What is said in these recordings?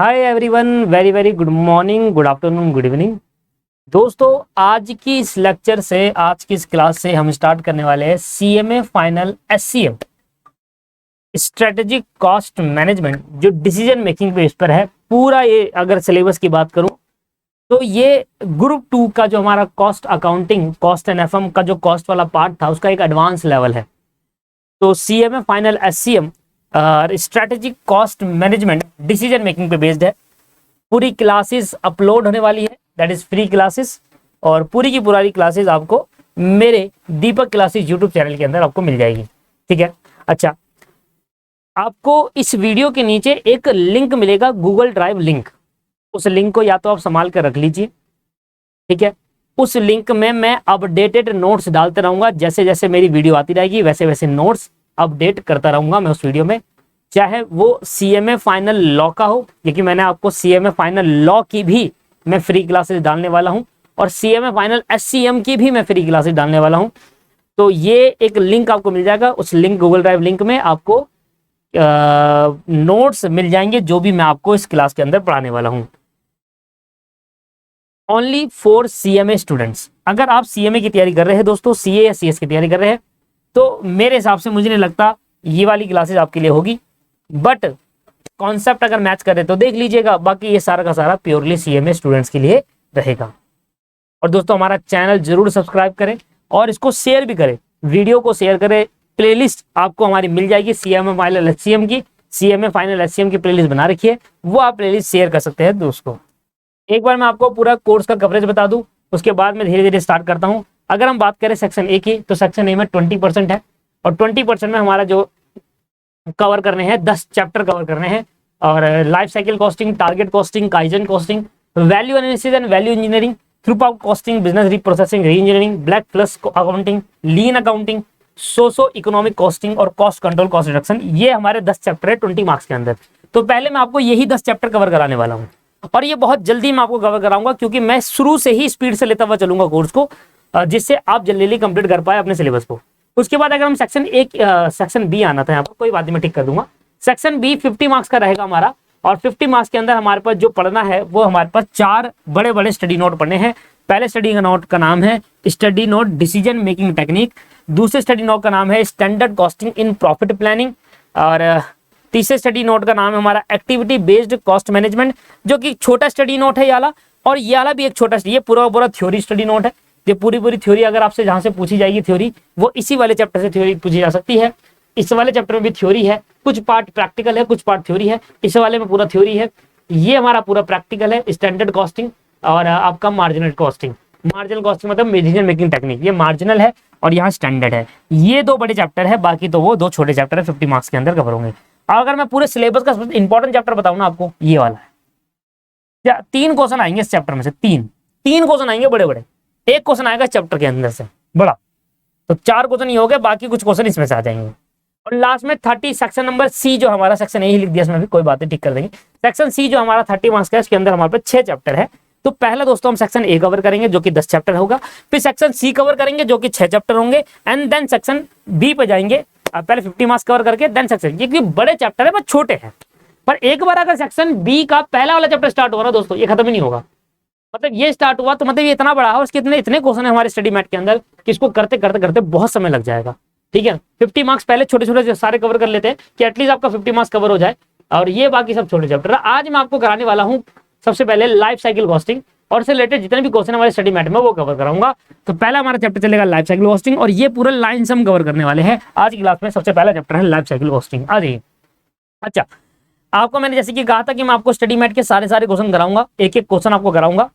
Hi everyone, very very good morning, good afternoon, good evening. दोस्तों, आज की इस लेक्चर से, आज की इस क्लास से हम स्टार्ट करने वाले हैं CMA final SCM strategic cost management, जो डिसीजन मेकिंग पे इस पर है पूरा। ये अगर सिलेबस की बात करूं तो ये ग्रुप 2 का जो हमारा cost accounting, cost and FM का जो कॉस्ट वाला पार्ट था, उसका एक एडवांस लेवल है। तो CMA final SCM strategic cost management decision making पे बेस्ड है। पूरी क्लासेस अपलोड होने वाली है, दैट इज फ्री क्लासेस, और पूरी की पूरी क्लासेस आपको मेरे दीपक क्लासेस यूट्यूब चैनल के अंदर आपको मिल जाएगी। ठीक है। अच्छा, आपको इस वीडियो के नीचे एक लिंक मिलेगा, गूगल ड्राइव लिंक। उस लिंक को या तो आप संभाल कर रख लीजिए, ठीक है। उस लिंक में मैं अपडेटेड नोट्स डालते रहूंगा, जैसे जैसे मेरी वीडियो आती रहेगी वैसे वैसे नोट्स अपडेट करता रहूंगा मैं उस वीडियो में, चाहे वो सीएमए फाइनल लॉ का हो, क्योंकि मैंने आपको सीएमए फाइनल लॉ की भी मैं फ्री क्लासेस डालने वाला हूं, और सीएमए फाइनल एससीएम की भी मैं फ्री क्लासेस डालने वाला हूं। तो ये एक लिंक आपको मिल जाएगा, उस लिंक गूगल ड्राइव लिंक में आपको नोट्स मिल जाएंगे जो भी मैं आपको इस क्लास के अंदर पढ़ाने वाला हूं। Only for CMA students. अगर आप सीएमए की तैयारी कर रहे हैं दोस्तों, सीए या सीएस की तैयारी कर रहे हैं, तो मेरे हिसाब से मुझे नहीं लगता ये वाली क्लासेस आपके लिए होगी, बट कॉन्सेप्ट अगर मैच करे तो देख लीजिएगा। बाकी ये सारा का सारा प्योरली सीएमए स्टूडेंट्स के लिए रहेगा। और दोस्तों, हमारा चैनल जरूर सब्सक्राइब करें और इसको शेयर भी करें, वीडियो को शेयर करें। प्लेलिस्ट आपको हमारी मिल जाएगी सीएमए फाइनल एससीएम की, सीएमए फाइनल एससीएम की प्लेलिस्ट बना रखी है, वो आप प्लेलिस्ट शेयर कर सकते हैं दोस्तों। एक बार मैं आपको पूरा कोर्स का कवरेज बता दूं, उसके बाद मैं धीरे धीरे स्टार्ट करता हूं। अगर हम बात करें सेक्शन ए की, तो सेक्शन ए में 20% है, और 20% में हमारा जो कवर करने हैं 10 चैप्टर कवर करने हैं, और life cycle costing, target costing, kaizen costing, value analysis and value engineering, throughput costing, business reprocessing, री इंजीनियरिंग, ब्लैक प्लस अकाउंटिंग, लीन अकाउंटिंग, सोशो इकोनॉमिक कॉस्टिंग और कॉस्ट कंट्रोल, कॉस्ट रिडक्शन। ये हमारे 10 chapter है 20 marks के अंदर। तो पहले मैं आपको यही 10 चैप्टर कवर कराने वाला हूँ, और ये बहुत जल्दी मैं आपको कवर कराऊंगा, क्योंकि मैं शुरू से ही स्पीड से लेता हुआ चलूंगा कोर्स को, जिससे आप जल्दी कंप्लीट कर पाए अपने सिलेबस को। उसके बाद अगर हम सेक्शन बी आना था यहाँ पर, कोई बात नहीं, मैं ठीक कर दूंगा। सेक्शन बी 50 मार्क्स का रहेगा हमारा, और 50 मार्क्स के अंदर हमारे पास जो पढ़ना है वो हमारे पास 4 बड़े बड़े स्टडी नोट पढ़ने हैं। पहले स्टडी नोट का नाम है study note decision making technique, दूसरे स्टडी नोट का नाम है standard costing in profit planning, और तीसरे स्टडी नोट का नाम है हमारा एक्टिविटी बेस्ड कॉस्ट मैनेजमेंट, जो कि छोटा स्टडी नोट है ये वाला, और ये वाला भी एक छोटा, ये पूरा पूरा थ्योरी स्टडी नोट है। ये पूरी थ्योरी अगर आपसे जहां से पूछी जाएगी थ्योरी, वो इसी वाले चैप्टर से थ्योरी पूछी जा सकती है। इस वाले चैप्टर में भी थ्योरी है, कुछ पार्ट प्रैक्टिकल है, कुछ पार्ट थ्योरी है। इस वाले में पूरा थ्योरी है, ये हमारा पूरा प्रैक्टिकल है। स्टैंडर्ड कॉस्टिंग और आपका मार्जिनल कॉस्टिंग, मार्जिनल कॉस्टिंग मतलब डिसीजन मेकिंग टेक्निक, ये मार्जिनल है और यहाँ स्टैंडर्ड है। ये 2 बड़े चैप्टर है, बाकी तो वो 2 छोटे चैप्टर है, 50 मार्क्स के अंदर कवर होंगे। और अगर मैं पूरे सिलेबस का इंपॉर्टेंट चैप्टर बताऊं ना आपको, ये वाला है। 3 क्वेश्चन आएंगे इस चैप्टर में से, तीन क्वेश्चन आएंगे बड़े बड़े, एक क्वेश्चन आएगा चैप्टर के अंदर से बड़ा, तो 4 क्वेश्चन ही हो गए, बाकी कुछ क्वेश्चन इसमें से आ जाएंगे। और लास्ट में 30 सेक्शन नंबर सी, जो हमारा सेक्शन ए ही लिख दिया इसमें भी, कोई बात नहीं, ठीक कर देंगे। सेक्शन सी जो हमारा 30 मार्क्स का है, इसके अंदर हमारे पास 6 चैप्टर है। तो पहला दोस्तों हम सेक्शन ए कवर करेंगे, जो कि 10 चैप्टर होगा, फिर सेक्शन सी कवर करेंगे, जो कि 6 चैप्टर होंगे, एंड देन सेक्शन बी पे जाएंगे, पहले 50 मार्क्स कवर करके देन सेक्शन। ये बड़े चैप्टर है पर छोटे हैं, पर एक बार अगर सेक्शन बी का पहला वाला चैप्टर स्टार्ट हो रहा दोस्तों, ये खत्म ही नहीं होगा। मतलब ये स्टार्ट हुआ तो मतलब ये इतना बड़ा है, उसके इतने क्वेश्चन है हमारे स्टडी मैट के अंदर कि इसको करते करते करते बहुत समय लग जाएगा। ठीक है, 50 मार्क्स पहले छोटे छोटे सारे कवर कर लेते हैं कि एटलीस्ट आपका 50 मार्क्स कवर हो जाए, और ये बाकी सब छोटे चैप्टर। आज मैं आपको कराने वाला हूँ सबसे पहले लाइफ साइकिल कॉस्टिंग, और इससे रिलेटेड जितने भी क्वेश्चन हमारे स्टडी मैट में वो कवर कराऊंगा। तो पहला हमारा चैप्टर चलेगा लाइफ साइकिल कॉस्टिंग, और ये पूरा लाइन से हम कवर करने वाले हैं आज की क्लास में। सबसे पहला चैप्टर है लाइफ साइकिल कॉस्टिंग। आ जाइए। अच्छा, आपको मैंने जैसे कि कहा था कि मैं आपको स्टडी मैट के सारे क्वेश्चन कराऊंगा, एक एक क्वेश्चन आपको कराऊंगा।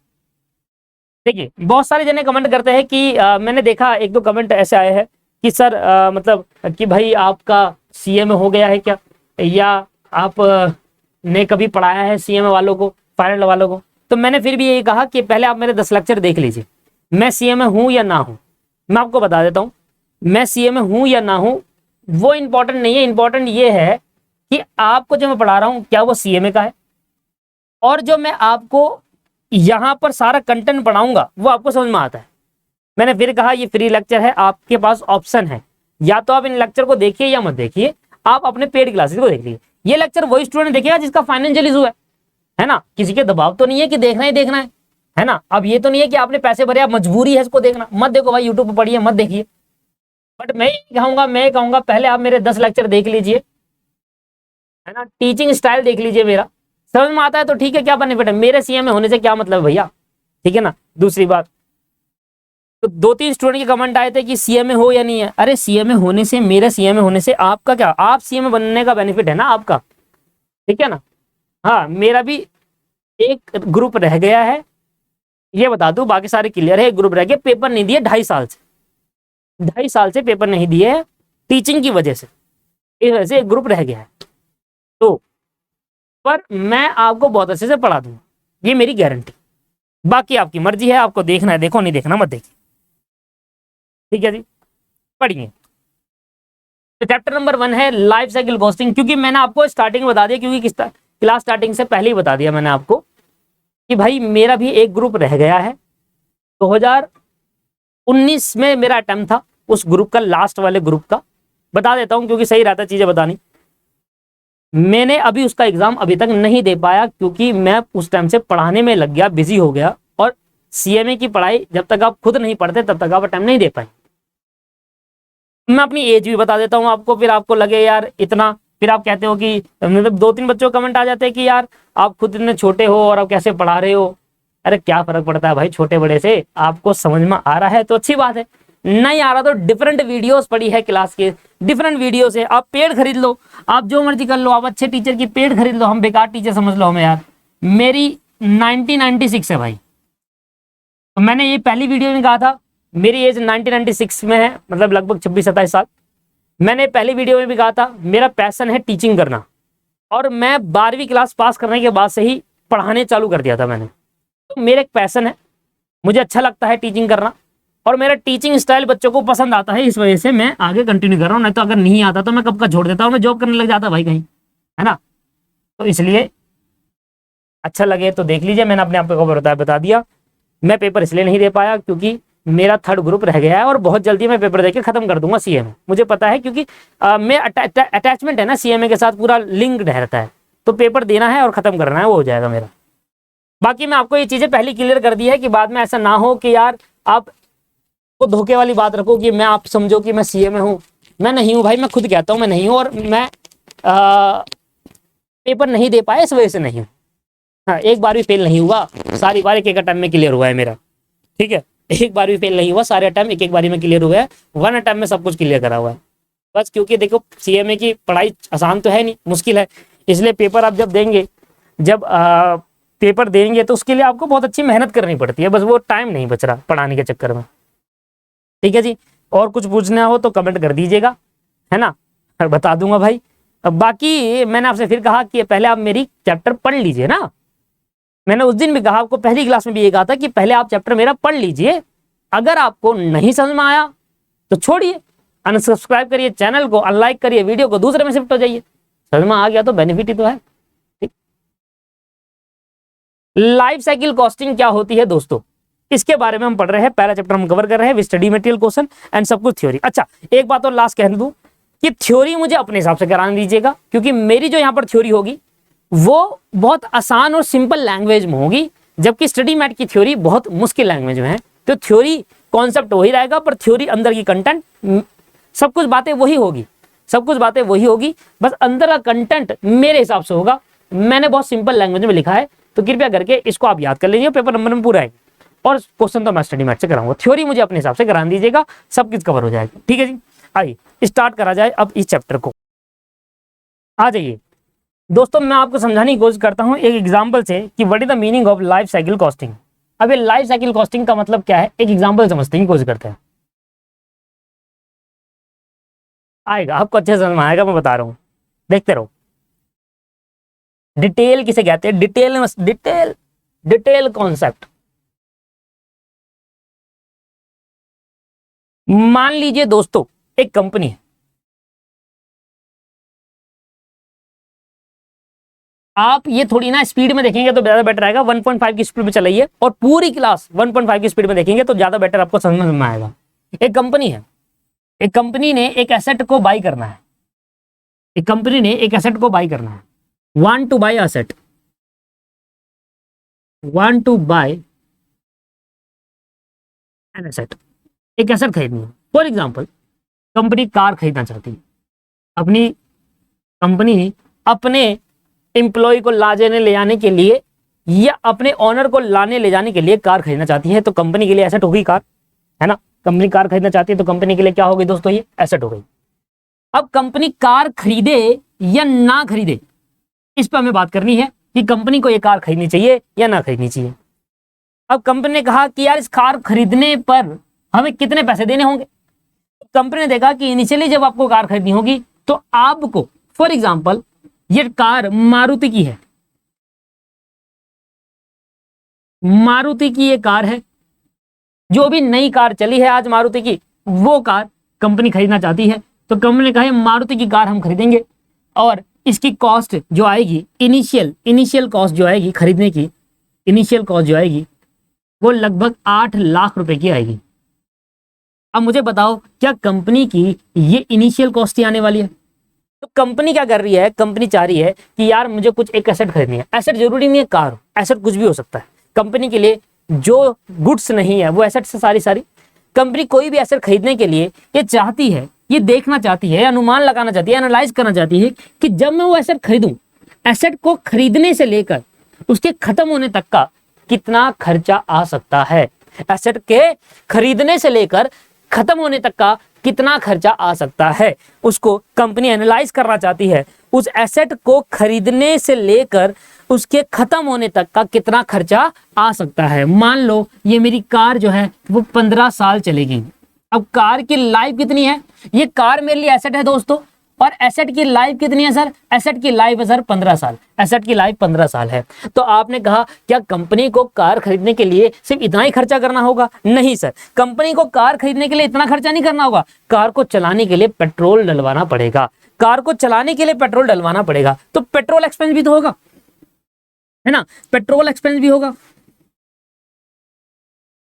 देखिए, बहुत सारे जने कमेंट करते हैं कि मैंने देखा 1-2 कमेंट ऐसे आए हैं कि सर मतलब कि भाई आपका सीएमए हो गया है क्या, या आप ने कभी पढ़ाया है सीएमए वालों को, फाइनल वालों को। तो मैंने फिर भी यही कहा कि पहले आप मेरे 10 लेक्चर देख लीजिए, मैं सीएमए हूं या ना हूं। मैं आपको बता देता हूं, मैं सीएमए हूं या ना हूं वो इंपॉर्टेंट नहीं है। इंपॉर्टेंट ये है कि आपको जो मैं पढ़ा रहा हूं क्या वो सीएमए का है, और जो मैं आपको यहां पर सारा कंटेंट पढ़ाऊंगा वो आपको समझ में आता है। मैंने फिर कहा ये फ्री लेक्चर है, आपके पास ऑप्शन है, या तो आप इन लेक्चर को देखिए या मत देखिए, आप अपने पेड क्लासेस को देखिए। ये लेक्चर वही स्टूडेंट देखेगा जिसका फाइनेंशियल इशू है। है ना, किसी के दबाव तो नहीं है कि देखना ही देखना है ना। अब ये तो नहीं है कि आपने पैसे भरे, आप मजबूरी है इसको देखना, मत देखो भाई, यूट्यूब पर पढ़िए, मत देखिए। बट मैं कहूंगा पहले आप मेरे 10 लेक्चर देख लीजिए, है ना, टीचिंग स्टाइल देख लीजिए मेरा, समझ में आता है तो ठीक है, क्या बेनिफिट है, मेरे सीएमए होने से क्या मतलब है भैया, ठीक है ना। दूसरी बात, तो 2-3 स्टूडेंट के कमेंट आए थे कि सीएमए हो या नहीं है। अरे सीएमए होने से, मेरे सीएमए होने से आपका क्या, आप सीएमए बनने का बेनिफिट है ना आपका, ठीक है ना। हाँ, मेरा भी एक ग्रुप रह गया है, ये बता दूं, बाकी सारे क्लियर है। एक ग्रुप रह गया, पेपर नहीं दिए 2.5 साल से, 2.5 साल से पेपर नहीं दिए टीचिंग की वजह से, इस वजह से एक ग्रुप रह गया है। तो पर मैं आपको बहुत अच्छे से पढ़ा दूंगा, ये मेरी गारंटी। बाकी आपकी मर्जी है, आपको देखना है देखो, नहीं देखना मत देखिए, ठीक है जी। पढ़िए। तो चैप्टर नंबर 1 है लाइफ साइकिल कॉस्टिंग, क्योंकि मैंने आपको स्टार्टिंग में बता दिया, क्योंकि किस क्लास स्टार्टिंग से पहले ही बता दिया मैंने आपको कि भाई मेरा भी एक ग्रुप रह गया है। 2019 में मेरा अटेम्प्ट था उस ग्रुप का, लास्ट वाले ग्रुप का, बता देता हूं क्योंकि सही रहता है चीजें बतानी। मैंने अभी उसका एग्जाम अभी तक नहीं दे पाया, क्योंकि मैं उस टाइम से पढ़ाने में लग गया, बिजी हो गया। और सीएमए की पढ़ाई जब तक आप खुद नहीं पढ़ते तब तक आप अटेम्प्ट नहीं दे पाए। मैं अपनी एज भी बता देता हूं आपको, फिर आपको लगे यार इतना, फिर आप कहते हो कि मतलब 2-3 बच्चों का कमेंट आ जाते हैं कि यार आप खुद इतने छोटे हो और आप कैसे पढ़ा रहे हो। अरे क्या फर्क पड़ता है भाई छोटे बड़े से, आपको समझ में आ रहा है तो अच्छी बात है, नहीं आ रहा तो डिफरेंट वीडियोस पड़ी है क्लास के, डिफरेंट वीडियोस है, आप पेड खरीद लो, आप जो मर्जी कर लो, आप अच्छे टीचर की पेड खरीद लो, हम बेकार टीचर समझ लो हमें यार। मेरी 1996 है भाई, तो मैंने ये पहली वीडियो में कहा था, मेरी एज 1996 में है, मतलब लगभग 26-27 साल। मैंने पहली वीडियो में भी कहा था मेरा पैशन है टीचिंग करना, और मैं 12वीं क्लास पास करने के बाद से ही पढ़ाने चालू कर दिया था मैंने। तो मेरा एक पैशन है, मुझे अच्छा लगता है टीचिंग करना, और मेरा टीचिंग स्टाइल बच्चों को पसंद आता है, इस वजह से मैं आगे कंटिन्यू कर रहा हूँ। नहीं तो अगर नहीं आता तो मैं कब का छोड़ देता हूँ, मैं जॉब करने लग जाता भाई कहीं, है ना। तो इसलिए अच्छा लगे तो देख लीजिए, मैंने अपने आप को बता दिया। मैं पेपर इसलिए नहीं दे पाया क्योंकि मेरा 3rd ग्रुप रह गया है, और बहुत जल्दी मैं पेपर देके खत्म कर दूंगा सीएमए, मुझे पता है, क्योंकि मैं अटैचमेंट है ना सीएमए के साथ, पूरा लिंक्ड रहता है, तो पेपर देना है और खत्म करना है, वो हो जाएगा मेरा। बाकी मैं आपको ये चीजें पहले क्लियर कर दी है कि बाद में ऐसा ना हो कि यार आप को धोखे वाली बात रखो कि मैं, आप समझो कि मैं सीएमए हूं, मैं नहीं हूं भाई, मैं खुद कहता हूं मैं नहीं हूं, और मैं पेपर नहीं दे पाया इस वजह से नहीं हूं। हाँ, एक बार भी फेल नहीं हुआ, सारी बार एक अटेम्प्ट में क्लियर हुआ है मेरा, ठीक है, एक बार भी फेल नहीं हुआ, सारे अटेम्प्ट एक बारी में क्लियर हुआ है, 1 अटेम्प्ट में सब कुछ क्लियर करा हुआ है। बस क्योंकि देखो सीएमए की पढ़ाई आसान तो है नहीं, मुश्किल है, इसलिए पेपर आप जब देंगे, जब पेपर देंगे तो उसके लिए आपको बहुत अच्छी मेहनत करनी पड़ती है, बस वो टाइम नहीं बच रहा पढ़ाने के चक्कर में, ठीक है जी। और कुछ पूछना हो तो कमेंट कर दीजिएगा, है ना, बता दूंगा भाई। अब बाकी मैंने आपसे फिर कहा कि पहले आप मेरी चैप्टर पढ़ लीजिए ना, मैंने उस दिन भी कहा आपको, पहली क्लास में भी ये कहा था कि पहले आप चैप्टर मेरा पढ़ लीजिए, अगर आपको नहीं समझ में आया तो छोड़िए, अनसब्सक्राइब करिए चैनल को, अनलाइक करिए वीडियो को, दूसरे में शिफ्ट हो जाइए, समझ में आ गया तो बेनिफिट ही तो है। ठीक, लाइफ साइकिल कॉस्टिंग क्या होती है दोस्तों, इसके बारे में हम पढ़ रहे हैं, पहला चैप्टर हम कवर कर रहे हैं, स्टडी मटेरियल, क्वेश्चन एंड सब कुछ थ्योरी। अच्छा एक बात और लास्ट कह दूं कि थ्योरी मुझे अपने हिसाब से कराने दीजिएगा, क्योंकि मेरी जो यहाँ पर थ्योरी होगी वो बहुत आसान और सिंपल लैंग्वेज में होगी, जबकि स्टडी मैट की थ्योरी बहुत मुश्किल लैंग्वेज में है। तो थ्योरी कॉन्सेप्ट वही रहेगा, पर थ्योरी अंदर की कंटेंट, सब कुछ बातें वही होगी, सब कुछ बातें वही होगी, बस अंदर का कंटेंट मेरे हिसाब से होगा। मैंने बहुत सिंपल लैंग्वेज में लिखा है, तो कृपया करके इसको आप याद कर लीजिए, पेपर नंबर में पूरा आएगा, और क्वेश्चन तो मैं स्टडी मैट से कराऊंगा, थ्योरी मुझे अपने हिसाब से करा दीजिएगा, सब कुछ कवर हो जाएगा, ठीक है जी। आइए स्टार्ट करा जाए अब इस चैप्टर को, आ जाइए दोस्तों। मैं आपको समझाने की कोशिश करता हूं एक एग्जांपल से कि what is the meaning of life cycle costing. अब ये लाइफ साइकिल कॉस्टिंग का मतलब क्या है, एक एग्जांपल समझने की कोशिश करते हैं, आएगा आपको अच्छे से समझ में आएगा, मैं बता रहा हूं, देखते रहो। डिटेल किसे कहते हैं, डिटेल डिटेल कॉन्सेप्ट। मान लीजिए दोस्तों एक कंपनी है, आप ये थोड़ी ना स्पीड में देखेंगे तो ज्यादा बेटर आएगा, 1.5 की स्पीड में चलाइए, और पूरी क्लास 1.5 की स्पीड में देखेंगे तो ज्यादा बेटर आपको समझ में आएगा। एक कंपनी है, एक कंपनी ने एक एसेट को बाई करना है, एक कंपनी ने एक एसेट को बाई करना है, want to buy asset, want to buy an asset, एक एसेट खरीदनी है। फॉर एग्जाम्पल कंपनी कार खरीदना चाहती है, अपनी कंपनी अपने एम्प्लॉय को लाने ले जाने के लिए या अपने ऑनर को लाने ले जाने के लिए कार खरीदना चाहती है, तो कंपनी के लिए एसेट होगी कार, है ना। कंपनी कार खरीदना चाहती है तो कंपनी के लिए क्या होगी दोस्तों, ये एसेट हो गई। अब कंपनी कार खरीदे या ना खरीदे, इस पर हमें बात करनी है कि कंपनी को ये कार खरीदनी चाहिए या ना खरीदनी चाहिए। अब कंपनी ने कहा कि यार इस कार खरीदने पर हमें कितने पैसे देने होंगे। कंपनी ने देखा कि इनिशियली जब आपको कार खरीदनी होगी तो आपको, फॉर एग्जाम्पल ये कार मारुति की है, मारुति की ये कार है, जो भी नई कार चली है आज मारुति की, वो कार कंपनी खरीदना चाहती है। तो कंपनी ने कहा मारुति की कार हम खरीदेंगे और इसकी कॉस्ट जो आएगी, इनिशियल कॉस्ट जो आएगी खरीदने की, इनिशियल कॉस्ट जो आएगी वो लगभग 8 लाख रुपए की आएगी। अब मुझे बताओ क्या कंपनी की ये इनिशियल कॉस्ट ही आने वाली है? तो कंपनी क्या कर रही है, कंपनी चाह रही है कि यार मुझे कुछ एक एसेट खरीदनी है। एसेट जरूरी नहीं है कार हो, एसेट कुछ भी हो सकता है। कंपनी के लिए जो गुड्स नहीं है वो एसेट से सारी कंपनी कोई भी एसेट खरीदने के लिए ये चाहती है, ये देखना चाहती है, अनुमान लगाना चाहती है, एनालाइज करना चाहती है कि जब मैं वो एसेट खरीदूं, एसेट को खरीदने से लेकर उसके खत्म होने तक का कितना खर्चा आ सकता है, एसेट के खरीदने से लेकर खत्म होने तक का कितना खर्चा आ सकता है, उसको कंपनी एनालाइज करना चाहती है। उस एसेट को खरीदने से लेकर उसके खत्म होने तक का कितना खर्चा आ सकता है। मान लो ये मेरी कार जो है वो 15 साल चलेगी। अब कार की लाइफ कितनी है, ये कार मेरे लिए एसेट है दोस्तों, और एसेट की लाइफ कितनी है सर, एसेट की लाइफ है सर 15 साल, एसेट की लाइफ 15 साल है। तो आपने कहा क्या कंपनी को कार खरीदने के लिए सिर्फ इतना ही खर्चा करना होगा? नहीं सर, कंपनी को कार खरीदने के लिए इतना खर्चा नहीं करना होगा, कार को चलाने के लिए पेट्रोल डलवाना पड़ेगा, कार को चलाने के लिए पेट्रोल डलवाना पड़ेगा, तो पेट्रोल एक्सपेंस भी तो होगा, है ना, पेट्रोल एक्सपेंस भी होगा।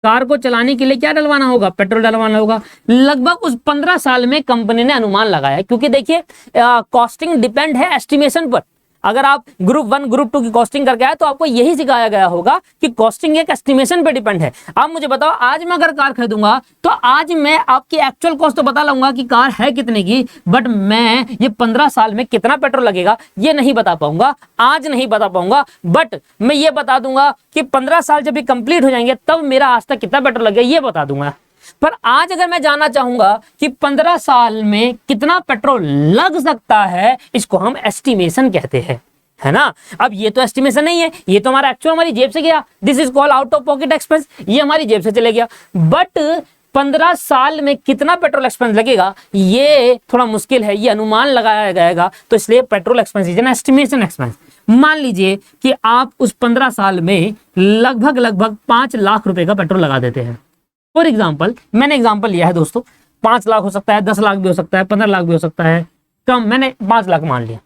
कार को चलाने के लिए क्या डलवाना होगा, पेट्रोल डलवाना होगा। लगभग उस 15 साल में कंपनी ने अनुमान लगाया, क्योंकि देखिए कॉस्टिंग डिपेंड है एस्टिमेशन पर। अगर आप ग्रुप 1 ग्रुप 2 की कॉस्टिंग करके आए तो आपको यही सिखाया गया होगा कि कॉस्टिंग एक एस्टिमेशन पे डिपेंड है। आप मुझे बताओ आज मैं अगर कार खरीदूंगा तो आज मैं आपकी एक्चुअल कॉस्ट तो बता लूंगा कि कार है कितने की, बट मैं ये 15 साल में कितना पेट्रोल लगेगा ये नहीं बता पाऊंगा, आज नहीं बता पाऊंगा। बट मैं ये बता दूंगा कि 15 साल जब ये कंप्लीट हो जाएंगे तब मेरा आज तक कितना पेट्रोल लगेगा ये बता दूंगा। पर आज अगर मैं जानना चाहूंगा कि 15 साल में कितना पेट्रोल लग सकता है, इसको हम एस्टिमेशन कहते हैं, है ना। अब ये तो एस्टिमेशन नहीं है, ये तो हमारा एक्चुअल हमारी जेब से गया, this is called out of pocket expense, ये हमारी जेब से चले गया। बट 15 साल में कितना पेट्रोल एक्सपेंस लगेगा ये थोड़ा मुश्किल है, ये अनुमान लगाया जाएगा, तो इसलिए petrol expense is an estimation expense. मान लीजिए कि आप उस 15 साल में लगभग 5 लाख रुपए का पेट्रोल लगा देते हैं। फॉर एग्जाम्पल मैंने एग्जाम्पल लिया है दोस्तों, 5 लाख हो सकता है, 10 लाख भी हो सकता है, 15 लाख भी हो सकता है, कम मैंने 5 लाख मान लिया।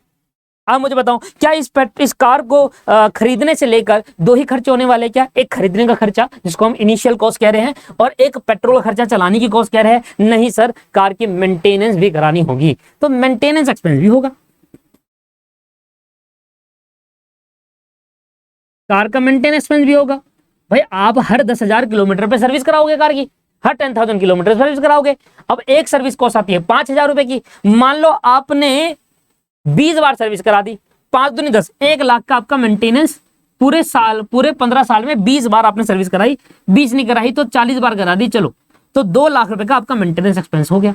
आप मुझे बताओ क्या इस कार को खरीदने से लेकर 2 ही खर्चे होने वाले, क्या एक खरीदने का खर्चा जिसको हम इनिशियल कॉस्ट कह रहे हैं और एक पेट्रोल खर्चा चलाने की कॉस्ट कह रहे हैं? नहीं सर, कार की मेंटेनेंस भी करानी होगी, तो मेंटेनेंस एक्सपेंस भी होगा, कार का मेंटेनेंस एक्सपेंस भी होगा। भाई आप हर 10,000 किलोमीटर पे सर्विस कराओगे कार की, हर 10,000 किलोमीटर सर्विस कराओगे। अब एक सर्विस कॉस्ट आती है 5,000 रुपए की, मान लो आपने 20 बार सर्विस करा दी, 5 दूनी 10, 1 लाख का आपका मेंटेनेंस पूरे साल, पूरे 15 साल में 20 बार आपने सर्विस कराई, 20 नहीं कराई तो 40 बार करा दी, चलो तो 2 लाख रुपए का आपका मेंटेनेंस एक्सपेंस हो गया।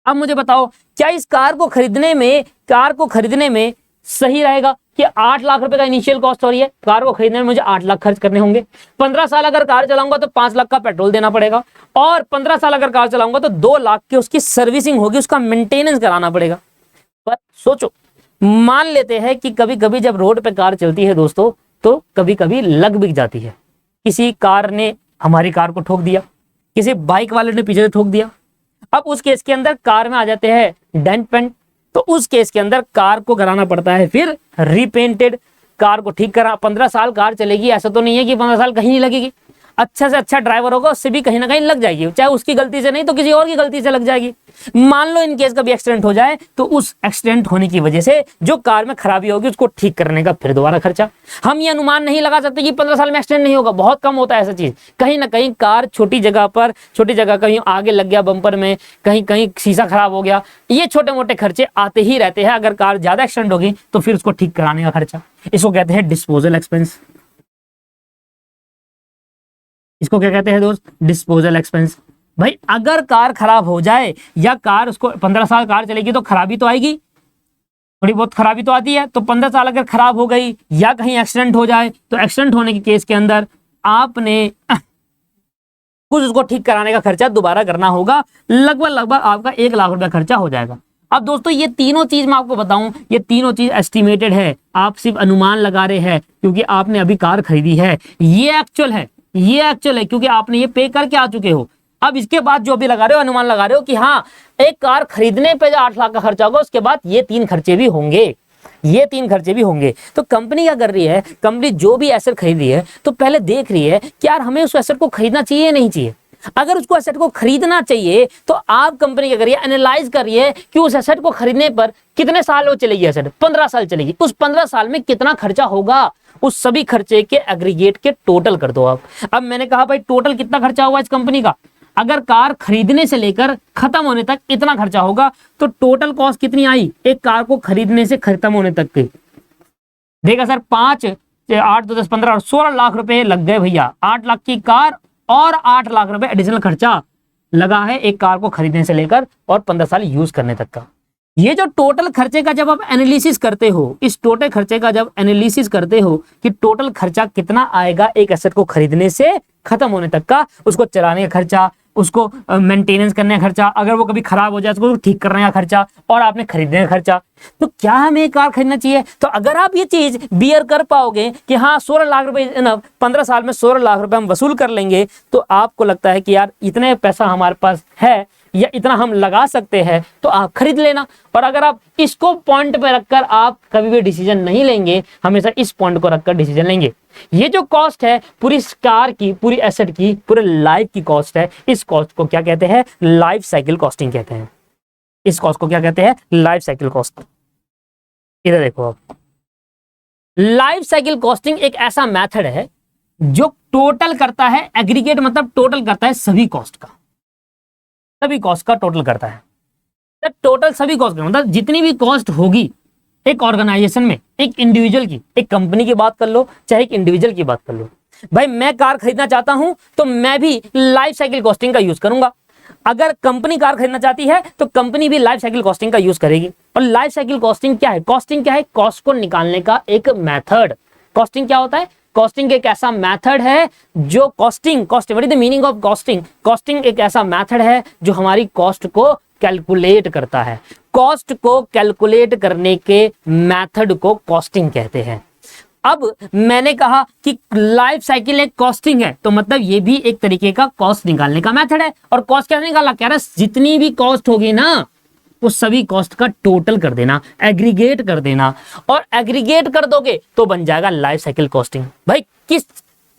अब मुझे बताओ क्या इस कार को खरीदने में सही रहेगा कि 8 लाख रुपए का इनिशियल कॉस्ट हो रही है, कार को खरीदने में मुझे 8 लाख खर्च करने होंगे, 15 साल अगर कार चलाऊंगा तो 5 लाख का पेट्रोल देना पड़ेगा, और 15 साल अगर कार चलाऊंगा तो 2 लाख की उसकी सर्विसिंग होगी, उसका मेंटेनेंस कराना पड़ेगा। पर सोचो, मान लेते हैं कि कभी कभी जब रोड पे कार चलती है दोस्तों तो कभी कभी लग भी जाती है, किसी कार ने हमारी कार को ठोक दिया, किसी बाइक वाले ने पीछे से ठोक दिया। अब उस केस के अंदर कार में आ जाते हैं डेंट पेंट, तो उस केस के अंदर कार को कराना पड़ता है फिर रीपेंटेड, कार को ठीक करा। 15 साल कार चलेगी, ऐसा तो नहीं है कि 15 साल कहीं नहीं लगेगी। अच्छा से अच्छा ड्राइवर होगा उससे भी कहीं ना कहीं लग जाएगी, चाहे उसकी गलती से नहीं तो किसी और की गलती से लग जाएगी। मान लो इन केस कभी एक्सीडेंट हो जाए तो उस एक्सीडेंट होने की वजह से जो कार में खराबी होगी उसको ठीक करने का फिर दोबारा खर्चा। हम ये अनुमान नहीं लगा सकते कि 15 साल में एक्सीडेंट नहीं होगा, बहुत कम होता है ऐसा चीज। कहीं ना कहीं कार छोटी जगह कहीं आगे लग गया बम्पर में, कहीं कहीं शीशा खराब हो गया, ये छोटे मोटे खर्चे आते ही रहते हैं। अगर कार ज्यादा एक्सीडेंट होगी तो फिर उसको ठीक कराने का खर्चा, इसको कहते हैं डिस्पोजल एक्सपेंस। इसको क्या कहते हैं दोस्त? Disposal expense. भाई अगर कार खराब हो जाए या कार उसको 15 साल कार चलेगी तो खराबी तो आएगी, थोड़ी बहुत खराबी तो आती है। तो 15 साल अगर खराब हो गई या कहीं एक्सीडेंट हो जाए तो एक्सीडेंट होने के केस के अंदर आपने कुछ उसको ठीक कराने का खर्चा दोबारा करना होगा, लगभग आपका 1 लाख रुपया खर्चा हो जाएगा। अब दोस्तों ये तीनों चीज मैं आपको बताऊं, ये तीनों चीज एस्टिमेटेड है, आप सिर्फ अनुमान लगा रहे हैं क्योंकि आपने अभी कार खरीदी है। ये एक्चुअल है क्योंकि आपने ये पे करके आ चुके हो। अब इसके बाद जो भी लगा रहे हो अनुमान लगा रहे हो कि हाँ एक कार खरीदने पे 8 लाख का खर्चा होगा, उसके बाद ये 3 खर्चे भी होंगे। तो कंपनी क्या कर रही है, कंपनी जो भी एसेट खरीद रही है तो पहले देख रही है कि यार हमें उस एसेट को खरीदना चाहिए या नहीं चाहिए। अगर उसको एसेट को खरीदना चाहिए तो आप कंपनी क्या करिए, एनालाइज करिए कि उस एसेट को खरीदने पर कितने साल वो चलेगी। एसेट 15 साल चलेगी, उस 15 साल में कितना खर्चा होगा, उस सभी खर्चे के एग्रीगेट के टोटल कर दो आप। अब मैंने कहा भाई टोटल कितना खर्चा हुआ इस कंपनी का, अगर कार खरीदने से लेकर खत्म होने तक इतना खर्चा होगा तो टोटल कॉस्ट कितनी आई एक कार को खरीदने से खत्म होने तक की। देखा सर 5 8 2 10 15 16 लाख रुपए लग गए भैया। 8 लाख की कार और 8 लाख रुपए एडिशनल खर्चा लगा है एक कार को खरीदने से लेकर और 15 साल यूज करने तक का। ये जो टोटल खर्चे का जब आप एनालिसिस करते हो, इस टोटल खर्चे का जब एनालिसिस करते हो कि टोटल खर्चा कितना आएगा एक एसेट को खरीदने से खत्म होने तक का, उसको चलाने का खर्चा, उसको मेंटेनेंस करने का खर्चा, अगर वो कभी खराब हो जाए उसको ठीक करने का खर्चा और आपने खरीदने का खर्चा, तो क्या हमें एक कार खरीदना चाहिए? तो अगर आप ये चीज बियर कर पाओगे कि हाँ 16 लाख रुपए 15 साल में 16 लाख रुपए हम वसूल कर लेंगे, तो आपको लगता है कि यार इतने पैसा हमारे पास है या इतना हम लगा सकते हैं, तो आप खरीद लेना। और अगर आप इसको पॉइंट पे रखकर आप कभी भी डिसीजन नहीं लेंगे, हमेशा इस पॉइंट को रखकर डिसीजन लेंगे। ये जो कॉस्ट है पूरी कार की, पूरी एसेट की, पूरे लाइफ की कॉस्ट है, इस कॉस्ट को क्या कहते हैं? लाइफ साइकिल कॉस्टिंग कहते हैं। इस कॉस्ट को क्या कहते हैं? Life cycle cost. इधर देखो आप, लाइफ साइकिल कॉस्टिंग एक ऐसा मेथड है जो टोटल करता है, एग्रीगेट मतलब टोटल करता है सभी कॉस्ट का, सभी कॉस्ट का टोटल करता है। टोटल सभी कॉस्ट का मतलब जितनी भी कॉस्ट होगी एक ऑर्गेनाइजेशन में, एक इंडिविजुअल की, एक कंपनी की बात कर लो चाहे एक इंडिविजुअल की बात कर लो। भाई मैं कार खरीदना चाहता हूं तो मैं भी लाइफ साइकिल कॉस्टिंग का यूज करूंगा। अगर कंपनी कार खरीदना चाहती है तो कंपनी भी लाइफ साइकिल कॉस्टिंग का यूज करेगी। और लाइफ साइकिल कॉस्टिंग क्या है? कॉस्टिंग क्या है? कॉस्ट को निकालने का एक मेथड। कॉस्टिंग क्या होता है? कॉस्टिंग एक ऐसा मेथड है जो costing what is the meaning of costing? Costing एक ऐसा मेथड है जो हमारी कॉस्ट को कैलकुलेट करता है। कॉस्ट को कैलकुलेट करने के मेथड को कॉस्टिंग कहते हैं। अब मैंने कहा कि लाइफ साइकिल एक कॉस्टिंग है, तो मतलब ये भी एक तरीके का कॉस्ट निकालने का मेथड है। और कॉस्ट क्या निकाला? कह रहा है जितनी भी कॉस्ट होगी ना वो सभी कॉस्ट का टोटल कर देना, एग्रीगेट कर देना, और एग्रीगेट कर दोगे तो बन जाएगा लाइफ साइकिल कॉस्टिंग। भाई किस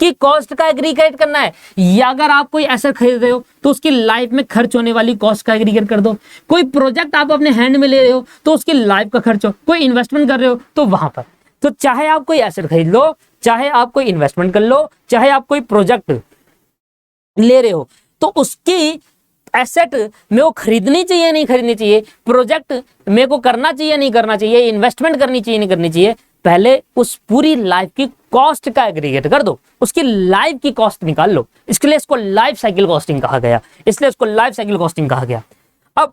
की कॉस्ट का एग्रीगेट करना है, या अगर आप कोई एसेट खरीद रहे हो तो उसकी लाइफ में खर्च होने वाली कॉस्ट का एग्रीगेट कर दो। कोई प्रोजेक्ट आप अपने हैंड में ले रहे हो तो उसकी लाइफ का खर्च हो, कोई इन्वेस्टमेंट कर रहे हो तो वहां पर। तो चाहे आप कोई एसेट खरीद लो, चाहे आप कोई इन्वेस्टमेंट कर लो, चाहे आप कोई प्रोजेक्ट ले रहे हो, तो उसकी एसेट मेरे को खरीदनी चाहिए नहीं खरीदनी चाहिए, प्रोजेक्ट मेरे को करना चाहिए नहीं करना चाहिए, इन्वेस्टमेंट करनी चाहिए नहीं करनी चाहिए, पहले उस पूरी लाइफ की कॉस्ट का एग्रीगेट कर दो, उसकी लाइफ की कॉस्ट निकाल लो। इसके लिए इसको लाइफ साइकिल कॉस्टिंग कहा गया, इसलिए इसको लाइफ साइकिल कॉस्टिंग कहा गया। अब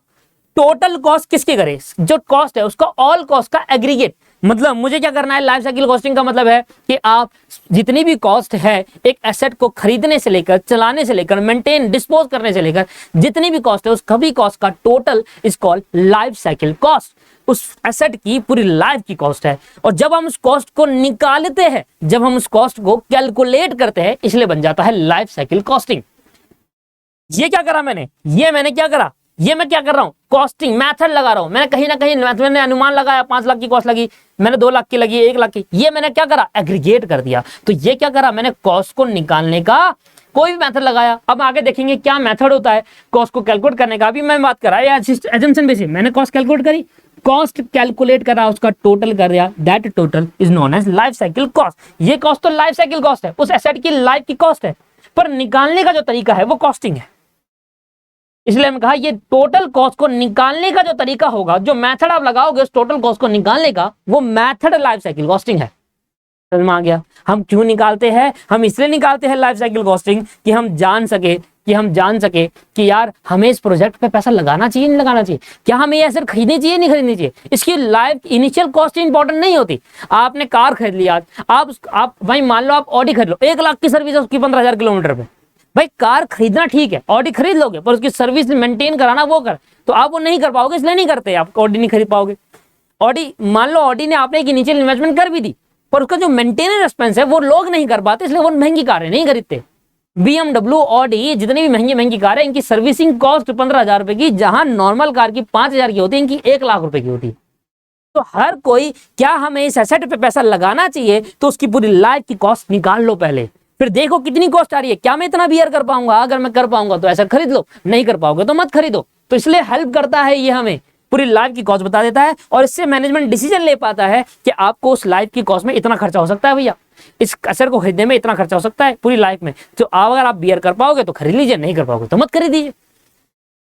टोटल कॉस्ट किसके करे? जो कॉस्ट है उसका ऑल कॉस्ट का एग्रीगेट। मतलब मुझे क्या करना है? लाइफ साइकिल कॉस्टिंग का मतलब है कि आप जितनी भी कॉस्ट है एक एसेट को खरीदने से लेकर, चलाने से लेकर, मेंटेन डिस्पोज करने से लेकर, जितनी भी कॉस्ट है उस सभी कॉस्ट का total is called life cycle cost. उस एसेट की पूरी लाइफ की कॉस्ट है। और जब हम उस कॉस्ट को निकालते हैं, जब हम उस कॉस्ट को कैलकुलेट करते हैं, इसलिए बन जाता है लाइफ साइकिल कॉस्टिंग। ये क्या करा मैंने? मैंने क्या करा? मैं क्या कर रहा हूं? कॉस्टिंग मेथड लगा रहा हूं। मैंने कहीं ना कहीं मैंने अनुमान लगाया, 5 लाख की कॉस्ट लगी, मैंने 2 लाख की लगी, 1 लाख की, ये मैंने क्या करा? एग्रीगेट कर दिया। तो ये क्या करा मैंने? कॉस्ट को निकालने का कोई भी मेथड लगाया। अब आगे देखेंगे क्या मेथड होता है कॉस्ट को कैलकुलेट करने का। अभी मैं बात कर रहा है एजम्पशन बेसिस, मैंने कॉस्ट कैलकुलेट करी, कॉस्ट कैलकुलेट करा, उसका टोटल कर दिया, that total is known as life cycle cost. ये कॉस्ट तो लाइफ साइकिल कॉस्ट है, उस एसेट की लाइफ की कॉस्ट है, पर निकालने का जो तरीका है वो कॉस्टिंग है। इसलिए हमने कहा ये टोटल कॉस्ट को निकालने का जो तरीका होगा, जो मेथड आप लगाओगे उस टोटल कॉस्ट को निकालने का, वो मेथड लाइफ साइकिल कॉस्टिंग है। समझ में आ गया? हम क्यों निकालते हैं? हम इसलिए निकालते हैं लाइफ साइकिल कॉस्टिंग कि हम जान सके कि यार हमें इस प्रोजेक्ट पे पैसा लगाना चाहिए नहीं लगाना चाहिए, क्या हमें ये एसेट खरीदनी चाहिए नहीं खरीदनी चाहिए। इसकी लाइफ इनिशियल कॉस्ट इंपॉर्टेंट नहीं होती। आपने कार खरीद लिया, आप भाई मान लो आप ऑडी खरीद लो, 1 लाख की सर्विस है उसकी 15,000 किलोमीटर पे। भाई कार खरीदना ठीक है, ऑडी खरीद लोगे, पर उसकी सर्विस मेंटेन कराना वो कर, तो आप वो नहीं कर पाओगे, इसलिए नहीं करते, आप ऑडी नहीं खरीद पाओगे। ऑडी मान लो ऑडी ने आपने एक इनिशियल इन्वेस्टमेंट कर भी दी, पर उसका जो मेंटेनेंस एक्सपेंस है वो लोग नहीं कर पाते, इसलिए वो महंगी कारें नहीं खरीदते। BMW, ऑडी, जितनी भी महंगी महंगी कार है, इनकी सर्विसिंग कॉस्ट 15,000 रुपए की, जहां नॉर्मल कार की 5,000 की होती है, इनकी 1 लाख रुपए की होती है। तो हर कोई, क्या हमें इस एसेट पे पैसा लगाना चाहिए, तो उसकी पूरी लाइफ की कॉस्ट निकाल लो पहले, फिर देखो कितनी कॉस्ट आ रही है, क्या मैं इतना बियर कर पाऊंगा, अगर मैं कर पाऊंगा तो एसेट खरीद लो, नहीं कर पाओगे तो मत खरीदो। तो इसलिए हेल्प करता है ये, हमें पूरी लाइफ की कॉस्ट बता देता है, और इससे मैनेजमेंट डिसीजन ले पाता है कि आपको उस लाइफ की कॉस्ट में इतना खर्चा हो सकता है, भैया इस एसेट को खरीदने में इतना खर्चा हो सकता है पूरी लाइफ में, तो अगर आप बियर कर पाओगे तो खरीद लीजिए, नहीं कर पाओगे तो मत खरीद दीजिए।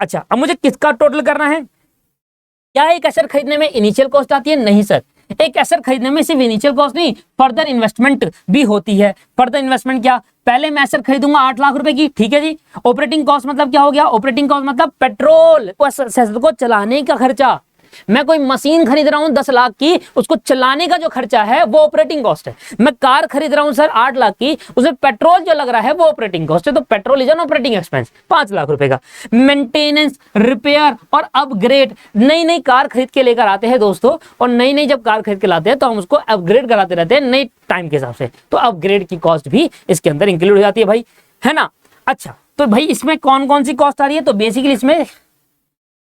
अच्छा, अब मुझे किसका टोटल करना है? क्या एक एसेट खरीदने में इनिशियल कॉस्ट आती है? नहीं सर, एक एसेट खरीदने में सिर्फ इनिशियल कॉस्ट नहीं, फर्दर इन्वेस्टमेंट भी होती है। फर्दर इन्वेस्टमेंट क्या? पहले मैं एसेट खरीदूंगा 8 लाख रुपए की, ठीक है जी। ऑपरेटिंग कॉस्ट मतलब क्या हो गया? ऑपरेटिंग कॉस्ट मतलब पेट्रोल, उस एसेट को चलाने का खर्चा। मैं कोई मशीन खरीद रहा हूं 10 लाख की, उसको चलाने का जो खर्चा है वो ऑपरेटिंग कॉस्ट है। मैं कार खरीद रहा हूं सर 8 लाख की, उसमें पेट्रोल जो लग रहा है वो ऑपरेटिंग कॉस्ट है, तो petrol is an operating expense 5 lakh रुपए का। मेंटेनेंस, रिपेयर और अपग्रेड, नई नई कार खरीद के लेकर आते हैं दोस्तों, और नई नई जब कार खरीद के लाते हैं तो हम उसको अपग्रेड कराते रहते हैं नई टाइम के हिसाब से, तो अपग्रेड की कॉस्ट भी इसके अंदर इंक्लूड हो जाती है भाई, है ना। अच्छा, तो भाई इसमें कौन कौन सी कॉस्ट आ रही है? तो बेसिकली इसमें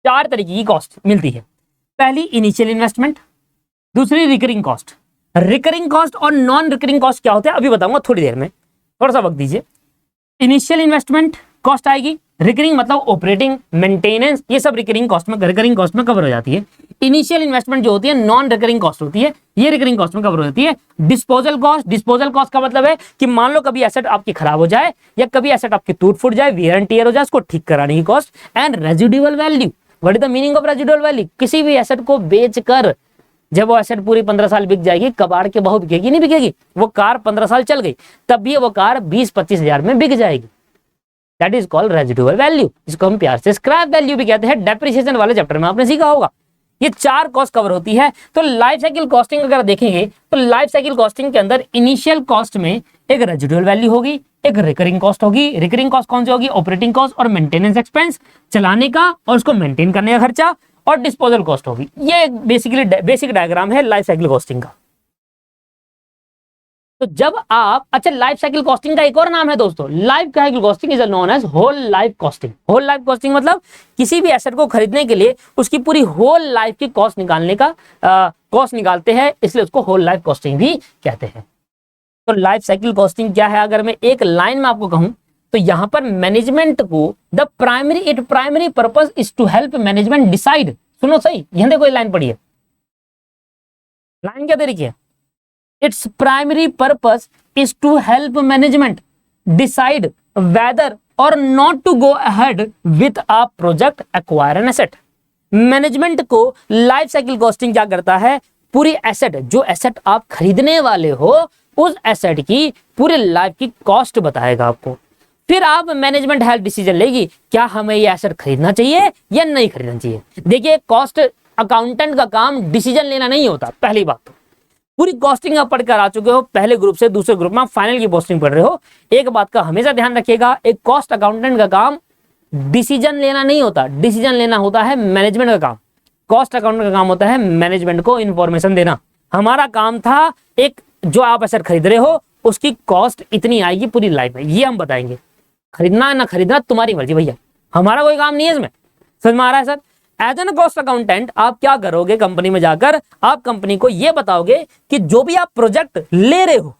4 तरीके की कॉस्ट मिलती है। पहली इनिशियल इन्वेस्टमेंट, दूसरी रिकरिंग कॉस्ट। रिकरिंग कॉस्ट और नॉन रिकरिंग कॉस्ट क्या होते हैं अभी बताऊंगा थोड़ी देर में, थोड़ा सा वक्त दीजिए। इनिशियल इन्वेस्टमेंट कॉस्ट आएगी, रिकरिंग मतलब ऑपरेटिंग, मेंटेनेंस, ये सब रिकरिंग कॉस्ट में, रिकरिंग कॉस्ट में कवर हो जाती है। इनिशियल इन्वेस्टमेंट जो होती है नॉन रिकरिंग कॉस्ट होती है, ये रिकरिंग कॉस्ट में कवर हो जाती है। डिस्पोजल कॉस्ट, डिस्पोजल कॉस्ट का मतलब है कि मान लो कभी एसेट आपकी खराब हो जाए या कभी एसेट आपकी टूट फूट जाए, वियर एंड टियर हो जाए, उसको ठीक कराने की cost. And residual value, what is the meaning of residual value? किसी भी एसेट को बेचकर जब वो एसेट पूरी 15 साल बिक जाएगी, कबाड़ के बहुत बिकेगी, नहीं बिकेगी, वो कार 15 साल चल गई तब भी वो कार 20-25 हजार में बिक जाएगी, that is called residual value. इसको हम प्यार से स्क्रैप वैल्यू भी कहते हैं, डेप्रिसिएशन वाले चैप्टर में आपने सीखा होगा। ये 4 कॉस्ट कवर होती है। तो लाइफ साइकिल कॉस्टिंग अगर देखेंगे तो लाइफ साइकिल कॉस्टिंग के अंदर इनिशियल कॉस्ट में एक रेजिडुअल वैल्यू होगी, एक रिकरिंग कॉस्ट होगी। रिकरिंग कॉस्ट कौन सी होगी? ऑपरेटिंग कॉस्ट और मेंटेनेंस एक्सपेंस, चलाने का और उसको मेंटेन करने का खर्चा, और डिस्पोजल कॉस्ट होगी। ये बेसिकली बेसिक डायग्राम है लाइफ साइकिल कॉस्टिंग का। तो जब आप, अच्छा, लाइफ साइकिल कॉस्टिंग का एक और नाम है दोस्तों, life cycle costing is known as whole life costing. Whole life costing मतलब किसी भी एसेट को खरीदने के लिए उसकी पूरी होल लाइफ की कॉस्ट निकालने का कॉस्ट निकालते हैं, इसलिए उसको होल लाइफ कॉस्टिंग भी कहते हैं। तो लाइफ साइकिल कॉस्टिंग क्या है अगर मैं एक लाइन में आपको कहूं तो यहां पर मैनेजमेंट को the primary purpose is to help management decide, सुनो सही, यहां देखो लाइन पढ़िए, लाइन क्या दे रखी है? Its primary purpose is to help management decide whether or not to go ahead with a project acquire an asset. Management को लाइफ साइकिल कॉस्टिंग क्या करता है? पूरी एसेट, जो एसेट आप खरीदने वाले हो उस एसेट की पूरी लाइफ की कॉस्ट बताएगा आपको। फिर आप मैनेजमेंट हेल्प डिसीजन लेगी, क्या हमें ये एसेट खरीदना चाहिए या नहीं खरीदना चाहिए। देखिए, कॉस्ट अकाउंटेंट का काम डिसीजन लेना नहीं होता। पहली बात, पूरी कॉस्टिंग आप पढ़कर आ चुके हो, पहले ग्रुप से दूसरे ग्रुप में आप फाइनल की कॉस्टिंग पढ़ रहे हो। एक बात का हमेशा ध्यान रखिएगा, एक कॉस्ट अकाउंटेंट का काम डिसीजन लेना नहीं होता, डिसीजन लेना होता है मैनेजमेंट का काम। कॉस्ट अकाउंटेंट का काम होता है मैनेजमेंट को इंफॉर्मेशन देना। हमारा काम था एक जो आप एसेट खरीद रहे हो उसकी कॉस्ट इतनी आएगी पूरी लाइफ में, ये हम बताएंगे। खरीदना ना खरीदना तुम्हारी मर्जी भैया, हमारा कोई काम नहीं है इसमें। समझ में आ रहा है sir? As an cost accountant आप क्या करोगे, कंपनी में जाकर आप कंपनी को ये बताओगे कि जो भी आप प्रोजेक्ट ले रहे हो,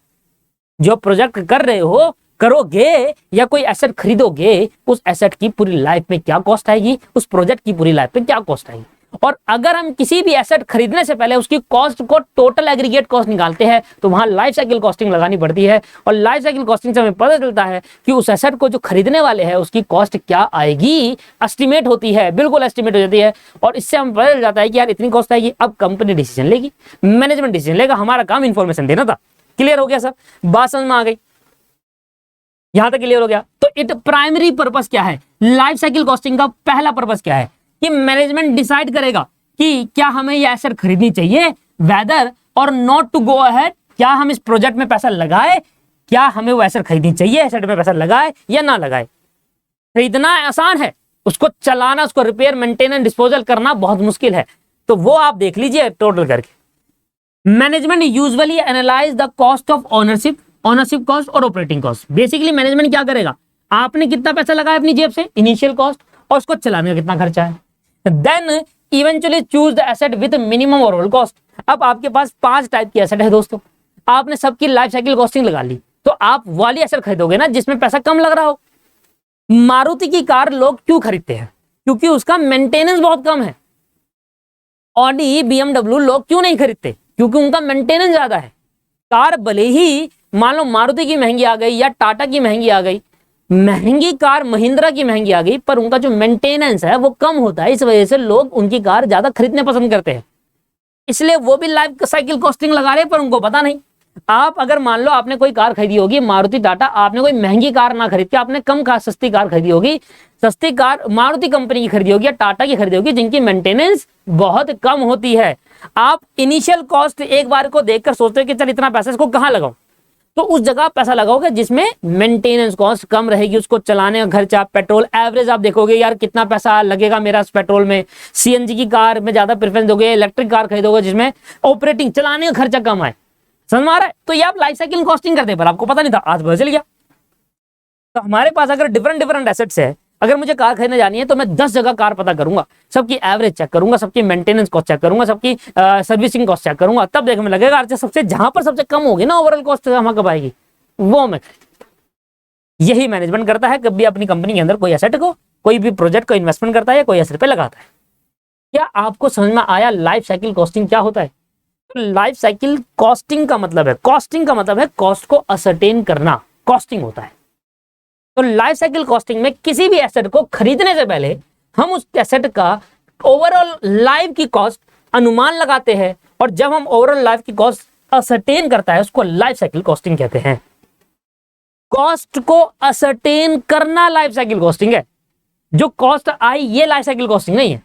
जो प्रोजेक्ट कर रहे हो, करोगे या कोई एसेट खरीदोगे, उस एसेट की पूरी लाइफ में क्या कॉस्ट आएगी, उस प्रोजेक्ट की पूरी लाइफ में क्या कॉस्ट आएगी। और अगर हम किसी भी एसेट खरीदने से पहले उसकी कॉस्ट को टोटल एग्रीगेट कॉस्ट निकालते हैं तो वहां लाइफ साइकिल कॉस्टिंग लगानी पड़ती है। और लाइफ साइकिल कॉस्टिंग से हमें पता चलता है कि उस एसेट को जो खरीदने वाले हैं उसकी कॉस्ट क्या आएगी, एस्टिमेट होती है, बिल्कुल एस्टिमेट हो जाती है। और इससे हमें पता चल जाता है कि यार इतनी कॉस्ट आएगी। अब कंपनी डिसीजन लेगी, मैनेजमेंट डिसीजन लेगा, हमारा काम इंफॉर्मेशन देना था। क्लियर हो गया सर, बात समझ में आ गई, यहां तक क्लियर हो गया। तो इट प्राइमरी पर्पस क्या है, लाइफ साइकिल कॉस्टिंग का पहला पर्पस क्या है कि मैनेजमेंट डिसाइड करेगा कि क्या हमें ये एसेट खरीदनी चाहिए, weather or not to go ahead, क्या हम इस प्रोजेक्ट में पैसा लगाए, क्या हमें वो एसेट खरीदनी चाहिए, एसेट में पैसा लगाए या ना लगाए। खरीदना आसान है, उसको चलाना, उसको रिपेयर, मेंटेनेंस, डिस्पोजल करना बहुत मुश्किल है। तो वो आप देख लीजिए टोटल करके। Management usually analyse the cost of ownership, ownership cost और ऑपरेटिंग कॉस्ट। बेसिकली मैनेजमेंट क्या करेगा, आपने कितना पैसा लगाया अपनी जेब से, इनिशियल कॉस्ट, और उसको चलाने का कितना खर्चा है। Then eventually choose the asset with minimum overall cost. अब आपके पास 5 टाइप की एसेट है दोस्तों, आपने सबकी लाइफ साइकिल कॉस्टिंग लगा ली, तो आप वाली एसेट खरीदोगे ना जिसमें पैसा कम लग रहा हो। मारुति की कार लोग क्यों खरीदते हैं, क्योंकि उसका मेंटेनेंस बहुत कम है। ऑडी, बीएमडब्ल्यू लोग क्यों नहीं खरीदते, क्योंकि उनका मेंटेनेंस ज्यादा है। कार भले ही मान लो मारुति की महंगी आ गई या टाटा की महंगी आ गई, महंगी कार महिंद्रा की महंगी आ गई, पर उनका जो मेंटेनेंस है वो कम होता है, इस वजह से लोग उनकी कार ज्यादा खरीदने पसंद करते हैं। इसलिए वो भी लाइफ साइकिल कॉस्टिंग लगा रहे हैं, पर उनको पता नहीं। आप अगर मान लो आपने कोई कार खरीदी होगी मारुति टाटा, आपने कोई महंगी कार ना खरीद के आपने कम कार, सस्ती कार खरीदी होगी, सस्ती कार मारुति कंपनी की खरीदी होगी या टाटा की खरीदी होगी, जिनकी मेंटेनेंस बहुत कम होती है। आप इनिशियल कॉस्ट एक बार को देखकर सोचते हो कि चल इतना पैसा इसको कहां लगाऊं, तो उस जगह पैसा लगाओगे जिसमें मेंटेनेंस कॉस्ट कम रहेगी, उसको चलाने का खर्चा, पेट्रोल एवरेज आप देखोगे यार कितना पैसा लगेगा मेरा पेट्रोल में। सीएनजी की कार में ज्यादा प्रेफरेंस दोगे, इलेक्ट्रिक कार खरीदोगे जिसमें ऑपरेटिंग, चलाने का खर्चा कम आए। समझ में आ रहा है। तो ये आप लाइफ साइकिल कॉस्टिंग करते पर आपको पता नहीं था, आज पता चल गया। तो हमारे पास अगर डिफरेंट एसेट्स है, अगर मुझे कार खरीदने जानी है तो मैं 10 जगह कार पता करूंगा, सबकी एवरेज चेक करूंगा, सबकी मेंटेनेंस कॉस्ट चेक करूंगा, सबकी सर्विसिंग कॉस्ट चेक करूंगा, तब देखने में लगेगा अच्छा सबसे जहां पर सबसे कम होगी ना ओवरऑल कॉस्ट हमें कब आएगी, वो मैं। यही मैनेजमेंट करता है कभी अपनी कंपनी के अंदर कोई एसेट को, कोई भी प्रोजेक्ट को इन्वेस्टमेंट करता है या कोई एसेट पे लगाता है। क्या आपको समझ में आया लाइफ साइकिल कॉस्टिंग क्या होता है। तो लाइफ साइकिल कॉस्टिंग का मतलब है, कॉस्टिंग का मतलब है कॉस्ट को असरटेन करना, कॉस्टिंग होता है। तो लाइफ साइकिल कॉस्टिंग में किसी भी एसेट को खरीदने से पहले हम उस एसेट का ओवरऑल लाइफ की कॉस्ट अनुमान लगाते हैं, और जब हम ओवरऑल लाइफ की कॉस्ट असरटेन करता है उसको लाइफ साइकिल कॉस्टिंग कहते हैं। कॉस्ट को असरटेन करना लाइफ साइकिल कॉस्टिंग है। जो कॉस्ट आई ये लाइफ साइकिल कॉस्टिंग नहीं है।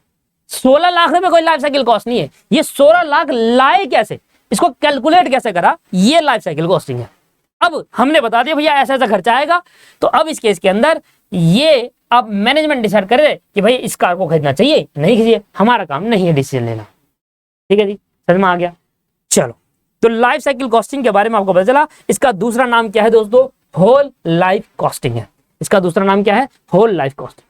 16 लाख रुपए कोई लाइफ साइकिल कॉस्ट नहीं है, ये 16 लाख लाए कैसे, इसको कैलकुलेट कैसे करा, ये लाइफ साइकिल कॉस्टिंग है। अब हमने बता दिया भैया ऐसा ऐसा खर्चा आएगा, तो अब इस केस के अंदर ये अब मैनेजमेंट डिसाइड करे कि भाई इस कार को खरीदना चाहिए नहीं चाहिए, हमारा काम नहीं है डिसीजन लेना। ठीक है जी, समझ में आ गया। चलो, तो लाइफ साइकिल कॉस्टिंग के बारे में आपको पता चला। इसका दूसरा नाम क्या है दोस्तों, होल लाइफ कॉस्टिंग है। इसका दूसरा नाम क्या है, होल लाइफ कॉस्टिंग।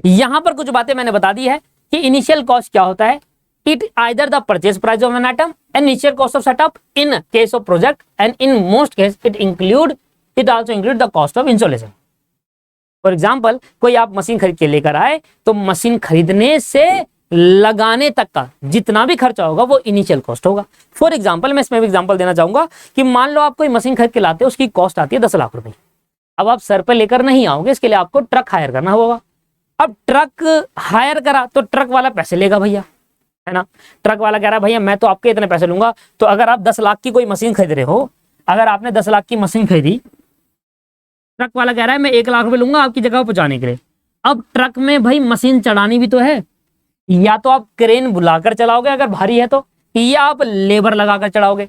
यहां पर कुछ बातें मैंने बता दी है कि इनिशियल कॉस्ट क्या होता है। It either the purchase price of an item and initial cost of setup in case of project, and in most case it also include the cost of installation. For example, कोई आप machine खरीद के लेकर आए, तो machine खरीदने से लगाने तक का जितना भी खर्चा होगा वो इनिशियल कॉस्ट होगा। फॉर एग्जाम्पल, मैं इसमें भी एग्जाम्पल देना चाहूंगा कि मान लो आप कोई मशीन खरीद के लाते हो, उसकी कॉस्ट आती है 10 लाख रुपए। अब आप सर पे लेकर नहीं आओगे, इसके लिए आपको ट्रक हायर करना होगा। अब ट्रक हायर करा तो ट्रक वाला पैसे लेगा भैया, है ना। ट्रक वाला कह रहा है भैया मैं तो आपके इतने पैसे लूंगा। तो अगर आप 10 लाख की कोई मशीन खरीद रहे हो, अगर आपने 10 लाख की मशीन खरीदी, ट्रक वाला कह रहा है मैं 1 लाख रुपए लूंगा आपकी जगह पहुंचाने के लिए। अब ट्रक में भाई मशीन चढ़ानी भी तो है, या तो आप क्रेन बुलाकर चलाओगे अगर भारी है तो, या आप लेबर लगाकर चढ़ाओगे,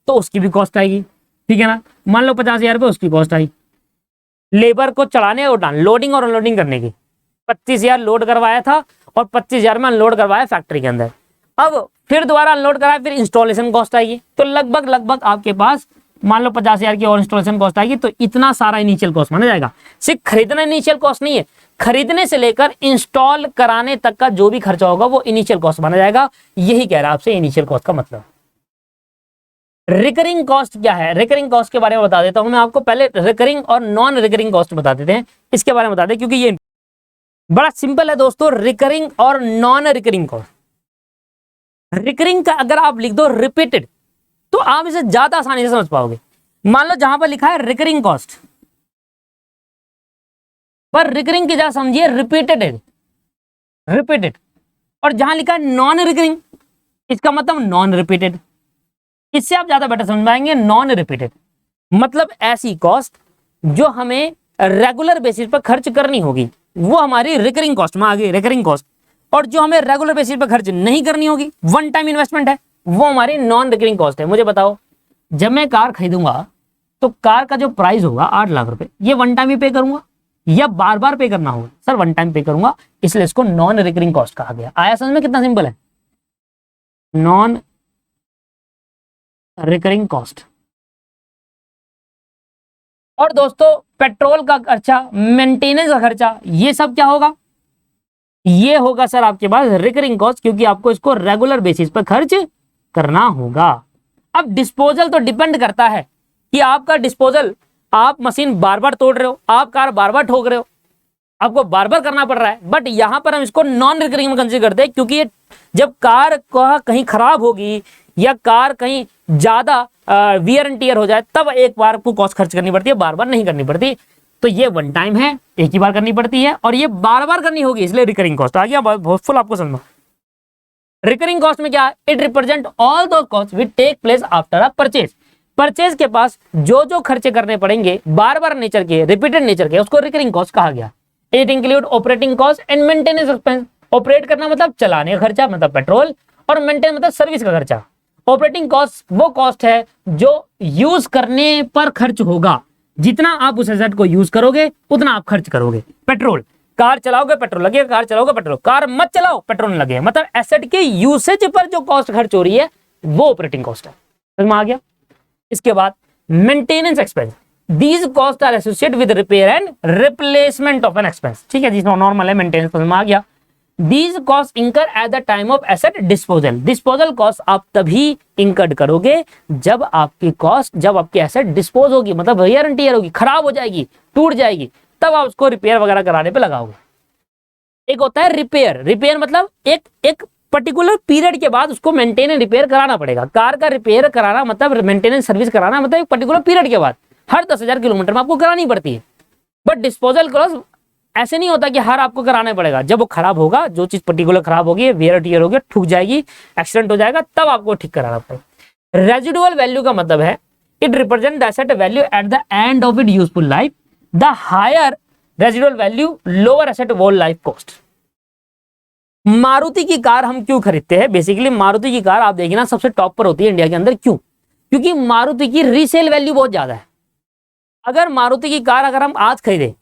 तो उसकी भी कॉस्ट आएगी। ठीक है ना, मान लो 50,000 रुपये उसकी कॉस्ट आई लेबर को चढ़ाने और लोडिंग और अनलोडिंग करने की। 25,000 लोड करवाया था और 25,000 में अनलोड करवाया फैक्ट्री के अंदर। अब फिर दोबारा अनलोड कराया, फिर इंस्टॉलेशन कॉस्ट आएगी। तो लगभग आपके पास मान लो 50,000 की और इंस्टॉलेशन कॉस्ट आएगी। तो इतना सारा इनिशियल कॉस्ट माना जाएगा। सिर्फ खरीदना इनिशियल कॉस्ट नहीं है, खरीदने से लेकर इंस्टॉल कराने तक का जो भी खर्चा होगा वो इनिशियल कॉस्ट माना जाएगा। यही कह रहा है आपसे इनिशियल कॉस्ट का मतलब। रिकरिंग कॉस्ट क्या है, रिकरिंग कॉस्ट के बारे में बता देता हूं मैं आपको। पहले रिकरिंग और नॉन रिकरिंग कॉस्ट बता देते हैं, इसके बारे में बता दें, क्योंकि ये बड़ा सिंपल है दोस्तों। रिकरिंग और नॉन रिकरिंग कॉस्ट, रिकरिंग का अगर आप लिख दो रिपीटेड तो आप इसे ज्यादा आसानी से समझ पाओगे। मान लो जहां पर लिखा है रिकरिंग कॉस्ट, पर रिकरिंग की जगह समझिए रिपीटेड है, रिपीटेड। और जहां लिखा है नॉन रिकरिंग, इसका मतलब नॉन रिपीटेड। इससे आप ज्यादा बेटर समझ पाएंगे। नॉन रिपीटेड मतलब ऐसी कॉस्ट जो हमें रेगुलर बेसिस पर खर्च करनी होगी, वो हमारी रिकरिंग कॉस्ट में आ गई, रिकरिंग कॉस्ट। और जो हमें रेगुलर बेसिस पर खर्च नहीं करनी होगी, वन टाइम इन्वेस्टमेंट है, वो हमारी नॉन रिकरिंग कॉस्ट है। मुझे बताओ, जब मैं कार खरीदूंगा तो कार का जो प्राइस होगा 8 लाख रुपए, ये वन टाइम ही पे करूंगा या बार बार पे करना होगा? सर वन टाइम पे करूंगा, इसलिए इसको नॉन रिकरिंग कॉस्ट कहा गया। आया समझ में? कितना सिंपल है, नॉन रिकरिंग कॉस्ट। और दोस्तों पेट्रोल का खर्चा, मेंटेनेंस का खर्चा, ये सब क्या होगा? ये होगा सर आपके पास रिकरिंग कॉस्ट, क्योंकि आपको इसको रेगुलर बेसिस पर खर्च करना होगा। अब डिस्पोजल तो डिपेंड करता है कि आपका डिस्पोजल, आप मशीन बार बार तोड़ रहे हो, आप कार बार बार ठोक रहे हो, आपको बार बार करना पड़ रहा है। बट यहां पर हम इसको नॉन रिकरिंग में कंसीडर करते हैं, क्योंकि ये जब कार कहीं खराब होगी या कार कहीं ज्यादा वियर एंड टियर हो जाए, तब एक बार आपको कॉस्ट खर्च करनी पड़ती है, बार बार नहीं करनी पड़ती। तो ये वन टाइम है, एक ही बार करनी पड़ती है, और ये बार बार करनी होगी, इसलिए रिकरिंग कॉस्ट आ गया। बहुत फुल आपको समझना। रिकरिंग कॉस्ट में क्या है? It represent all those cost which take place after a purchase. Purchase के पास जो जो खर्चे करने पड़ेंगे बार बार नेचर के, रिपीटेड नेचर के, उसको रिकरिंग कॉस्ट कहा गया। It include operating cost and maintenance expense. Operate करना मतलब चलाने का खर्चा, मतलब पेट्रोल, और मेंटेन मतलब सर्विस का खर्चा। ऑपरेटिंग कॉस्ट वो कॉस्ट है जो यूज करने पर खर्च होगा, जितना आप उस एसेट को यूज करोगे उतना आप खर्च करोगे। पेट्रोल, कार चलाओगे पेट्रोल लगेगा, कार चलाओगे पेट्रोल, कार मत चलाओ पेट्रोल नहीं लगेगा। मतलब एसेट के यूसेज पर जो कॉस्ट खर्च हो रही है वो ऑपरेटिंग कॉस्ट है। समझ में आ गया? इसके बाद maintenance expense, these cost are associated with repair and replacement of an expense. ठीक है, जिसमें नॉर्मल है मेंटेनेंस, समझ में आ गया। These costs incur at the time of asset disposal. Disposal cost आप तभी इंकर्ड करोगे जब आपकी कॉस्ट, जब आपकी एसेट डिस्पोज होगी, मतलब वेयर एंड टियर होगी, खराब हो जाएगी, टूट जाएगी, तब आप उसको रिपेयर वगैरह कराने पे लगाओगे। एक होता है रिपेयर, रिपेयर मतलब एक पर्टिकुलर पीरियड के बाद उसको मेंटेन एंड रिपेयर कराना पड़ेगा। कार का रिपेयर कराना मतलब मेंटेनेंस सर्विस कराना मतलब एक पर्टिकुलर पीरियड के बाद, हर 10,000 किलोमीटर में आपको करानी पड़ती है। बट डिस्पोजल कॉस्ट ऐसे नहीं होता कि हर आपको कराना पड़ेगा। जब वो खराब होगा, जो चीज पर्टिकुलर खराब होगी, वेयर टियर होगी, ठुक जाएगी, एक्सीडेंट हो जाएगा, तब आपको ठीक कराना पड़ेगा। रेजिडुअल वैल्यू का मतलब है it represent the asset value at the end of it useful life. The higher residual value lower asset whole life cost. Maruti की कार हम क्यों खरीदते हैं? बेसिकली मारुति की कार आप देखिए ना सबसे टॉप पर होती है इंडिया के अंदर। क्यों? क्योंकि मारुति की रीसेल वैल्यू बहुत ज्यादा है। अगर मारुति की कार अगर हम आज खरीदे,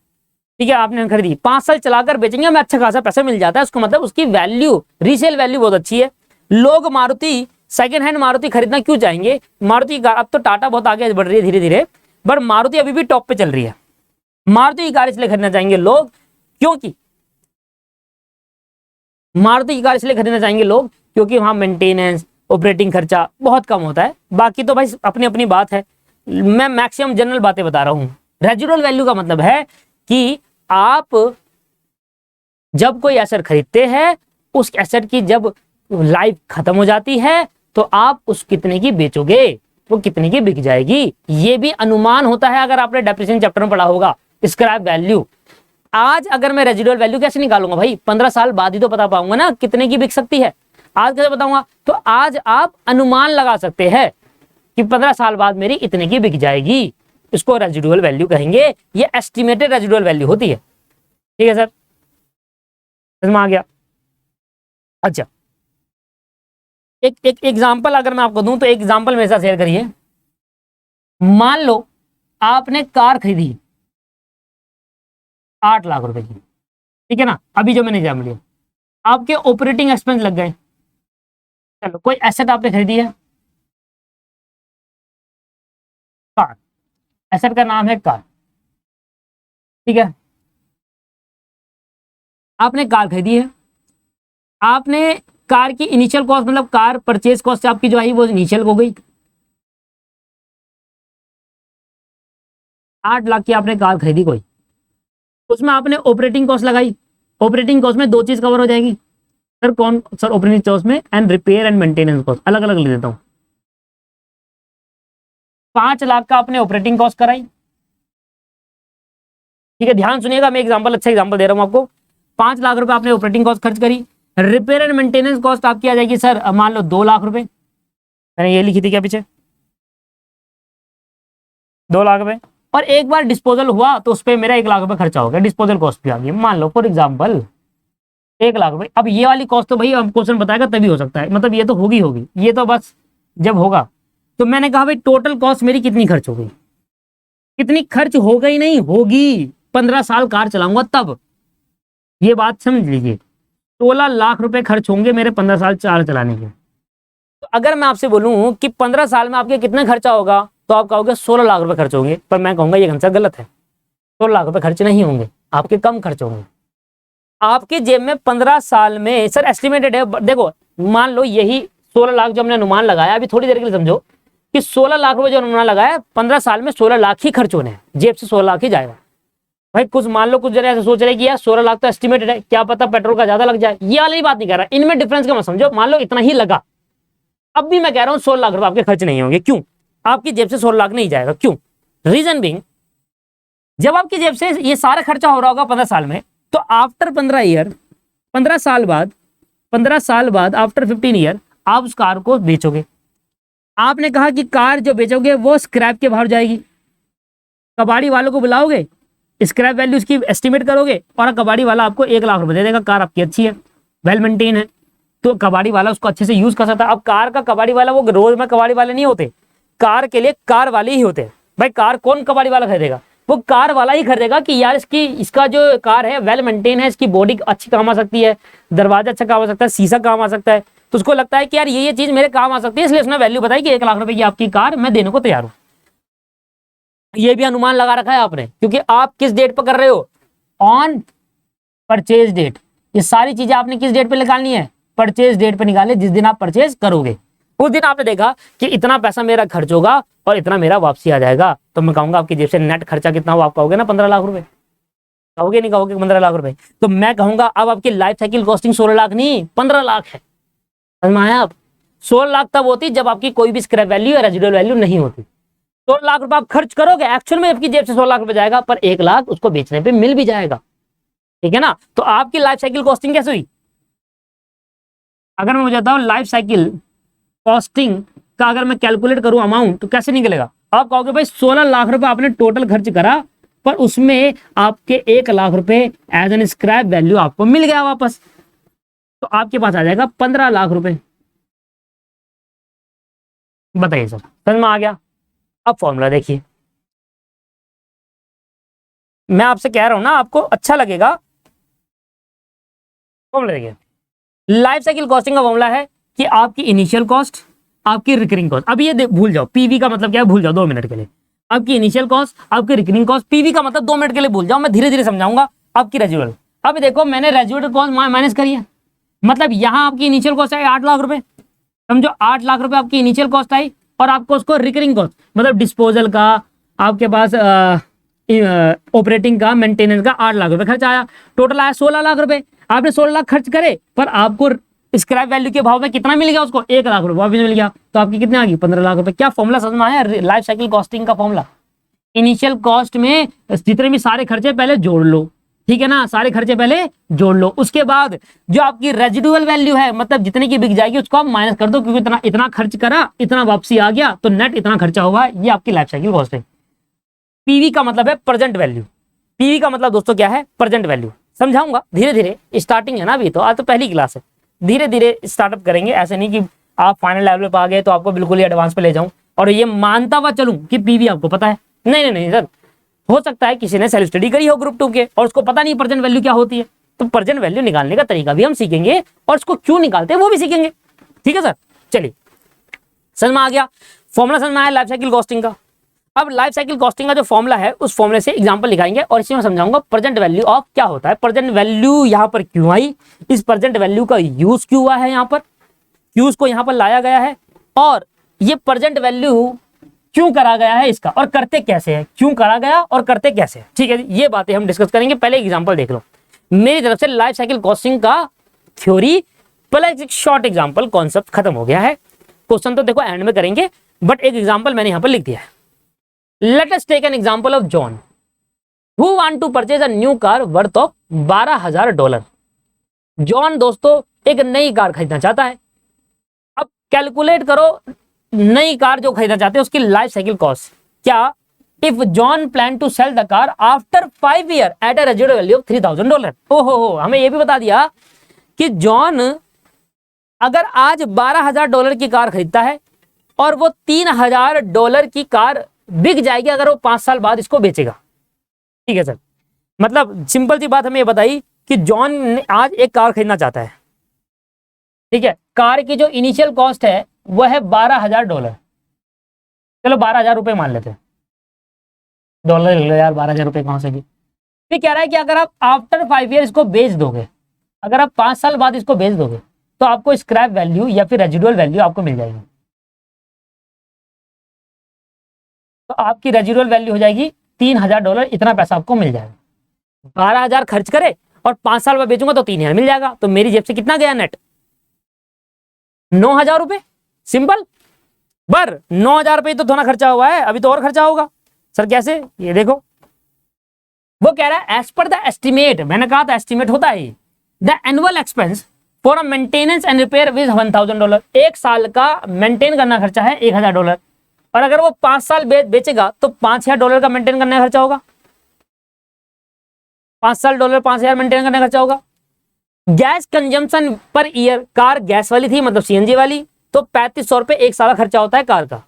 ठीक है, आपने खरीदी, 5 साल चलाकर बेचेंगे, हमें अच्छा खासा पैसा मिल जाता है, उसको मतलब उसकी वैल्यू, रीसेल वैल्यू बहुत अच्छी है। लोग मारुति, सेकंड हैंड मारुति खरीदना क्यों चाहेंगे? मारुति की कार, अब तो टाटा बहुत आगे बढ़ रही है धीरे धीरे, पर मारुति अभी भी टॉप पे चल रही है। मारुति की कार इसलिए खरीदना चाहेंगे लोग, क्योंकि मारुति की कार इसलिए खरीदना चाहेंगे लोग क्योंकि वहां मेंटेनेंस, ऑपरेटिंग खर्चा बहुत कम होता है। बाकी तो भाई अपनी अपनी बात है, मैं मैक्सिमम जनरल बातें बता रहा हूं। रेजिडुअल वैल्यू का मतलब है कि आप जब कोई एसेट खरीदते हैं, उस एसेट की जब लाइफ खत्म हो जाती है तो आप उस कितने की बेचोगे, वो कितने की बिक जाएगी, ये भी अनुमान होता है। अगर आपने डेप्रिसिएशन चैप्टर में पढ़ा होगा, स्क्रैप वैल्यू। आज अगर मैं रेजिडुअल वैल्यू कैसे निकालूंगा भाई? 15 साल बाद ही तो बता पाऊंगा ना कितने की बिक सकती है। आज कैसे बताऊंगा? तो आज आप अनुमान लगा सकते हैं कि 15 साल बाद मेरी इतने की बिक जाएगी, इसको रेजिडुअल वैल्यू कहेंगे। ये एस्टिमेटेड रेजिडुअल वैल्यू होती है। ठीक है सर, समझ में आ गया? अच्छा, एक एग्जांपल अगर मैं आपको दूं तो एग्जांपल मेरे साथ शेयर करिए। मान लो आपने कार खरीदी 8 लाख रुपए की, ठीक है ना, अभी जो मैंने एग्जाम्पल लिया, आपके ऑपरेटिंग एक्सपेंस लग गए। चलो कोई एसेट आपने खरीदी है, कार, एसेट का नाम है कार, ठीक है, आपने कार खरीदी है, आपने कार की इनिशियल कॉस्ट मतलब कार परचेज कॉस्ट आपकी जो आई वो इनिशियल हो गई। 8 लाख की आपने कार खरीदी कोई, उसमें आपने ऑपरेटिंग कॉस्ट लगाई, ऑपरेटिंग कॉस्ट में 2 चीज कवर हो जाएगी सर। कौन सर? ऑपरेटिंग कॉस्ट में and repair and maintenance cost अलग अलग ले देता हूं। 5 लाख का आपने ऑपरेटिंग कॉस्ट कराई, ठीक है, ध्यान सुनिएगा, मैं एग्जांपल, अच्छा एग्जांपल दे रहा हूं आपको। 5 लाख रुपए आपने ऑपरेटिंग कॉस्ट खर्च करी, रिपेयर एंड मेंटेनेंस कॉस्ट आपकी आ जाएगी सर मान लो 2 लाख रुपए, मैंने ये लिखी थी क्या पीछे, 2 लाख रुपए। और एक बार डिस्पोजल हुआ तो उस पर मेरा 1 लाख रुपए खर्चा हो गया, डिस्पोजल कॉस्ट भी आ गई, मान लो फॉर एग्जाम्पल 1 लाख रुपए। अब ये वाली कॉस्ट तो भाई अब क्वेश्चन बताएगा तभी हो सकता है, मतलब ये तो होगी होगी, ये तो बस जब होगा। तो मैंने कहा भाई टोटल कॉस्ट मेरी कितनी खर्च हो गई, कितनी खर्च हो गई नहीं होगी, 15 साल कार चलाऊंगा तब, ये बात समझ लीजिए। 16 लाख रुपए खर्च होंगे मेरे 15 साल कार चलाने के। तो अगर मैं आपसे बोलूं कि 15 साल में आपके कितना खर्चा होगा, तो आप कहोगे 16 लाख रुपए खर्च होंगे, पर मैं कहूंगा ये आंसर गलत है। 16 लाख रुपए खर्च नहीं होंगे, आपके कम खर्च होंगे। आपके जेब में 15 साल में सर एस्टिमेटेड है, देखो मान लो यही 16 लाख जो हमने अनुमान लगाया, अभी थोड़ी देर के लिए समझो कि 16 लाख रुपए जो अनुमान लगाया 15 साल में 16 लाख ही खर्च होने हैं, जेब से 16 लाख ही जाएगा। भाई कुछ मान लो कुछ जने ऐसे सोच रहे कि यार 16 लाख तो एस्टिमेटेड है, क्या पता पेट्रोल का ज्यादा लग जाए, ये वाली बात नहीं कर रहा, इनमें डिफरेंस का मत समझो, मान लो इतना ही लगा, अब भी मैं कह रहा हूं 16 लाख रुपए आपके खर्च नहीं होंगे। क्यों? आपकी जेब से 16 लाख नहीं जाएगा। क्यों? रीजन बिंग, जब आपकी जेब से ये सारा खर्चा हो रहा होगा 15 साल में, तो आफ्टर 15 ईयर, 15 साल बाद आफ्टर 15 ईयर आप उस कार को बेचोगे। आपने कहा कि कार जो बेचोगे वो स्क्रैप के बाहर जाएगी, कबाड़ी वालों को बुलाओगे, स्क्रैप वैल्यू उसकी एस्टिमेट करोगे और कबाड़ी वाला आपको 1 लाख रुपए दे देगा। कार आपकी अच्छी है, वेल मेंटेन है, तो कबाड़ी वाला उसको अच्छे से यूज कर सकता है। अब कार का कबाड़ी वाला वो रोज में कबाड़ी वाले नहीं होते, कार के लिए कार वाले ही होते हैं। भाई कार कौन कबाड़ी वाला खरीदेगा? वो कार वाला ही खरीदेगा कि यार इसका जो कार है वेल मेंटेन है, इसकी बॉडी अच्छी काम आ सकती है, दरवाजा अच्छा काम आ सकता है, शीशा काम आ सकता है, तो उसको लगता है कि यार ये चीज मेरे काम आ सकती है, इसलिए उसने वैल्यू बताई कि 1 लाख रुपए की आपकी कार मैं देने को तैयार हूं। ये भी अनुमान लगा रखा है आपने, क्योंकि आप किस डेट पर कर रहे हो? On purchase date. ये सारी चीजें आपने किस डेट पे निकालनी है? परचेज डेट पे निकालनी, जिस दिन आप परचेज करोगे उस दिन आपने देखा कि इतना पैसा मेरा खर्च होगा और इतना मेरा वापसी आ जाएगा, तो मैं कहूंगा आपकी जेब से नेट खर्चा कितना हो, आप कहोगे ना 15 लाख रुपए, कहोगे नहीं कहोगे 15 लाख रुपए? तो मैं कहूंगा अब आपकी लाइफ साइकिल कॉस्टिंग 16 लाख नहीं 15 लाख है। समझ में आया? आप 16 लाख तब होती जब आपकी कोई भी स्क्रैप वैल्यू या रेजिडुअल वैल्यू नहीं होती। 16 लाख रुपए आप खर्च करोगे, एक्चुअल में आपकी जेब से 16 लाख रुपए जाएगा, पर 1 लाख उसको बेचने पे मिल भी जाएगा। ठीक है ना? तो आपकी लाइफ साइकिल कॉस्टिंग कैसे हुई? अगर मैं बताता हूं लाइफ साइकिल कॉस्टिंग का अगर मैं कैलकुलेट करूं अमाउंट, तो कैसे निकलेगा? आप कहोगे भाई 16 लाख रुपए आपने टोटल खर्च करा, पर उसमें आपके 1 लाख रुपए एज एन स्क्रैप वैल्यू आपको मिल गया वापस, तो आपके पास आ जाएगा 15 लाख रुपए। बताइए सर, समझ में आ गया? अब फॉर्मूला देखिए, मैं आपसे कह रहा हूं ना आपको अच्छा लगेगा। फॉर्मूला देखिए, लाइफ साइकिल कॉस्टिंग का फॉर्मूला है कि आपकी इनिशियल कॉस्ट, आपकी रिकरिंग कॉस्ट, अब ये भूल जाओ, पीवी का मतलब क्या है भूल जाओ 2 मिनट के लिए। आपकी इनिशियल कॉस्ट, आपकी रिकरिंग कॉस्ट, पीवी का मतलब 2 मिनट के लिए भूल जाओ, मैं धीरे धीरे समझाऊंगा। आपकी रेजिडुअल, अब देखो मैंने रेजिडुअल कॉस्ट माइनस करी है, मतलब यहां आपकी इनिशियल कॉस्ट आई 8 लाख रुपए, समझो 8 लाख रुपए आपकी इनिशियल कॉस्ट आई, और आपको उसको रिकरिंग कॉस्ट मतलब डिस्पोजल का, आपके पास ऑपरेटिंग का, मेंटेनेंस का 8 लाख रुपए खर्च आया, टोटल आया 16 लाख रुपए। आपने 16 लाख खर्च करे, पर आपको स्क्रैप वैल्यू के भाव में कितना मिल गया? उसको 1 लाख रुपए वापस मिल गया, तो आपकी कितनी आ गई? 15 लाख रुपए। क्या फॉर्मूला समझ में आया? लाइफ साइकिल कॉस्टिंग का फॉर्मूला, इनिशियल कॉस्ट में जितने भी सारे खर्चे पहले जोड़ लो, ठीक है ना, सारे खर्चे पहले जोड़ लो, उसके बाद जो आपकी रेजिडुअल वैल्यू है, मतलब जितने की बिक जाएगी उसको आप माइनस कर दो, क्योंकि इतना खर्च करा, इतना वापसी आ गया, तो नेट इतना खर्चा होगा। ये आपकी लाइफ साइकिल कॉस्ट है। पीवी का मतलब है प्रेजेंट वैल्यू। पीवी का मतलब दोस्तों क्या है? Present value. समझाऊंगा धीरे धीरे, स्टार्टिंग है ना अभी, तो आज तो पहली क्लास है, धीरे धीरे स्टार्टअप करेंगे। ऐसे नहीं कि आप फाइनल लेवल पे आ गए तो आपको बिल्कुल ही एडवांस पे ले जाऊं और ये मानता हुआ चलूं कि पीवी आपको पता है। नहीं नहीं नहीं सर, हो सकता है किसी ने सेल्फ स्टडी करी हो ग्रुप 2 के और उसको पता नहीं प्रेजेंट वैल्यू क्या होती है, तो प्रेजेंट वैल्यू निकालने का तरीका भी हम सीखेंगे और उसको क्यों निकालते हैं वो भी सीखेंगे। ठीक है सर, चलिए समझ में आ गया? फॉर्मूला समझ में आया लाइफ साइकिल कॉस्टिंग का? अब लाइफ साइकिल कॉस्टिंग का जो फॉर्मूला है उस फॉर्मूले से एग्जांपल लिखाएंगे और इसी में समझाऊंगा प्रेजेंट वैल्यू ऑफ क्या होता है, प्रेजेंट वैल्यू यहां पर क्यों आई, इस प्रेजेंट वैल्यू का यूज क्यों हुआ है, यहां पर यूज को यहां पर लाया गया है, और ये प्रेजेंट वैल्यू क्यों करा गया है इसका और करते कैसे है, क्यों करा गया और करते कैसे है, ठीक है जी, ये बातें हम डिस्कस करेंगे। पहले एग्जांपल देख लो मेरी तरफ से, लाइफ साइकिल कॉस्टिंग का थ्योरी प्लस एक शॉर्ट एग्जांपल, कॉन्सेप्ट खत्म हो गया है। क्वेश्चन तो देखो एंड में करेंगे, बट एक एग्जांपल मैंने यहां पर लिख दिया है। Let us take an example of John who want to purchase a new car worth of $12,000। John दोस्तों एक नई कार खरीदना चाहता है। अब कैलकुलेट करो नई कार जो खरीदना चाहते हैं उसकी लाइफ साइकिल कॉस्ट क्या। If John plan to sell the car after 5 year at a residual value of $3,000। ओहो, हमें यह भी बता दिया कि जॉन अगर आज $12,000 की कार खरीदता है और वो $3,000 की कार बिक जाएगी अगर वो 5 साल बाद इसको बेचेगा। ठीक है सर, मतलब सिंपल सी बात हमें ये बताई कि जॉन आज एक कार खरीदना चाहता है, ठीक है, कार की जो इनिशियल कॉस्ट है वह है $12,000। चलो 12,000 रुपए मान लेते हैं, डॉलर ले लो यार, 12,000 रुपए कहां से भी। फिर कह रहा है कि अगर आप आफ्टर 5 ईयर इसको बेच दोगे, अगर आप 5 साल बाद इसको बेच दोगे तो आपको स्क्रैप वैल्यू या फिर रेजिडुअल वैल्यू आपको मिल जाएगी। तो आपकी रेजिडुअल वैल्यू हो जाएगी $3,000, इतना पैसा आपको मिल जाएगा। 12,000 खर्च करे और 5 साल बाद बेचूंगा तो 3,000 मिल जाएगा। तो मेरी जेब से कितना गया नेट? 9,000 रुपए। सिंपल, पर 9,000 रुपए तो थोड़ा खर्चा हुआ है, अभी तो और खर्चा होगा। सर कैसे? ये देखो, वो कह रहा है एज पर द एस्टिमेट, मैंने कहा था एस्टिमेट होता है, the annual expense for a maintenance and repair with $1,000। एक साल का मेंटेन करना खर्चा है $1,000, और अगर वो 5 साल बेचेगा तो $5,000 का मेंटेन करने का खर्चा होगा। 5 साल डॉलर 5,000 मेंटेन करने का खर्चा होगा। Gas consumption per year, car gas वाली थी मतलब सीएनजी वाली, तो ₹3,500 रुपए एक साल का खर्चा होता है कार का।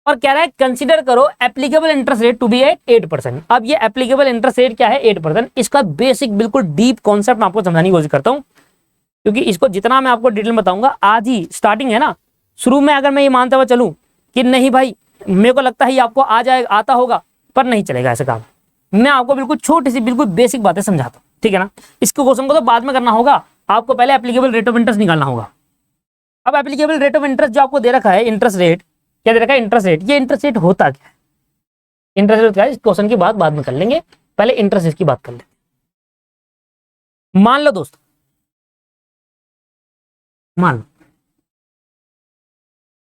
और कह रहा है कंसीडर करो applicable interest rate to be at 8%। अब ये एप्लीकेबल इंटरेस्ट रेट क्या है? 8%। इसका बेसिक बिल्कुल डीप कॉन्सेप्ट मैं आपको समझाने की कोशिश करता हूं, क्योंकि इसको जितना मैं आपको डिटेल बताऊंगा, आज ही स्टार्टिंग है ना, शुरू में अगर मैं ये मानता हुआ चलूं कि नहीं भाई मेरे को लगता है ये आपको आ जाएगा, आता होगा, पर नहीं चलेगा ऐसा काम। मैं आपको बिल्कुल छोटी सी बिल्कुल बेसिक बातें समझाता हूँ, ठीक है ना। इसको क्वेश्चन को तो बाद में करना होगा, आपको पहले एप्लीकेबल रेट ऑफ इंटरेस्ट निकालना होगा। अब एप्लीकेबल रेट ऑफ इंटरेस्ट जो आपको दे रखा है, इंटरेस्ट रेट क्या दे रखा है? Interest rate. ये इंटरेस्ट रेट होता क्या है? इंटरेस्ट रेट क्या है? इस क्वेश्चन की बात बाद में कर लेंगे, पहले इंटरेस्ट रेट की बात कर लेते हैं। मान लो दोस्तों,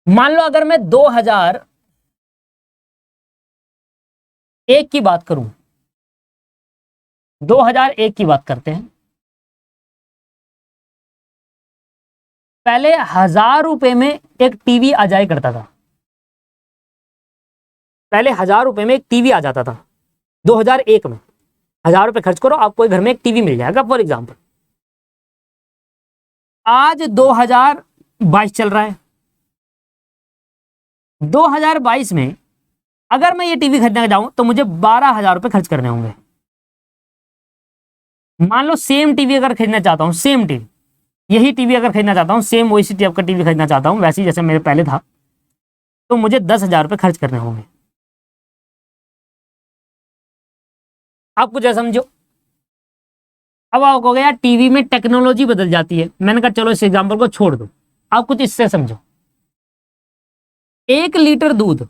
मान लो अगर मैं 2001 की बात करूं, 2001 की बात करते हैं। पहले 1,000 रुपए में एक टीवी आ जाया करता था, पहले 1,000 रुपए में एक टीवी आ जाता था 2001 में। 1,000 रुपए खर्च करो, आपको घर में एक टीवी मिल जाएगा फॉर एग्जाम्पल। आज 2022 चल रहा है, 2022 में अगर मैं ये टीवी खरीदने जाऊं तो मुझे 12,000 रुपए खर्च करने होंगे। मान लो सेम टीवी अगर खरीदना चाहता हूं, सेम टीवी, यही टीवी अगर खरीदना चाहता हूं, सेम वैसी टाइप का टीवी खरीदना चाहता हूं, वैसे जैसे मेरे पहले था, तो मुझे 10,000 रुपए खर्च करने होंगे। आप कुछ ऐसा समझो। अब आप कहोगे यार टीवी में टेक्नोलॉजी बदल जाती है, मैंने कहा चलो इस एग्जांपल को छोड़ दो, आप कुछ इससे समझो। 1 लीटर दूध,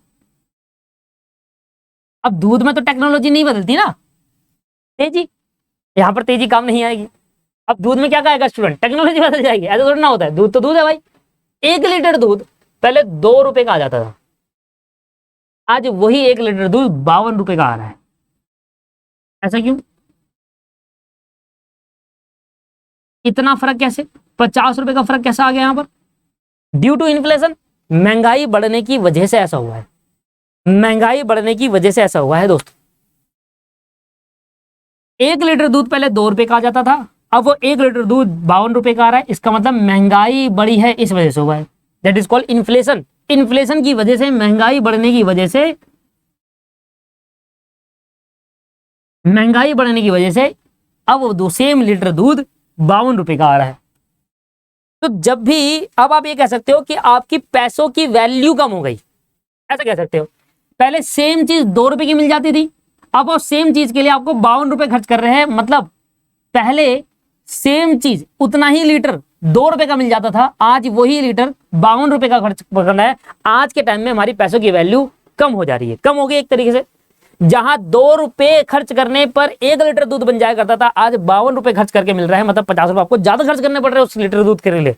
अब दूध में तो टेक्नोलॉजी नहीं बदलती ना, तेजी, यहां पर तेजी काम नहीं आएगी। अब दूध में क्या कहेगा स्टूडेंट? टेक्नोलॉजी बदल जाएगी, ऐसा थोड़ा ना होता है। दूध तो दूध है भाई। 1 लीटर दूध पहले 2 रुपए का आ जाता था, आज वही 1 लीटर दूध 52 रुपए का आ रहा है। ऐसा क्यों? इतना फर्क कैसे? 50 रुपए का फर्क कैसा आ गया यहां पर? ड्यू टू इन्फ्लेशन, महंगाई बढ़ने की वजह से ऐसा हुआ है, महंगाई बढ़ने की वजह से ऐसा हुआ है दोस्तों। 1 लीटर दूध पहले 2 रुपए का आ जाता था, अब वो 1 लीटर दूध 52 रुपए का आ रहा है। इसका मतलब महंगाई बढ़ी है, इस वजह से हुआ है। That is called inflation. Inflation की वजह से, महंगाई बढ़ने की वजह से, महंगाई बढ़ने की वजह से अब वो सेम लीटर दूध 52 रुपए का आ रहा है। तो जब भी, अब आप ये कह सकते हो कि आपकी पैसों की वैल्यू कम हो गई, ऐसा कह सकते हो। पहले सेम चीज 2 रुपए की मिल जाती थी, अब वो सेम चीज के लिए आपको 52 रुपए खर्च कर रहे हैं। मतलब पहले सेम चीज, उतना ही लीटर 2 रुपए का मिल जाता था, आज वही लीटर 52 रुपए का खर्च करना है। आज के टाइम में हमारी पैसों की वैल्यू कम हो जा रही है, कम हो गई एक तरीके से। जहां 2 रुपए खर्च करने पर 1 लीटर दूध बन जाया करता था, आज 52 रुपए खर्च करके मिल रहा है, मतलब 50 रुपए आपको ज्यादा खर्च करने पड़ रहे हैं उस लीटर दूध के लिए।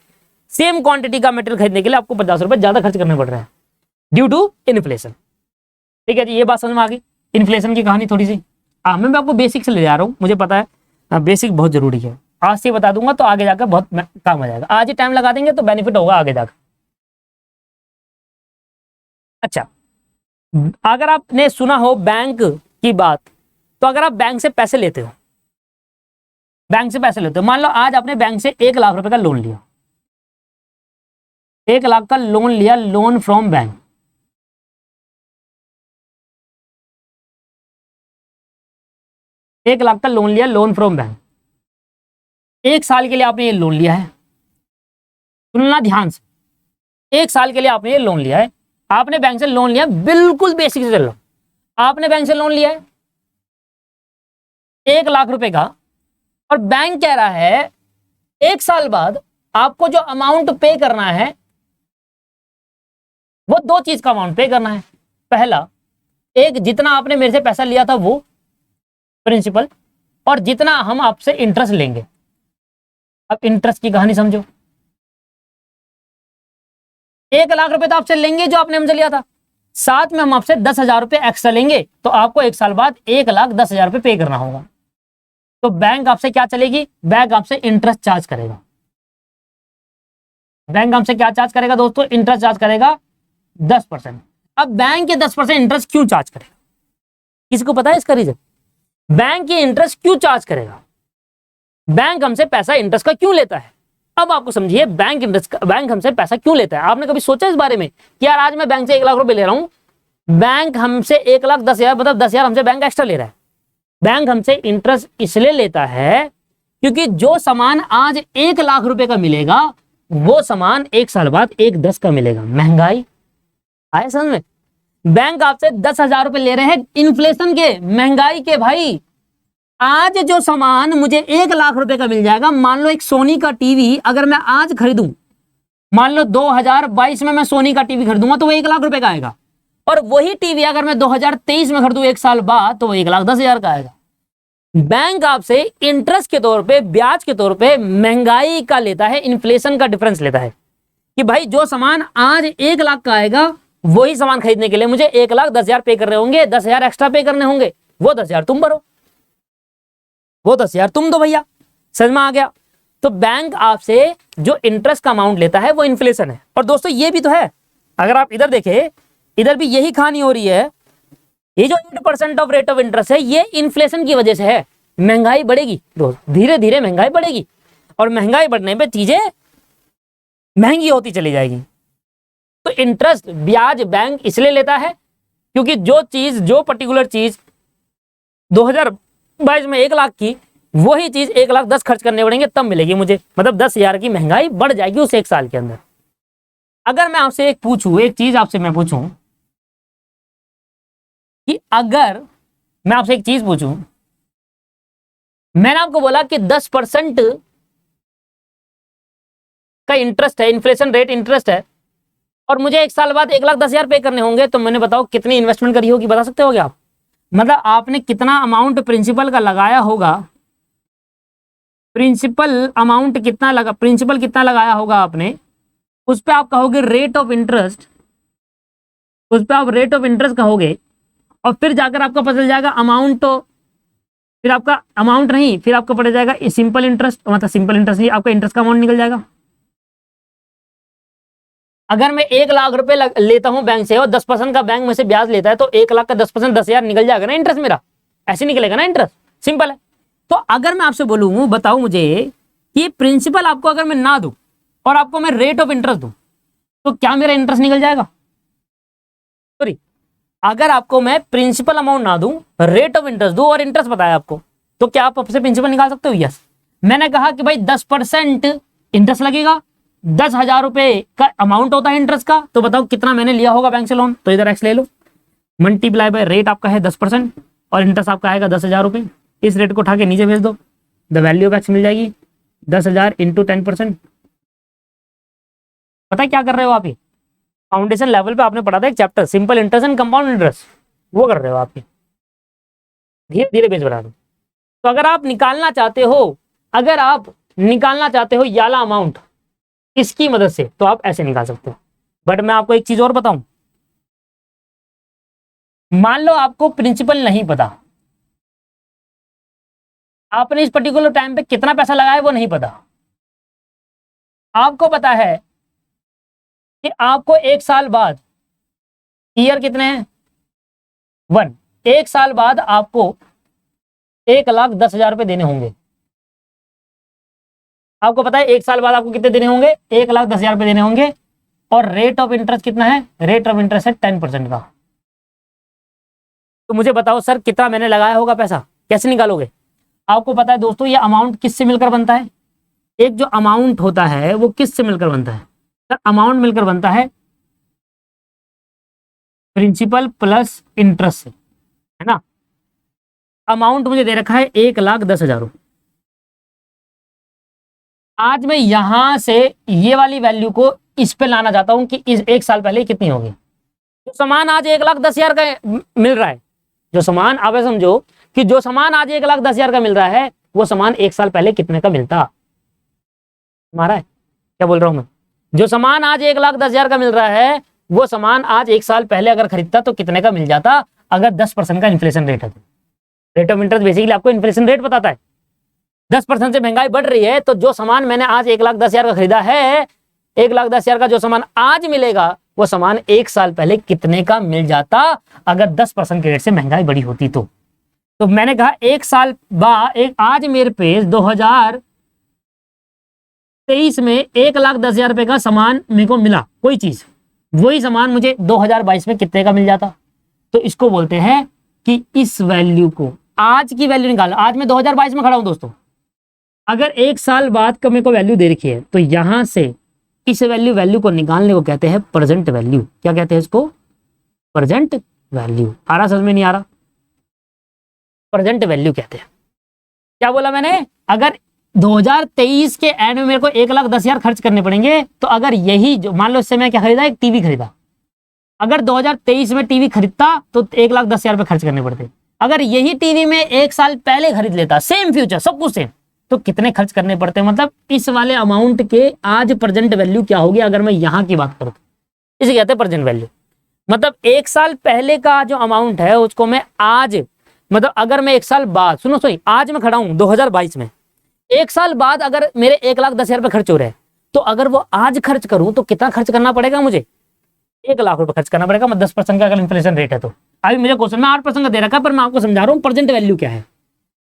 सेम क्वांटिटी का मटेरियल खरीदने के लिए आपको 50 रुपए ज्यादा खर्च करने पड़ रहा है ड्यू टू इन्फ्लेशन। ठीक है जी, ये बात समझ में आ गई इन्फ्लेशन की कहानी थोड़ी सी। मैं आपको बेसिक से ले जा रहा हूँ, मुझे पता है बेसिक बहुत जरूरी है, आज से बता दूंगा तो आगे जाकर बहुत काम आ जाएगा। आज ही टाइम लगा देंगे तो बेनिफिट होगा आगे जाकर। अच्छा, अगर आपने सुना हो बैंक की बात, तो अगर आप बैंक से पैसे लेते हो, मान लो आज आपने बैंक से 1 लाख रुपए का लोन लिया, 1 लाख का लोन लिया, लोन फ्रॉम बैंक। 1 लाख का लोन लिया, लोन फ्रॉम बैंक। 1 साल के लिए आपने ये लोन लिया है, सुनना ध्यान से, 1 साल के लिए आपने ये लोन लिया है। आपने बैंक से लोन लिया, बिल्कुल बेसिक से चल रहा, आपने बैंक से लोन लिया है 1 लाख रुपए का, और बैंक कह रहा है 1 साल बाद आपको जो अमाउंट पे करना है वो 2 चीज का अमाउंट पे करना है। पहला, एक जितना आपने मेरे से पैसा लिया था वो प्रिंसिपल, और जितना हम आपसे इंटरेस्ट लेंगे। अब इंटरेस्ट की कहानी समझो, 1 लाख रुपए तो आपसे लेंगे जो आपने हमसे लिया था, साथ में हम आपसे 10,000 रुपए एक्स्ट्रा लेंगे, तो आपको 1 साल बाद 1,10,000 रुपए पे करना होगा। तो बैंक आपसे क्या चलेगी, बैंक आपसे इंटरेस्ट चार्ज करेगा। बैंक हमसे क्या चार्ज करेगा दोस्तों, इंटरेस्ट चार्ज करेगा 10%। अब बैंक के 10% इंटरेस्ट क्यों चार्ज करेगा, किसी को पता है इसका रीजन? बैंक ये इंटरेस्ट क्यों चार्ज करेगा, बैंक हमसे पैसा इंटरेस्ट का क्यों लेता है? अब आपको समझिए, बैंक हमसे पैसा क्यों लेता है। आपने कभी सोचा इस बारे में कि यार आज मैं बैंक से 1 लाख रुपए ले रहा हूं, बैंक हमसे 1,10,000 मतलब 10,000 हमसे बैंक एक्स्ट्रा ले रहा है। बैंक हमसे इंटरेस्ट इसलिए लेता है क्योंकि जो सामान आज 1 लाख रुपए का मिलेगा वो सामान 1 साल बाद 1,10 का मिलेगा। महंगाई आए समझ में? बैंक आपसे 10,000 रुपए ले रहे हैं इन्फ्लेशन के, महंगाई के। भाई आज जो सामान मुझे 1 लाख रुपए का मिल जाएगा, मान लो एक सोनी का टीवी अगर मैं आज खरीदूं, मान लो 2022 में मैं सोनी का टीवी खरीदूंगा तो वो 1 लाख रुपए का आएगा, और वही टीवी अगर मैं 2023 में खरीदूं 1 साल बाद तो वो 1,10,000 का आएगा। बैंक आपसे इंटरेस्ट के तौर पे, ब्याज के तौर पे महंगाई का लेता है, इन्फ्लेशन का डिफरेंस लेता है कि भाई जो सामान आज 1 लाख का आएगा वही सामान खरीदने के लिए मुझे 1,10,000 पे करने होंगे, 10,000 एक्स्ट्रा पे करने होंगे, वो 10,000 तुम भरो, वो 10,000 तुम दो भैया। समझ में आ गया? तो बैंक आपसे जो इंटरेस्ट का अमाउंट लेता है वो इन्फ्लेशन है। और दोस्तों ये भी तो है, अगर आप इधर देखें, इधर भी यही कहानी हो रही है। ये जो 8% ऑफ रेट ऑफ इंटरेस्ट है ये इन्फ्लेशन की वजह से है। महंगाई बढ़ेगी दोस्त, धीरे धीरे महंगाई बढ़ेगी, और महंगाई बढ़ने पे चीजें महंगी होती चली जाएगी। तो इंटरेस्ट, ब्याज बैंक इसलिए लेता है क्योंकि जो पर्टिकुलर चीज 2022 में 1 लाख की, वही चीज 1,10,000 खर्च करने पड़ेंगे तब मिलेगी मुझे, मतलब 10,000 की महंगाई बढ़ जाएगी उस 1 साल के अंदर। अगर मैं आपसे एक चीज आपसे मैं पूछूं कि अगर मैं आपसे एक चीज पूछूं, मैंने आपको बोला कि 10% का इंटरेस्ट है, इन्फ्लेशन रेट इंटरेस्ट है, और मुझे 1 साल बाद 1,10,000 पे करने होंगे, तो मैंने बताओ कितनी इन्वेस्टमेंट करी होगी, बता सकते हो क्या आप? मतलब आपने कितना अमाउंट प्रिंसिपल का लगाया होगा, प्रिंसिपल कितना लगाया होगा आपने, उस पर आप कहोगे रेट ऑफ इंटरेस्ट, उस पर आप रेट ऑफ इंटरेस्ट कहोगे, और फिर जाकर आपका पता चल जाएगा अमाउंट। तो फिर आपका अमाउंट नहीं, फिर आपको पता जाएगा सिंपल इंटरेस्ट, मतलब सिंपल इंटरेस्ट नहीं, आपका इंटरेस्ट का अमाउंट निकल जाएगा। अगर मैं 1 लाख रुपए लेता हूं बैंक से और 10% का बैंक में से ब्याज लेता है, तो 1 लाख का 10% 10,000 निकल जाएगा ना इंटरेस्ट मेरा, ऐसे निकलेगा ना इंटरेस्ट, सिंपल है। तो अगर मैं आपसे बोलूं, बताओ मुझे कि प्रिंसिपल आपको अगर मैं ना दूं और आपको मैं रेट ऑफ इंटरेस्ट दूं, तो क्या मेरा इंटरेस्ट निकल जाएगा? सॉरी, अगर आपको मैं प्रिंसिपल अमाउंट ना दूं, रेट ऑफ इंटरेस्ट दूं और इंटरेस्ट बताया आपको, तो क्या आप आपसे प्रिंसिपल निकाल सकते हो? यस। मैंने कहा कि भाई 10% इंटरेस्ट लगेगा, 10,000 रुपए का अमाउंट होता है इंटरेस्ट का, तो बताओ कितना मैंने लिया होगा बैंक से लोन, तो इधर एक्स ले लो, मल्टीप्लाई बाय रेट आपका है 10% और इंटरेस्ट आपका आएगा 10,000 रुपए। इस रेट को उठा के नीचे भेज दो, द वैल्यू ऑफ एक्स मिल जाएगी 10,000 इंटू 10%। पता है क्या कर रहे हो आप? ये फाउंडेशन लेवल पे आपने पढ़ा था एक chapter, simple interest and compound interest, वो कर रहे हो आपके, धीरे धीरे पेज बढ़ा दो। तो अगर आप निकालना चाहते हो, अगर आप निकालना चाहते हो ये वाला अमाउंट इसकी मदद से, तो आप ऐसे निकाल सकते हो। बट मैं आपको एक चीज और बताऊं, मान लो आपको प्रिंसिपल नहीं पता, आपने इस पर्टिकुलर टाइम पे कितना पैसा लगाया वो नहीं पता, आपको पता है कि आपको एक साल बाद, ईयर कितने हैं 1, एक साल बाद आपको 1,10,000 रुपए देने होंगे। आपको पता है एक साल बाद आपको कितने देने होंगे, 1,10,000 रुपए देने होंगे, और रेट ऑफ इंटरेस्ट कितना है, रेट ऑफ इंटरेस्ट है 10% का। तो मुझे बताओ सर कितना मैंने लगाया होगा पैसा, कैसे निकालोगे? आपको पता है दोस्तों ये अमाउंट किससे मिलकर बनता है, एक जो अमाउंट होता है वो किससे मिलकर बनता है सर, अमाउंट मिलकर बनता है प्रिंसिपल प्लस इंटरेस्ट से, है ना। अमाउंट मुझे दे रखा है 1,10,000 रुपये। आज मैं यहां से ये वाली वैल्यू को इस पे लाना चाहता हूं कि इस एक साल पहले कितनी होगी। जो सामान आज 1,10,000 का मिल रहा है, जो सामान आप समझो कि जो सामान आज 1,10,000 का मिल रहा है वो सामान एक साल पहले कितने का मिलता, हमारा है क्या बोल रहा हूं मैं, जो सामान आज 1,10,000 का मिल रहा है वो सामान आज एक साल पहले अगर खरीदता तो कितने का मिल जाता, अगर 10% का इन्फ्लेशन रेट है। रेट ऑफ इंटरेस्ट बेसिकली आपको इन्फ्लेशन रेट बताता है। 10% से महंगाई बढ़ रही है तो जो सामान मैंने आज 1,10,000 का खरीदा है, 1,10,000 का जो सामान आज मिलेगा वो सामान एक साल पहले कितने का मिल जाता अगर 10% के रेट से महंगाई बढ़ी होती तो मैंने कहा एक साल बाद, आज मेरे पे 2023 में 1,10,000 रुपए का सामान मेरे को मिला, कोई चीज, वही सामान मुझे 2022 में कितने का मिल जाता। तो इसको बोलते हैं कि इस वैल्यू को, आज की वैल्यू निकालो। आज मैं 2022 में खड़ा हूं दोस्तों, अगर एक साल बाद का मेरे को वैल्यू दे रखी है तो यहां से इस वैल्यू को निकालने को कहते हैं प्रेजेंट वैल्यू। क्या कहते हैं इसको, प्रेजेंट वैल्यू। आ रहा समझ में नहीं आ रहा, प्रेजेंट वैल्यू कहते हैं। क्या बोला मैंने, अगर 2023 के एंड में मेरे को 1,10,000 खर्च करने पड़ेंगे तो अगर यही जो मान लो इससे मैं क्या खरीदा, एक टीवी खरीदा, अगर 2023 में टीवी खरीदता तो 1,10,000 रुपए खर्च करने पड़ते। अगर यही टीवी में एक साल पहले खरीद लेता, सेम फ्यूचर सब कुछ सेम, तो कितने खर्च करने पड़ते। मतलब इस वाले अमाउंट के आज प्रेजेंट वैल्यू क्या होगी अगर मैं यहां की बात करूं, इसे कहते हैं प्रेजेंट वैल्यू। मतलब एक साल पहले का जो अमाउंट है उसको मैं आज, मतलब अगर मैं एक साल बाद, सुनो सही, आज मैं खड़ा हूं 2022 में, एक साल बाद अगर मेरे 1,10,000 रुपए खर्च हो रहे हैं तो अगर वो आज खर्च करूं तो कितना खर्च करना पड़ेगा मुझे, 1,00,000 रुपए खर्च करना पड़ेगा। 10% का अगर इन्फ्लेशन रेट है तो अभी मुझे क्वेश्चन में 8% का दे रखा है, पर मैं आपको समझा रहा हूं प्रेजेंट वैल्यू क्या है।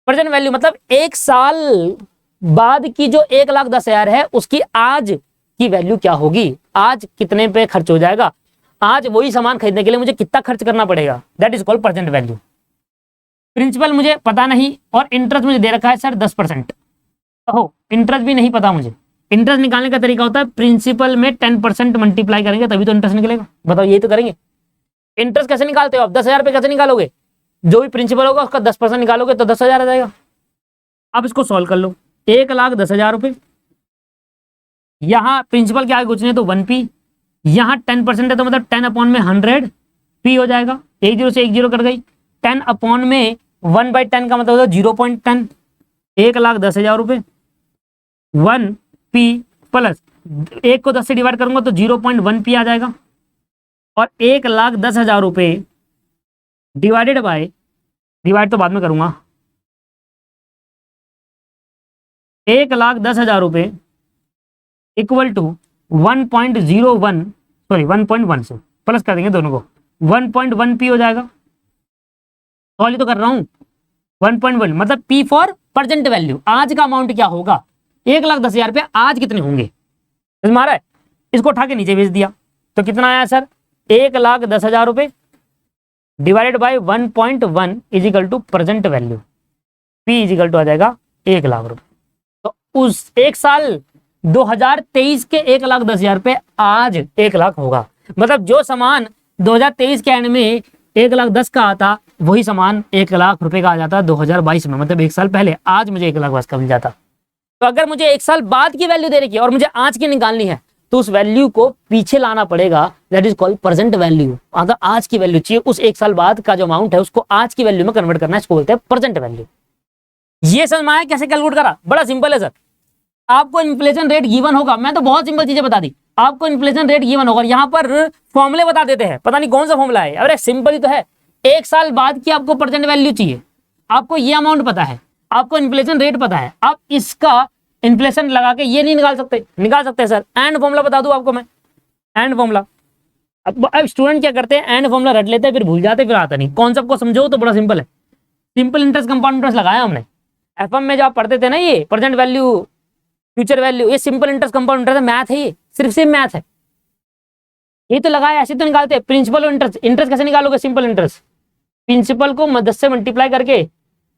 प्रेजेंट वैल्यू मतलब एक साल बाद की जो 1,10,000 है उसकी आज की वैल्यू क्या होगी, आज कितने पे खर्च हो जाएगा, आज वही सामान खरीदने के लिए मुझे कितना खर्च करना पड़ेगा, that is called present value. Principal मुझे पता नहीं और इंटरेस्ट मुझे दे रखा है सर 10%। ओहो, इंटरेस्ट भी नहीं पता मुझे। इंटरेस्ट निकालने का तरीका होता है प्रिंसिपल में 10% मल्टीप्लाई करेंगे तभी तो इंटरेस्ट निकलेगा। बताओ यही तो करेंगे। इंटरेस्ट कैसे निकालते हो आप, 10,000 रुपए कैसे निकालोगे, जो भी प्रिंसिपल होगा उसका 10% निकालोगे तो 10,000 आ जाएगा। अब इसको सॉल्व कर लो, 1,10,000 रुपए, यहाँ प्रिंसिपल के आगे कुछ नहीं तो 1p, यहाँ 10% है तो मतलब 10/100 p हो जाएगा, एक जीरो से एक जीरो कट गई, 10 में 1/10 का मतलब 0.10, 1,10,000 रुपए 1p प्लस 1 को 10 से डिवाइड करूंगा तो 0.1p आ जाएगा, और 1,10,000 रुपए डिवाइडेड बाय, डिवाइड तो बाद में करूंगा, 1,10,000 रुपए इक्वल टू 1.01, सॉरी 1.1 से प्लस कर देंगे दोनों को, 1.1p हो जाएगा। सॉल्व तो कर रहा हूं, 1.1 मतलब p फॉर प्रेजेंट वैल्यू, आज का अमाउंट क्या होगा, 1,10,000 रुपए आज कितने होंगे, समझ में आ रहा है। इसको उठा के नीचे भेज दिया तो कितना आया सर, 1,10,000 रुपए divided by 1.1 is equal to present value, p is equal to आ जाएगा 1,00,000 रुपए। तो उस एक साल 2023 के 1,10,000 रुपए आज 1,00,000 होगा। मतलब जो सामान 2023 के एंड में 1,10,000 का आता वही सामान 1,00,000 रुपए का आ जाता 2022 में, मतलब एक साल पहले। आज मुझे 1,00,000 का मिल जाता। तो अगर मुझे एक साल बाद की वैल्यू दे रखी है और मुझे आज की निकालनी है तो उस वैल्यू को पीछे लाना पड़ेगा, that is called present value. अगर आज की वैल्यू चाहिए, उस एक साल बाद का जो अमाउंट है उसको आज की वैल्यू में कन्वर्ट करना है, इसको बोलते हैं प्रेजेंट वैल्यू। ये समझ में आया कैसे कैलकुलेट करा? बड़ा सिंपल है सर। आपको इन्फ्लेशन रेट गिवन होगा, मैं तो बहुत सिंपल चीजें बता दी, आपको इन्फ्लेशन रेट गिवन होगा, यहाँ पर फॉर्मूले बता देते हैं, पता नहीं कौन सा फॉर्मूला है, अरे सिंपल ही तो है। एक साल बाद की आपको प्रेजेंट वैल्यू चाहिए, आपको ये अमाउंट पता है, आपको इन्फ्लेशन रेट पता है, आप इसका इन्फ्लेशन लगा के ये नहीं निकाल सकते? निकाल सकते हैं सर। एंड फॉर्मूला बता दूं आपको मैं, एंड फॉर्मूला। अब स्टूडेंट क्या करते हैं, एंड फॉर्मूला रट लेते हैं, फिर भूल जाते, फिर आता नहीं। कॉन्सेप्ट को समझो तो बड़ा सिंपल है। सिंपल इंटरेस्ट कंपाउंड इंटरेस्ट लगाया हमने एफएम में, जो आप पढ़ते थे ना, ये प्रेजेंट वैल्यू फ्यूचर वैल्यू, ये simple interest compound interest math है, ये सिर्फ सेम मैथ है। ये तो लगाया, ऐसे तो निकालते हैं। प्रिंसिपल और इंटरेस्ट, इंटरेस्ट कैसे निकालोगे? सिंपल इंटरेस्ट, प्रिंसिपल को 10 से मल्टीप्लाई करके,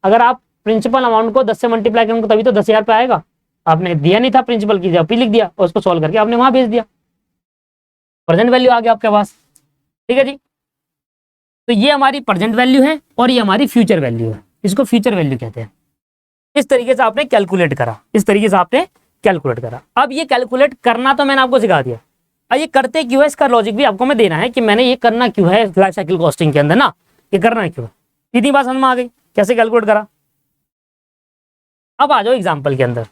अगर आप प्रिंसिपल अमाउंट को 10 से मल्टीप्लाई करेंगे तभी तो 10,000 पे आएगा। आपने दिया नहीं था प्रिंसिपल की जगह, लिख दिया और उसको सॉल्व करके आपने वहां भेज दिया, प्रेजेंट वैल्यू आ गया आपके पास। ठीक है जी, तो ये हमारी प्रेजेंट वैल्यू है और ये हमारी फ्यूचर वैल्यू है, इसको फ्यूचर वैल्यू कहते हैं। इस तरीके से आपने कैलकुलेट करा, इस तरीके से आपने कैलकुलेट करा। अब ये कैलकुलेट करना तो मैंने आपको सिखा दिया, अब ये करते क्यों है, इसका लॉजिक भी आपको मैं देना है कि मैंने ये करना क्यों है लाइफ साइकिल कॉस्टिंग के अंदर ना, ये करना क्यों है। इतनी बात समझ में आ गई कैसे कैलकुलेट करा। अब आ जाओ एग्जाम्पल के अंदर।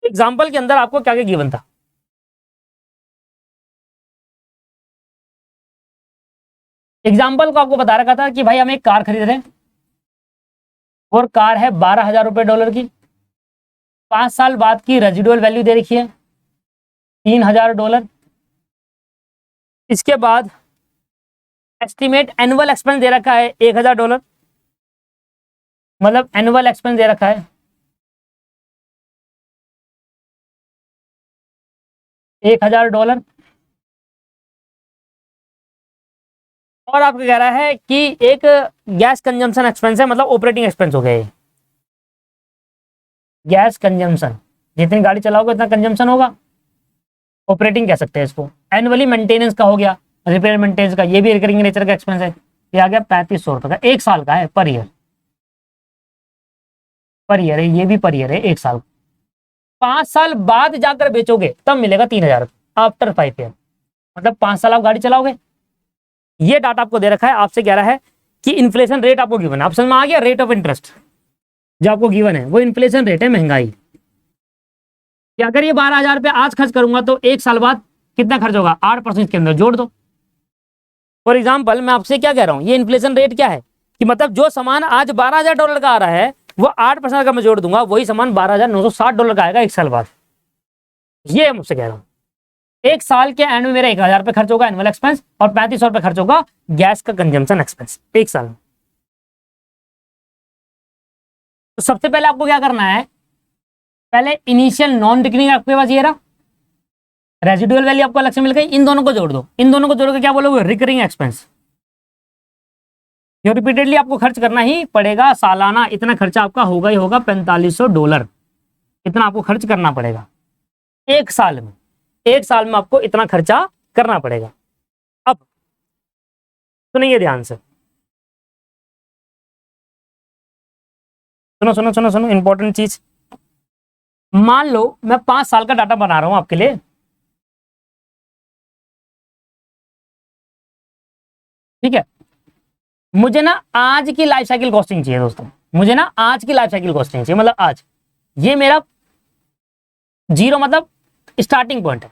एग्जाम्पल के अंदर आपको क्या क्या गिवन था? एग्जाम्पल को आपको बता रखा था कि भाई हम एक कार खरीद रहे हैं और कार है 12,000 रुपए डॉलर की, 5 साल बाद की रेजिडुअल वैल्यू दे रखी है $3,000। इसके बाद एस्टिमेट एनुअल एक्सपेंस दे रखा है $1,000, मतलब एनुअल एक्सपेंस दे रखा है $1,000। और आपको कह रहा है कि एक गैस कंजम्पशन एक्सपेंस है, मतलब ऑपरेटिंग एक्सपेंस हो गया ये गैस कंजम्पशन, जितनी गाड़ी चलाओगे उतना कंजम्पशन होगा, ऑपरेटिंग कह सकते हैं इसको। एनुअली मेंटेनेंस का हो गया, रिपेयर मेंटेनेंस का, ये भी रिकरिंग नेचर का एक्सपेंस है, ये आ गया 3500 रुपए का, 1 साल का है, पर ईयर, पर ईयर है, ये भी पर ईयर है 1 साल। 5 साल बाद जाकर बेचोगे तब मिलेगा 3,000 आफ्टर 5 ईयर, मतलब 5 साल आप गाड़ी चलाओगे। ये डाटा आपको दे रखा है, आपसे कह रहा है कि इन्फ्लेशन रेट आपको गिवन है, आप समझ में आ गया। रेट ऑफ इंटरेस्ट जो आपको गिवन है वो इन्फ्लेशन रेट है, महंगाई। कि अगर ये 12,000 रुपये आज खर्च करूंगा तो 1 साल बाद कितना खर्च होगा, 8% के अंदर जोड़ दो। फॉर एग्जाम्पल मैं आपसे क्या कह रहा हूं, ये इन्फ्लेशन रेट क्या है कि मतलब जो सामान आज $12,000 का आ रहा है वो 8% का मैं जोड़ दूंगा, वही सामान $12,960 का आएगा 1 साल बाद। ये मुझसे कह रहा हूं, 1 साल के एंड में मेरा 1,000 रुपये खर्च होगा एनुअल एक्सपेंस और 3500 रुपये खर्च होगा गैस का कंजम्पशन एक्सपेंस 1 साल में। तो सबसे पहले आपको क्या करना है, पहले इनिशियल नॉन रिकरिंग आपके पास ये रहा, रेजिडुअल वैल्यू आपको अलग से मिल गई, इन दोनों को जोड़ दो, इन दोनों को जोड़ के क्या बोलोगे, रिकरिंग एक्सपेंस। ये रिपीटेडली आपको खर्च करना ही पड़ेगा, सालाना इतना खर्चा आपका होगा ही होगा, $4500 इतना आपको खर्च करना पड़ेगा 1 साल में। 1 साल में आपको इतना खर्चा करना पड़ेगा। अब सुनिए ध्यान से, सुनो सुनो सुनो सुनो, इंपॉर्टेंट चीज। मान लो मैं 5 साल का डाटा बना रहा हूं आपके लिए, ठीक है। मुझे ना आज की लाइफ साइकिल कॉस्टिंग चाहिए दोस्तों, मुझे ना आज की लाइफ साइकिल कॉस्टिंग चाहिए, मतलब आज ये मेरा 0 मतलब स्टार्टिंग पॉइंट है।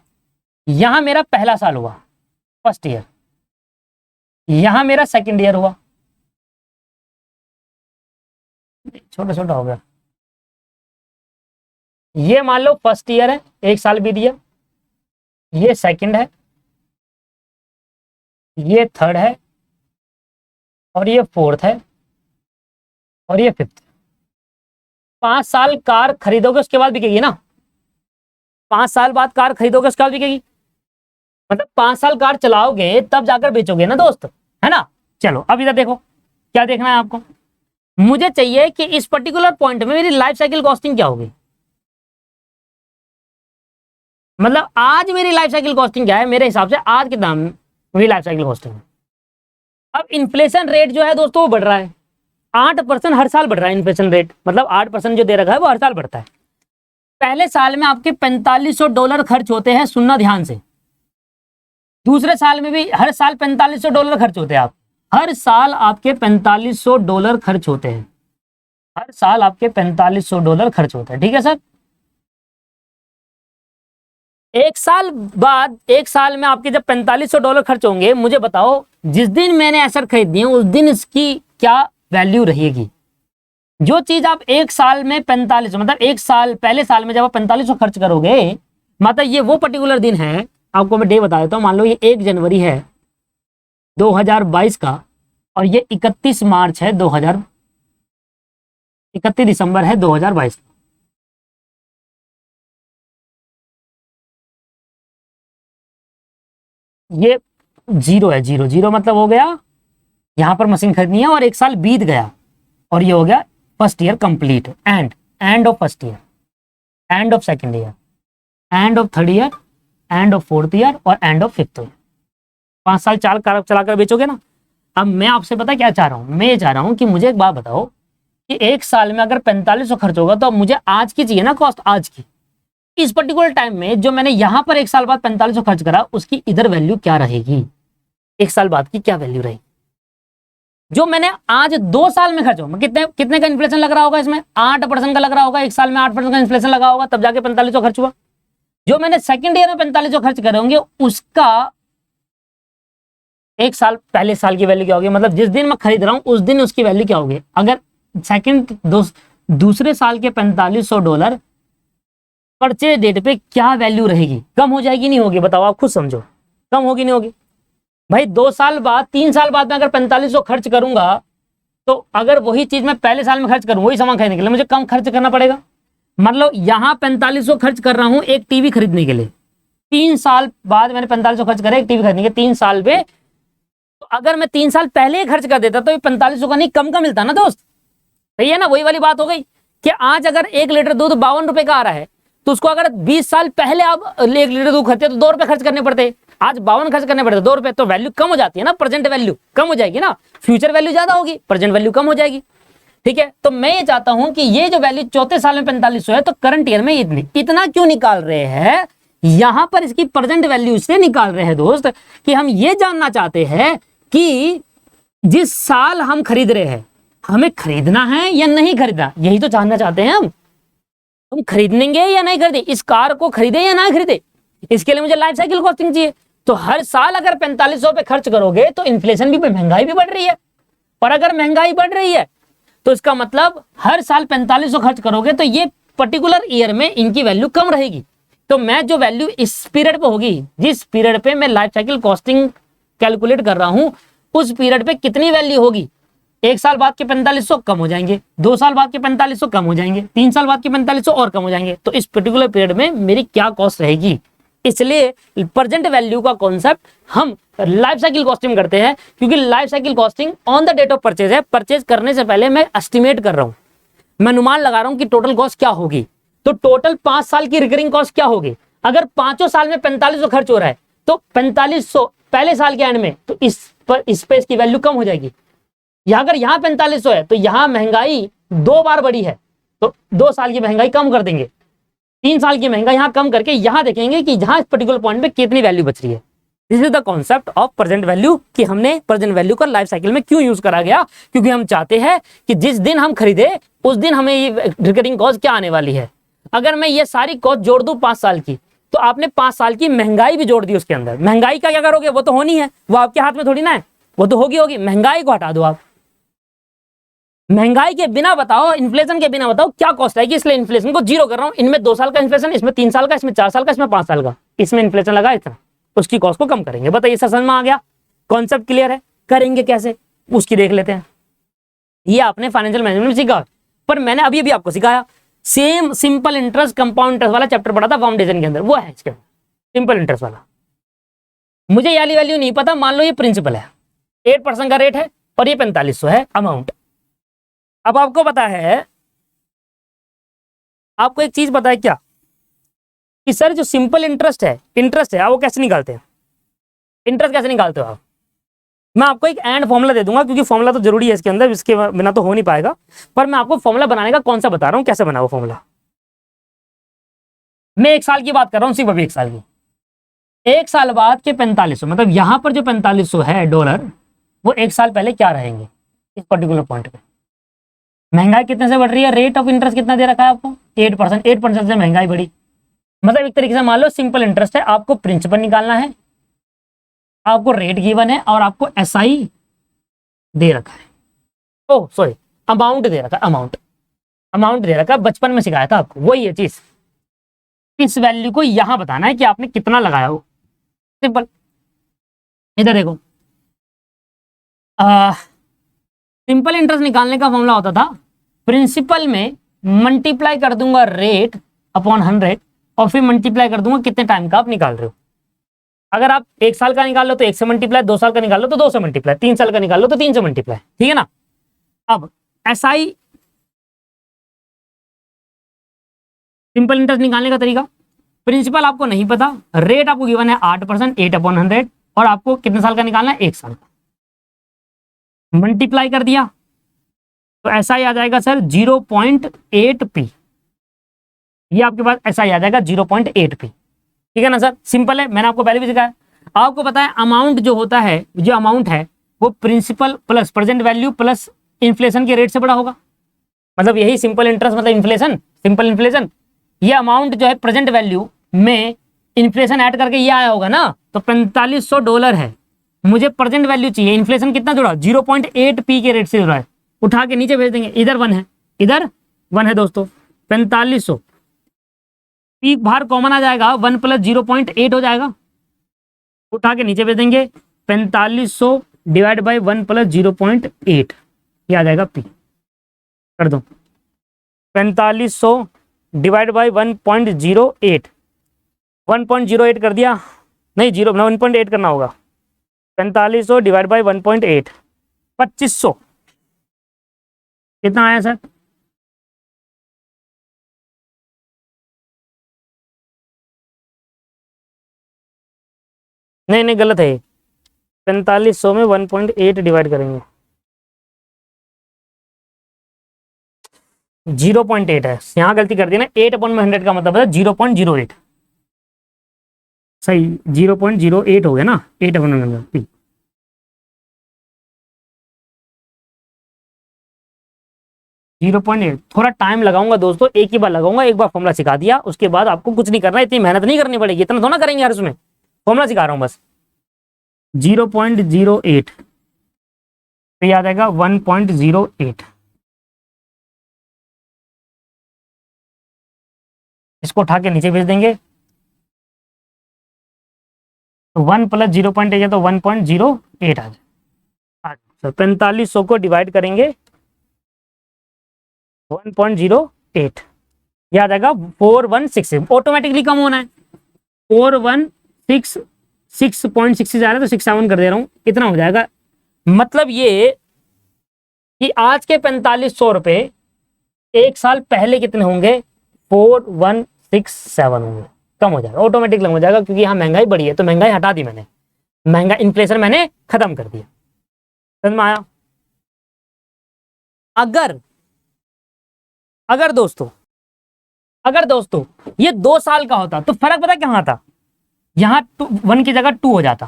यहां मेरा पहला साल हुआ, फर्स्ट ईयर, यहां मेरा सेकंड ईयर हुआ, छोटा छोटा हो गया। ये मान लो फर्स्ट ईयर है, 1 साल बीत गया, ये सेकंड है, ये थर्ड है, और ये फोर्थ है, और ये फिफ्थ। 5 साल कार खरीदोगे उसके बाद बिकेगी ना, 5 साल बाद कार खरीदोगे उसके बाद बिकेगी, मतलब 5 साल कार चलाओगे तब जाकर बेचोगे ना दोस्त, है ना। चलो अब इधर देखो, क्या देखना है आपको, मुझे चाहिए कि इस पर्टिकुलर पॉइंट में मेरी लाइफ साइकिल कॉस्टिंग क्या होगी, मतलब आज मेरी लाइफ साइकिल कॉस्टिंग क्या है, मेरे हिसाब से आज के दाम मेरी लाइफ साइकिल कॉस्टिंग है। अब इन्फ्लेशन रेट जो है दोस्तों वो बढ़ रहा है, 8% हर साल बढ़ रहा है इन्फ्लेशन रेट, मतलब 8% जो दे रखा है वो हर साल बढ़ता है। पहले साल में आपके $4500 खर्च होते हैं, सुनना ध्यान से। दूसरे साल में भी हर साल $4500 खर्च होते हैं। आप हर साल आपके $4500 खर्च होते हैं, हर साल आपके $4500 खर्च होते हैं, ठीक है सर। एक साल बाद, एक साल में आपके जब $4500 खर्च होंगे, मुझे बताओ जिस दिन मैंने एसेट खरीदी है उस दिन इसकी क्या वैल्यू रहेगी। जो चीज आप एक साल में 45, मतलब एक साल पहले साल में जब आप 4500 खर्च करोगे, मतलब ये वो पर्टिकुलर दिन है, आपको मैं डे बता देता हूँ। मान लो ये 1 जनवरी है 2022 का, और ये 31 मार्च है 31 दिसंबर है 2022। ये जीरो है, जीरो जीरो मतलब हो गया यहां पर मशीन खरीदनी है और एक साल बीत गया, और ये हो गया first year complete. End of first year, end of second year, end of third year, end of fourth year और एंड ऑफ फिफ्थ ईयर। 5 साल चलाकर बेचोगे ना। अब मैं आपसे पता क्या चाह रहा हूं, मैं ये चाह रहा हूं कि मुझे एक बात बताओ कि एक साल में अगर 4500 खर्च होगा तो अब मुझे आज की चाहिए ना कॉस्ट, आज की। इस पर्टिकुलर टाइम में जो मैंने यहां पर एक साल बाद 4500 खर्च करा, उसकी इधर वैल्यू क्या रहेगी, एक साल बाद की क्या वैल्यू रहेगी। जो मैंने आज 2 साल में खर्च हो, कितने कितने का इन्फ्लेशन लग रहा होगा इसमें, 8% का लग रहा होगा, एक साल में 8% का इन्फ्लेशन लगा होगा, तब जाके 4500 खर्च हुआ। जो मैंने सेकंड ईयर में 4500 खर्च करे होंगे, उसका एक साल पहले साल की वैल्यू क्या होगी, मतलब जिस दिन मैं खरीद रहा हूं उस दिन उसकी वैल्यू क्या होगी। अगर दूसरे साल के $4500 परचेज डेट पे क्या वैल्यू रहेगी, कम हो जाएगी नहीं होगी, बताओ आप खुद समझो, कम होगी नहीं होगी। भाई 2 साल बाद, 3 साल बाद में अगर 4500 खर्च करूंगा, तो अगर वही चीज मैं पहले साल में खर्च करूं, वही सामान खरीदने के लिए मुझे कम खर्च करना पड़ेगा। मतलब यहां 4500 खर्च कर रहा हूं एक टीवी खरीदने के लिए, 3 साल बाद मैंने 4500 खर्च करे एक टीवी खरीदने के 3 साल पे, तो अगर मैं 3 साल पहले ही खर्च कर देता तो ये 4500 का नहीं कम का मिलता ना दोस्त। सही है ना, वही वाली बात हो गई कि आज अगर 1 लीटर दूध 52 रुपए का आ रहा है, तो उसको अगर 20 साल पहले आप 1 लीटर दूध खरीदते तो 2 रुपए खर्च करने पड़ते, आज 52 खर्च करने पड़ते 2 रुपए, तो वैल्यू कम हो जाती है ना, प्रेजेंट वैल्यू कम हो जाएगी ना, फ्यूचर वैल्यू ज्यादा होगी, प्रेजेंट वैल्यू कम हो जाएगी। ठीक है, तो मैं ये चाहता हूं कि ये जो वैल्यू चौथे साल में 4500 है, तो करंट ईयर में इतना क्यों निकाल रहे हैं, यहां पर इसकी प्रेजेंट वैल्यू से निकाल रहे हैं दोस्त, कि हम ये जानना चाहते हैं कि जिस साल हम खरीद रहे हैं हमें खरीदना है या नहीं खरीदना, यही तो जानना चाहते हैं हम खरीदेंगे या नहीं खरीदे, इस कार को खरीदे या ना खरीदे, इसके लिए मुझे लाइफ साइकिल कॉस्टिंग चाहिए। तो हर साल अगर 4500 पे खर्च करोगे तो इन्फ्लेशन भी, महंगाई भी बढ़ रही है, और अगर महंगाई बढ़ रही है तो इसका मतलब हर साल 4500 खर्च करोगे तो ये पर्टिकुलर ईयर में इनकी वैल्यू कम रहेगी। तो मैं जो वैल्यू इस पीरियड पे होगी, जिस पीरियड पे मैं लाइफ साइकिल कॉस्टिंग कैलकुलेट कर रहा हूं, उस पीरियड पे कितनी वैल्यू होगी, 1 साल बाद के 4500 कम हो जाएंगे, 2 साल बाद के 4500 कम हो जाएंगे, 3 साल बाद के 4500 और कम हो जाएंगे, तो इस पर्टिकुलर पीरियड में मेरी क्या कॉस्ट रहेगी। इसलिए प्रेजेंट वैल्यू का कॉन्सेप्ट हम लाइफ साइकिल कॉस्टिंग करते हैं, क्योंकि life cycle costing on the date of purchase है, परचेज करने से पहले मैं एस्टिमेट कर रहा हूं, मैं अनुमान लगा रहा हूं कि टोटल कॉस्ट क्या होगी। तो टोटल 5 साल की रिकरिंग कॉस्ट क्या होगी, अगर 5 साल में 4500 खर्च हो रहा है तो 4500 पहले साल के एंड में, तो इस पर इसकी वैल्यू कम हो जाएगी। अगर यहाँ 4500 है तो यहाँ महंगाई 2 बार बढ़ी है, तो 2 साल की महंगाई कम कर देंगे, 3 साल की महंगाई यहाँ कम करके यहाँ देखेंगे कि यहाँ इस पर्टिकुलर पॉइंट पे कितनी वैल्यू बच रही है। This is the concept of present value, कि हमने प्रेजेंट वैल्यू का लाइफ साइकिल में क्यों यूज करा गया, क्योंकि हम चाहते हैं कि जिस दिन हम खरीदे उस दिन हमें ये रिकरिंग कॉस्ट क्या आने वाली है। अगर मैं ये सारी कॉस्ट जोड़ दूं 5 साल की, तो आपने 5 साल की महंगाई भी जोड़ दी उसके अंदर। महंगाई का क्या करोगे, वो तो होनी है, वो आपके हाथ में थोड़ी ना है, वो तो होगी। महंगाई को हटा दो आप, महंगाई के बिना बताओ, इन्फ्लेशन के बिना बताओ क्या कॉस्ट आएगी। इसलिए इन्फ्लेशन को जीरो कर रहा हूं, इनमें 2 साल का इन्फ्लेशन, इसमें 3 साल का, इसमें 4 साल का, इसमें 5 साल का, इसमें इन्फ्लेशन लगा इतना, उसकी कॉस्ट को कम करेंगे। बताइए समझ में आ गया, कॉन्सेप्ट क्लियर है, करेंगे कैसे उसकी देख लेते हैं। ये आपने फाइनेंशियल मैनेजमेंट में सीखा, पर मैंने अभी आपको सिखाया same simple interest compound interest वाला चैप्टर पढ़ा था फाउंडेशन के अंदर, वो है इसके सिंपल इंटरेस्ट वाला। मुझे ये वाली वैल्यू नहीं पता, मान लो ये प्रिंसिपल है, 8% का रेट है और ये 4500 है अमाउंट। अब आपको पता है, आपको एक चीज पता है क्या, कि सर जो सिंपल इंटरेस्ट है आप वो कैसे निकालते हैं, इंटरेस्ट कैसे निकालते हो आप। मैं आपको एक एंड फॉर्मूला दे दूंगा, क्योंकि फॉर्मूला तो जरूरी है इसके अंदर, इसके बिना तो हो नहीं पाएगा, पर मैं आपको फॉर्मूला बनाने का कौन सा बता रहा हूं, कैसे बना वो फॉर्मूला। मैं 1 साल की बात कर रहा हूं, सिर्फ अभी 1 साल की। 1 साल बाद के 4500, मतलब यहां पर जो 4500 है डॉलर, वो 1 साल पहले क्या रहेंगे इस पर्टिकुलर पॉइंट पे। महंगाई कितने से बढ़ रही है, रेट ऑफ इंटरेस्ट कितना दे रखा है आपको, 8%। 8% से महंगाई बढ़ी, मतलब एक तरीके से मान लो सिंपल इंटरेस्ट है, आपको प्रिंसिपल निकालना है, आपको रेट गिवन है, और आपको एसआई दे रखा है, ओ सॉरी अमाउंट दे रखा है, अमाउंट दे रखा है। बचपन में सिखाया था आपको, वही है चीज। इस वैल्यू को यहां बताना है कि आपने कितना लगाया हो, सिंपल। इधर देखो, सिंपल इंटरेस्ट निकालने का फॉर्मूला होता था, प्रिंसिपल में मल्टीप्लाई कर दूंगा रेट अपॉन 100, और फिर मल्टीप्लाई कर दूंगा कितने टाइम का आप निकाल रहे हो। अगर आप 1 साल का निकाल लो तो 1 से मल्टीप्लाई, 2 साल का निकाल लो तो 2 से मल्टीप्लाई, 3 साल का निकाल लो तो 3 से मल्टीप्लाई, ठीक है ना। अब एसआई, सिंपल इंटरेस्ट निकालने का तरीका, प्रिंसिपल आपको नहीं पता, रेट आपको गिवन है 8%, 8/100, और आपको कितने साल का निकालना है, 1 साल का। मल्टीप्लाई कर दिया तो ऐसा ही आ जाएगा सर 0.8p, ये आपके पास ऐसा ही आ जाएगा 0.8p, ठीक है ना सर। सिंपल है, मैंने आपको पहले भी सिखाया। आपको पता है अमाउंट जो होता है, जो अमाउंट है वो principal plus present value plus inflation के रेट से बड़ा होगा, मतलब यही सिंपल इंटरेस्ट मतलब इन्फ्लेशन, सिंपल इन्फ्लेशन। ये अमाउंट जो है प्रेजेंट वैल्यू में इन्फ्लेशन ऐड करके ये आया होगा ना, तो $4500 है, मुझे प्रेजेंट वैल्यू चाहिए, इन्फ्लेशन कितना जुड़ा, 0.8p के रेट से जुड़ा है, उठा के नीचे भेज देंगे, इधर 1 है, इधर 1 है दोस्तों, 4500 पी बाहर कॉमन आ जाएगा, 1 + 0.8 हो जाएगा, उठा के नीचे भेज देंगे, 4500 डिवाइड बाई 1 + 0.8, ये आ जाएगा पी, कर दो 4500 डिवाइड बाई 1.08, 1.08 कर दिया, नहीं 1.8 करना होगा, 4500 डिवाइड बाई 1.8, 2500, कितना आया सर, नहीं नहीं गलत है, 4500 में 1.8 डिवाइड करेंगे, 0.8 है, यहाँ गलती कर दी ना, 8/100 का मतलब है 0.08, सही 0.08 हो गया ना, 8/100 0.8। थोड़ा टाइम लगाऊंगा दोस्तों, एक ही बार लगाऊंगा, एक बार फॉर्मूला सिखा दिया, उसके बाद आपको कुछ नहीं करना, इतनी मेहनत नहीं करनी पड़ेगी, इतना थोड़ा करेंगे यार, उसमें फॉर्मूला सिखा रहा हूं बस। 0.08 तो याद आएगा 1.08, इसको उठा के नीचे भेज देंगे, तो 1 + 0.8 है तो 1.08 आ जाए। तो 4500 को डिवाइड करेंगे 1.08, याद आएगा 4166, ऑटोमेटिकली कम होना है, 4166.6 जा रहा है तो 67 कर दे रहा हूं, इतना हो जाएगा। मतलब ये कि आज के 4500 रुपए 1 साल पहले कितने होंगे, 4167 होंगे, कम हो जाएगा, ऑटोमेटिक कम हो जाएगा, क्योंकि यहाँ महंगाई बढ़ी है, तो महंगाई हटा दी मैंने, महंगा इन्फ्लेशन मैंने खत्म कर दिया, समझ में आया। अगर अगर दोस्तों ये 2 साल का होता तो फर्क पता क्या आता, यहाँ 1 की जगह 2 हो जाता,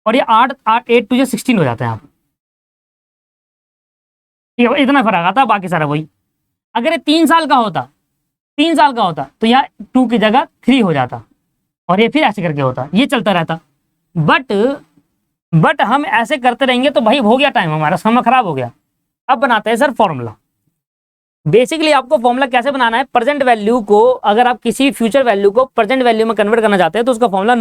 और ये 8 8 2 16 हो जाता है, यहाँ इतना फर्क आता, बाकी सारा वही। अगर ये 3 साल का होता, 3 साल का होता तो यहाँ 2 की जगह 3 हो जाता, और ये फिर ऐसे करके होता, ये चलता रहता। बट हम ऐसे करते रहेंगे तो भाई हो गया टाइम, हमारा समय खराब हो गया। अब बनाते हैं सर फॉर्मूला। बेसिकली आपको फॉर्मूला कैसे बनाना है, प्रेजेंट वैल्यू को, अगर आप किसी फ्यूचर वैल्यू को प्रेजेंट वैल्यू में कन्वर्ट करना चाहते हैं तो उसका फॉर्मूला,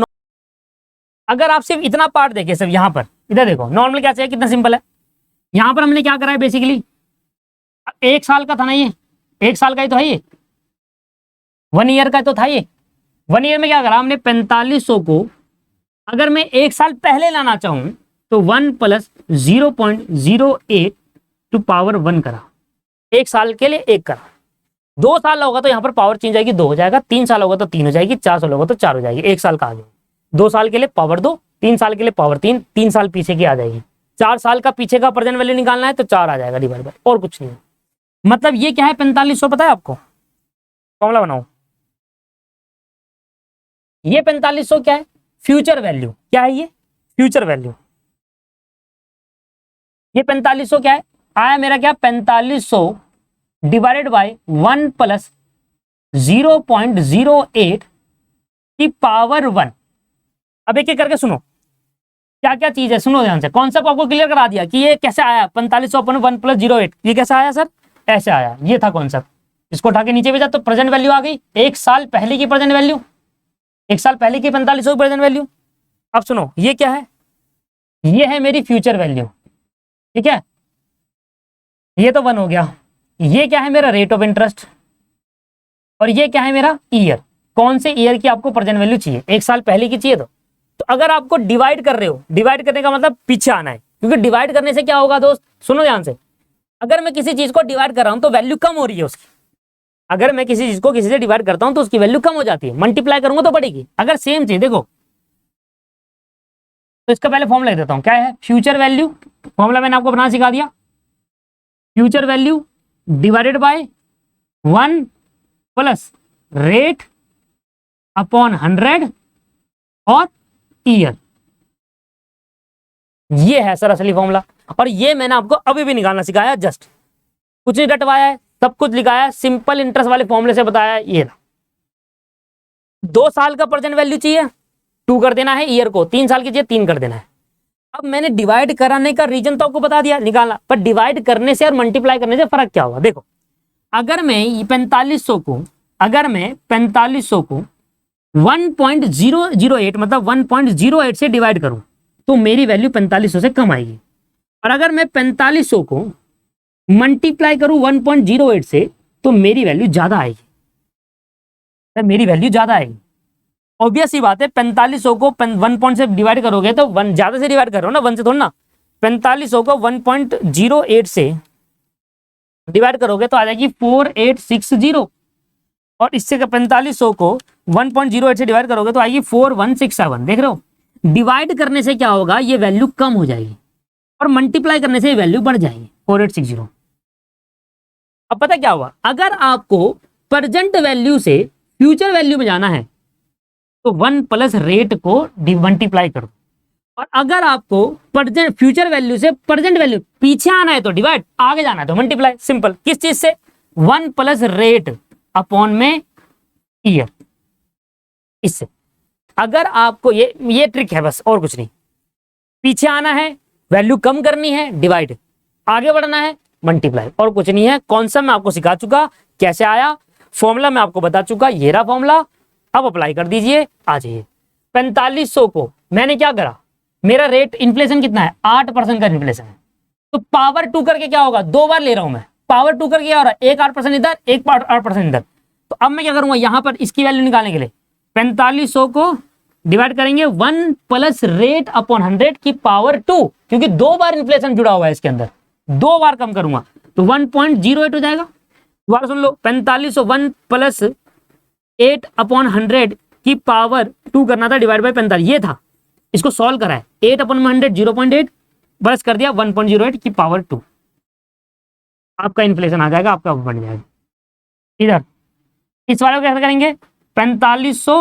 अगर आप सिर्फ इतना पार्ट देखिए, सिर्फ यहाँ पर इधर देखो, नॉर्मल क्या चाहिए, कितना सिंपल है। यहाँ पर हमने क्या करा है, बेसिकली 1 साल का था ना, ये 1 साल का ही तो है, ये 1 ईयर का तो था, ये 1 ईयर में क्या करा हमने, 4500 को अगर मैं 1 साल पहले लाना चाहूं तो 1 + 0.08 टू पावर 1 करा, 1 साल के लिए 1 करा। 2 साल होगा तो यहाँ पर पावर चेंज आएगी, 2 हो जाएगा, 3 साल होगा तो 3 हो जाएगी, 4 साल होगा तो 4 हो जाएगी, 1 साल का आ जाएगा। 2 साल के लिए पावर 2, 3 साल के लिए पावर 3, 3 साल पीछे की आ जाएगी, 4 साल का पीछे का प्रेजेंट वैल्यू निकालना है तो 4 आ जाएगा डिवाइड बाय, और कुछ नहीं है। मतलब ये क्या है 4500, पता है आपको, फॉर्मूला बनाओ, ये 4500 क्या है? Future value. क्या है ये? Future value. ये 4500 क्या है? आया मेरा क्या? 4500 डिवाइडेड बाय 1 प्लस 0.08 की पावर 1। अब एक एक करके सुनो क्या क्या चीज है, सुनो ध्यान से। कॉन्सेप्ट आपको क्लियर करा दिया कि ये कैसे आया 4500 अपन 1 प्लस 08, ये कैसे आया सर? ऐसे आया, ये था कॉन्सेप्ट। इसको उठा के नीचे भेजा तो प्रेजेंट वैल्यू आ गई, एक साल पहले की प्रेजेंट वैल्यू, एक साल पहले की 4500 की प्रेजेंट वैल्यू। अब सुनो ये क्या है? ये है मेरी फ्यूचर वैल्यू, ठीक है, ये तो 1 हो गया। ये क्या है? मेरा रेट ऑफ इंटरेस्ट। और ये क्या है? मेरा ईयर। कौन से ईयर की आपको प्रेजेंट वैल्यू चाहिए? एक साल पहले की चाहिए। तो अगर आपको डिवाइड कर रहे हो, डिवाइड करने का मतलब पीछे आना है, क्योंकि डिवाइड करने से क्या होगा दोस्त, सुनो ध्यान से। अगर मैं किसी चीज को डिवाइड कर रहा हूं तो वैल्यू कम हो रही है उसकी। अगर मैं किसी चीज को किसी से डिवाइड करता हूं तो उसकी वैल्यू कम हो जाती है, मल्टीप्लाई करूंगा तो बढ़ेगी। अगर सेम चीज देखो तो इसका पहले फॉर्मूला लिख देता हूं, क्या है? Future value. फॉर्मूला मैंने आपको बनाना सिखा दिया। Future value divided by 1 plus rate upon 100 और ईयर। ये है सर असली फॉर्मूला, और ये मैंने आपको अभी भी निकालना सिखाया, जस्ट कुछ नहीं रटवाया है, सब कुछ लिखा है, सिंपल इंटरेस्ट वाले फॉर्मूले से बताया। ये ना 2 साल का प्रेजेंट वैल्यू चाहिए 2 कर देना है, ईयर को 3 साल की चाहिए 3 कर देना है। अब मैंने डिवाइड कराने का रीजन तो आपको बता दिया, निकालना, पर डिवाइड करने से और मल्टीप्लाई करने से फर्क क्या होगा देखो। अगर मैं 4500 को, अगर मैं 4500 को 1.008 मतलब 1.08 से डिवाइड करूं तो मेरी वैल्यू 4500 से कम आएगी। और अगर मैं 4500 को मल्टीप्लाई करूं 1.08 से तो मेरी वैल्यू ज्यादा आएगी, तो मेरी वैल्यू ज्यादा आएगी। ऑब्वियस सी बात है, 4500 को 1 पॉइंट से डिवाइड करोगे तो 1 ज्यादा से डिवाइड कर रहे हो ना, 1 से थोड़ा ना। 4500 को 1.08 से डिवाइड करोगे तो आ जाएगी 4860, और इससे 4500 को 1.08 से डिवाइड करोगे तो आएगी 4167। देख रहे हो, डिवाइड करने से क्या होगा, ये वैल्यू कम हो जाएगी, और मल्टीप्लाई करने से ये वैल्यू बढ़ जाएगी 4860। अब पता क्या हुआ, अगर आपको प्रेजेंट वैल्यू से फ्यूचर वैल्यू में जाना है तो 1 प्लस रेट को मल्टीप्लाई करो, और अगर आपको प्रेजेंट फ्यूचर वैल्यू से प्रेजेंट वैल्यू पीछे आना है तो डिवाइड, आगे जाना है तो मल्टीप्लाई। सिंपल। किस चीज से? 1 प्लस रेट अपॉन में ईयर, इससे। अगर आपको ये ट्रिक है बस, और कुछ नहीं। पीछे आना है, वैल्यू कम करनी है, डिवाइड, आगे बढ़ना है, मल्टीप्लाई, और कुछ नहीं है। कॉन्सेप्ट मैं आपको सिखा चुका, कैसे आया फॉर्मूला मैं आपको बता चुका, ये रहा फॉर्मूला। अब अप्लाई कर दीजिए, आ जाइए। 4500 को मैंने क्या करा, मेरा रेट इन्फ्लेशन कितना है? 8% का इन्फ्लेशन है, तो पावर 2 करके क्या होगा, 2 बार ले रहा हूं मैं, पावर 2 करके क्या हो रहा है, एक 8% इधर, एक 8% इधर। तो अब मैं क्या करूंगा, यहां पर इसकी वैल्यू निकालने के लिए 4500 को डिवाइड करेंगे 1 प्लस रेट अपॉन 100 की पावर 2, क्योंकि 2 बार इन्फ्लेशन जुड़ा हुआ है इसके अंदर, 2 बार कम करूंगा तो 1.08 हो जाएगा। दोबारा सुन लो, 4500 1 प्लस 8 अपॉन 100 की पावर 2 करना था, डिवाइड बाय 45, ये था। इसको सॉल्व करा है, 8 अपॉन 100 0.8, बस कर दिया 1.08 की पावर 2, आपका इन्फ्लेशन आ जाएगा, आपका बढ़ जाएगा। इधर इस वाले को कैसे करेंगे, 4500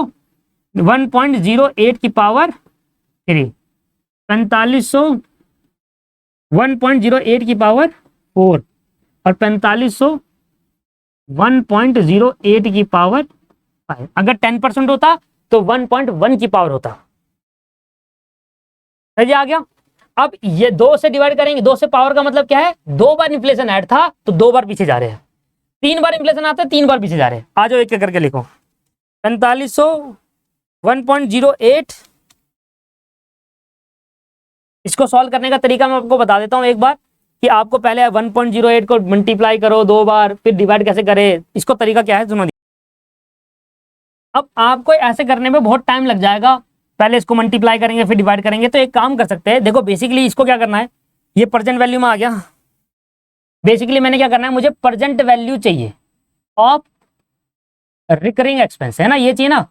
1.08 की पावर 3, 4500 1.08 की पावर 4, और 4500 1.08 की पावर 5। अगर 10% होता तो 1.1 की पावर होता। सही आ गया। अब ये 2 से डिवाइड करेंगे, 2 से पावर का मतलब क्या है, 2 बार इन्फ्लेशन ऐड था तो 2 बार पीछे जा रहे हैं, 3 बार इन्फ्लेशन आता है 3 बार पीछे जा रहे हैं। आ जाओ एक एक करके लिखो, 4500 1.08, इसको सॉल्व करने का तरीका मैं आपको बता देता हूं एक बार, कि आपको पहले 1.08 को मल्टीप्लाई करो 2 बार, फिर डिवाइड कैसे करें। इसको तरीका क्या है सुनो। अब आपको ऐसे करने में बहुत टाइम लग जाएगा, पहले इसको मल्टीप्लाई करेंगे फिर डिवाइड करेंगे। तो एक काम कर सकते हैं, देखो बेसिकली इसको क्या करना है, ये प्रेजेंट वैल्यू में आ गया। बेसिकली मैंने क्या करना है, मुझे प्रेजेंट वैल्यू चाहिए ऑफ रिकरिंग एक्सपेंस, है ना, ये चाहिए ना,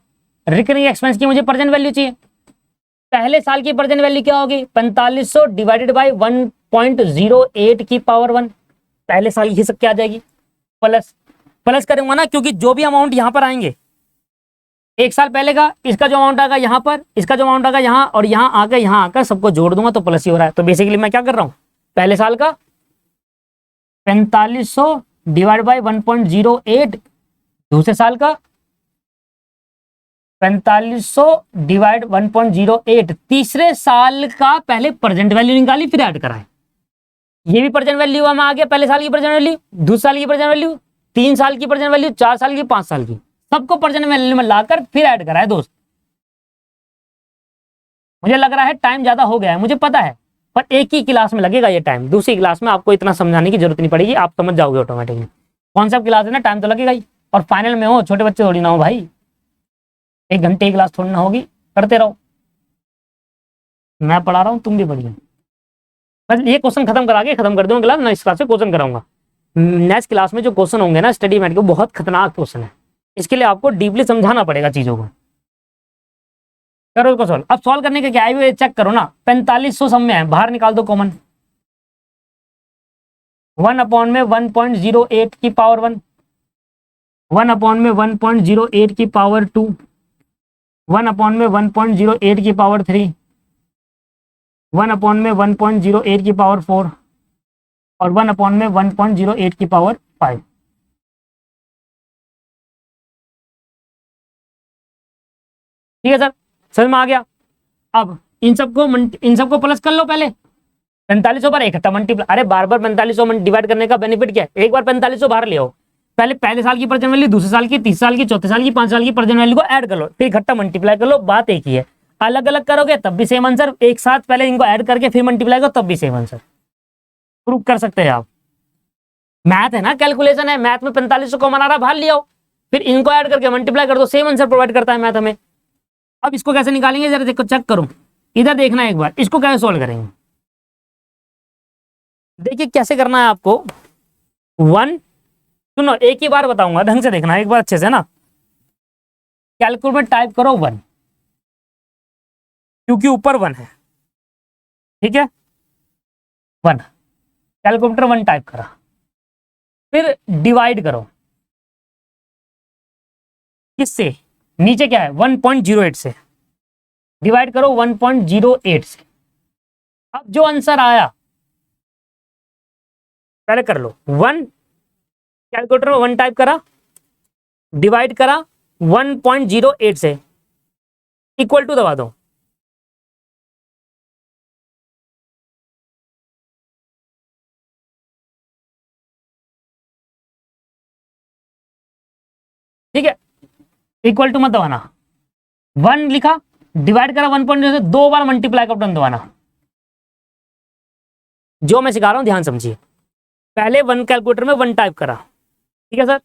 रिकरिंग एक्सपेंस की मुझे प्रेजेंट वैल्यू चाहिए। पहले साल की प्रेजेंट वैल्यू क्या होगी, 4500 डिवाइडेड बाय 1.08 की पावर 1, पहले साल की सब क्या आ जाएगी, प्लस करूंगा ना, क्योंकि जो भी अमाउंट यहां पर आएंगे एक साल पहले का इसका जो अमाउंट आएगा यहाँ पर, इसका जो अमाउंट आएगा यहाँ, और यहाँ आकर सबको जोड़ दूंगा तो प्लस ही हो रहा है। तो बेसिकली मैं क्या कर रहा हूँ, पहले साल का 4500 डिवाइड बाई 1.08, दूसरे साल का 4500 डिवाइड 1.08, तीसरे साल का पहले प्रेजेंट वैल्यू निकाली फिर ऐड कराए। ये भी प्रेजेंट वैल्यू हमें आ गया, पहले साल की प्रेजेंट वैल्यू, दूसरे साल की प्रेजेंट वैल्यू, 3 साल की प्रेजेंट वैल्यू, 4 साल की, 5 साल की, सबको प्रेजेंट वैल्यू में लाकर फिर ऐड कराए दोस्त। मुझे लग रहा है टाइम ज्यादा हो गया है, मुझे पता है, पर एक ही क्लास में लगेगा ये टाइम, दूसरी क्लास में आपको इतना समझाने की जरूरत नहीं पड़ेगी, आप समझ जाओगे ऑटोमेटिकली। कॉन्सेप्ट क्लास है ना, टाइम तो लगेगा ही, और फाइनल में हो, छोटे बच्चे थोड़ी ना हो भाई, 1 घंटे की क्लास थोड़ी ना होगी, करते रहो, मैं पढ़ा रहा हूँ तुम भी पढ़िए। बस ये क्वेश्चन खत्म करा के खत्म कर दूंगा क्लास, नेक्स्ट क्लास में क्वेश्चन कराऊंगा। नेक्स्ट क्लास में जो क्वेश्चन होंगे ना स्टडी मैट के, बहुत खतरनाक क्वेश्चन है, इसके लिए आपको डीपली समझाना पड़ेगा चीजों को। करो इसको सॉल्व। अब सॉल्व करने का क्या है चेक करो ना, 4500 सब में है, बाहर निकाल दो कॉमन, 1 अपॉन में 1.08 की पावर 1, 1 अपॉन में 1.08 की पावर 2, 1 अपॉन में 1.08 की पावर 3, 1 अपॉन में 1.08 की पावर 4, और 1 अपॉन में 1.08 की पावर 5। ठीक है सर, समझ में आ गया। अब इन सबको प्लस कर लो पहले, 4500 पर इकट्ठा मल्टीप्लाई, अरे बार बार 4500 डिवाइड करने का बेनिफिट क्या है, एक बार 4500 बाहर ले आओ, पहले साल की प्रेजेंट वैल्यू, दूसरे साल की, तीसरे साल की, चौथे साल की, 5 साल की प्रेजेंट वैल्यू को ऐड कर लो, फिर इकट्ठा मल्टीप्लाई कर लो, बात एक ही है। अलग अलग करोगे तब भी सेम आंसर, एक साथ पहले इनको ऐड करके फिर मल्टीप्लाई करो तब भी सेम आंसर, प्रूव कर सकते हैं आप। मैथ है ना, कैलकुलेशन है, मैथ में 4500 कॉमन आ रहा, बाहर ले आओ, फिर इनको ऐड करके मल्टीप्लाई कर दो, सेम आंसर प्रोवाइड करता है मैथ हमें। अब इसको कैसे निकालेंगे जरा देखो, चेक करो, इधर देखना एक बार, इसको कैसे सोल्व करेंगे, देखिए कैसे करना है आपको। 1, सुनो एक ही बार बताऊंगा, ढंग से देखना एक बार अच्छे से ना, कैलकुलेटर में टाइप करो 1, क्योंकि ऊपर 1 है, ठीक है, 1, कैलकुलेटर 1 टाइप करा, फिर डिवाइड करो, किससे, नीचे क्या है 1.08 से, डिवाइड करो 1.08 से। अब जो आंसर आया पहले कर लो, 1, कैलकुलेटर में 1 टाइप करा, डिवाइड करा 1.08 से, इक्वल टू दबा दो, ठीक है, इक्वल टू मत दबाना, 1 लिखा, डिवाइड करा 1.0 से, 2 बार मल्टीप्लाई का बटन दबाना। जो मैं सिखा रहा हूं ध्यान समझिए, पहले 1 कैलकुलेटर में 1 टाइप करा, ठीक है सर,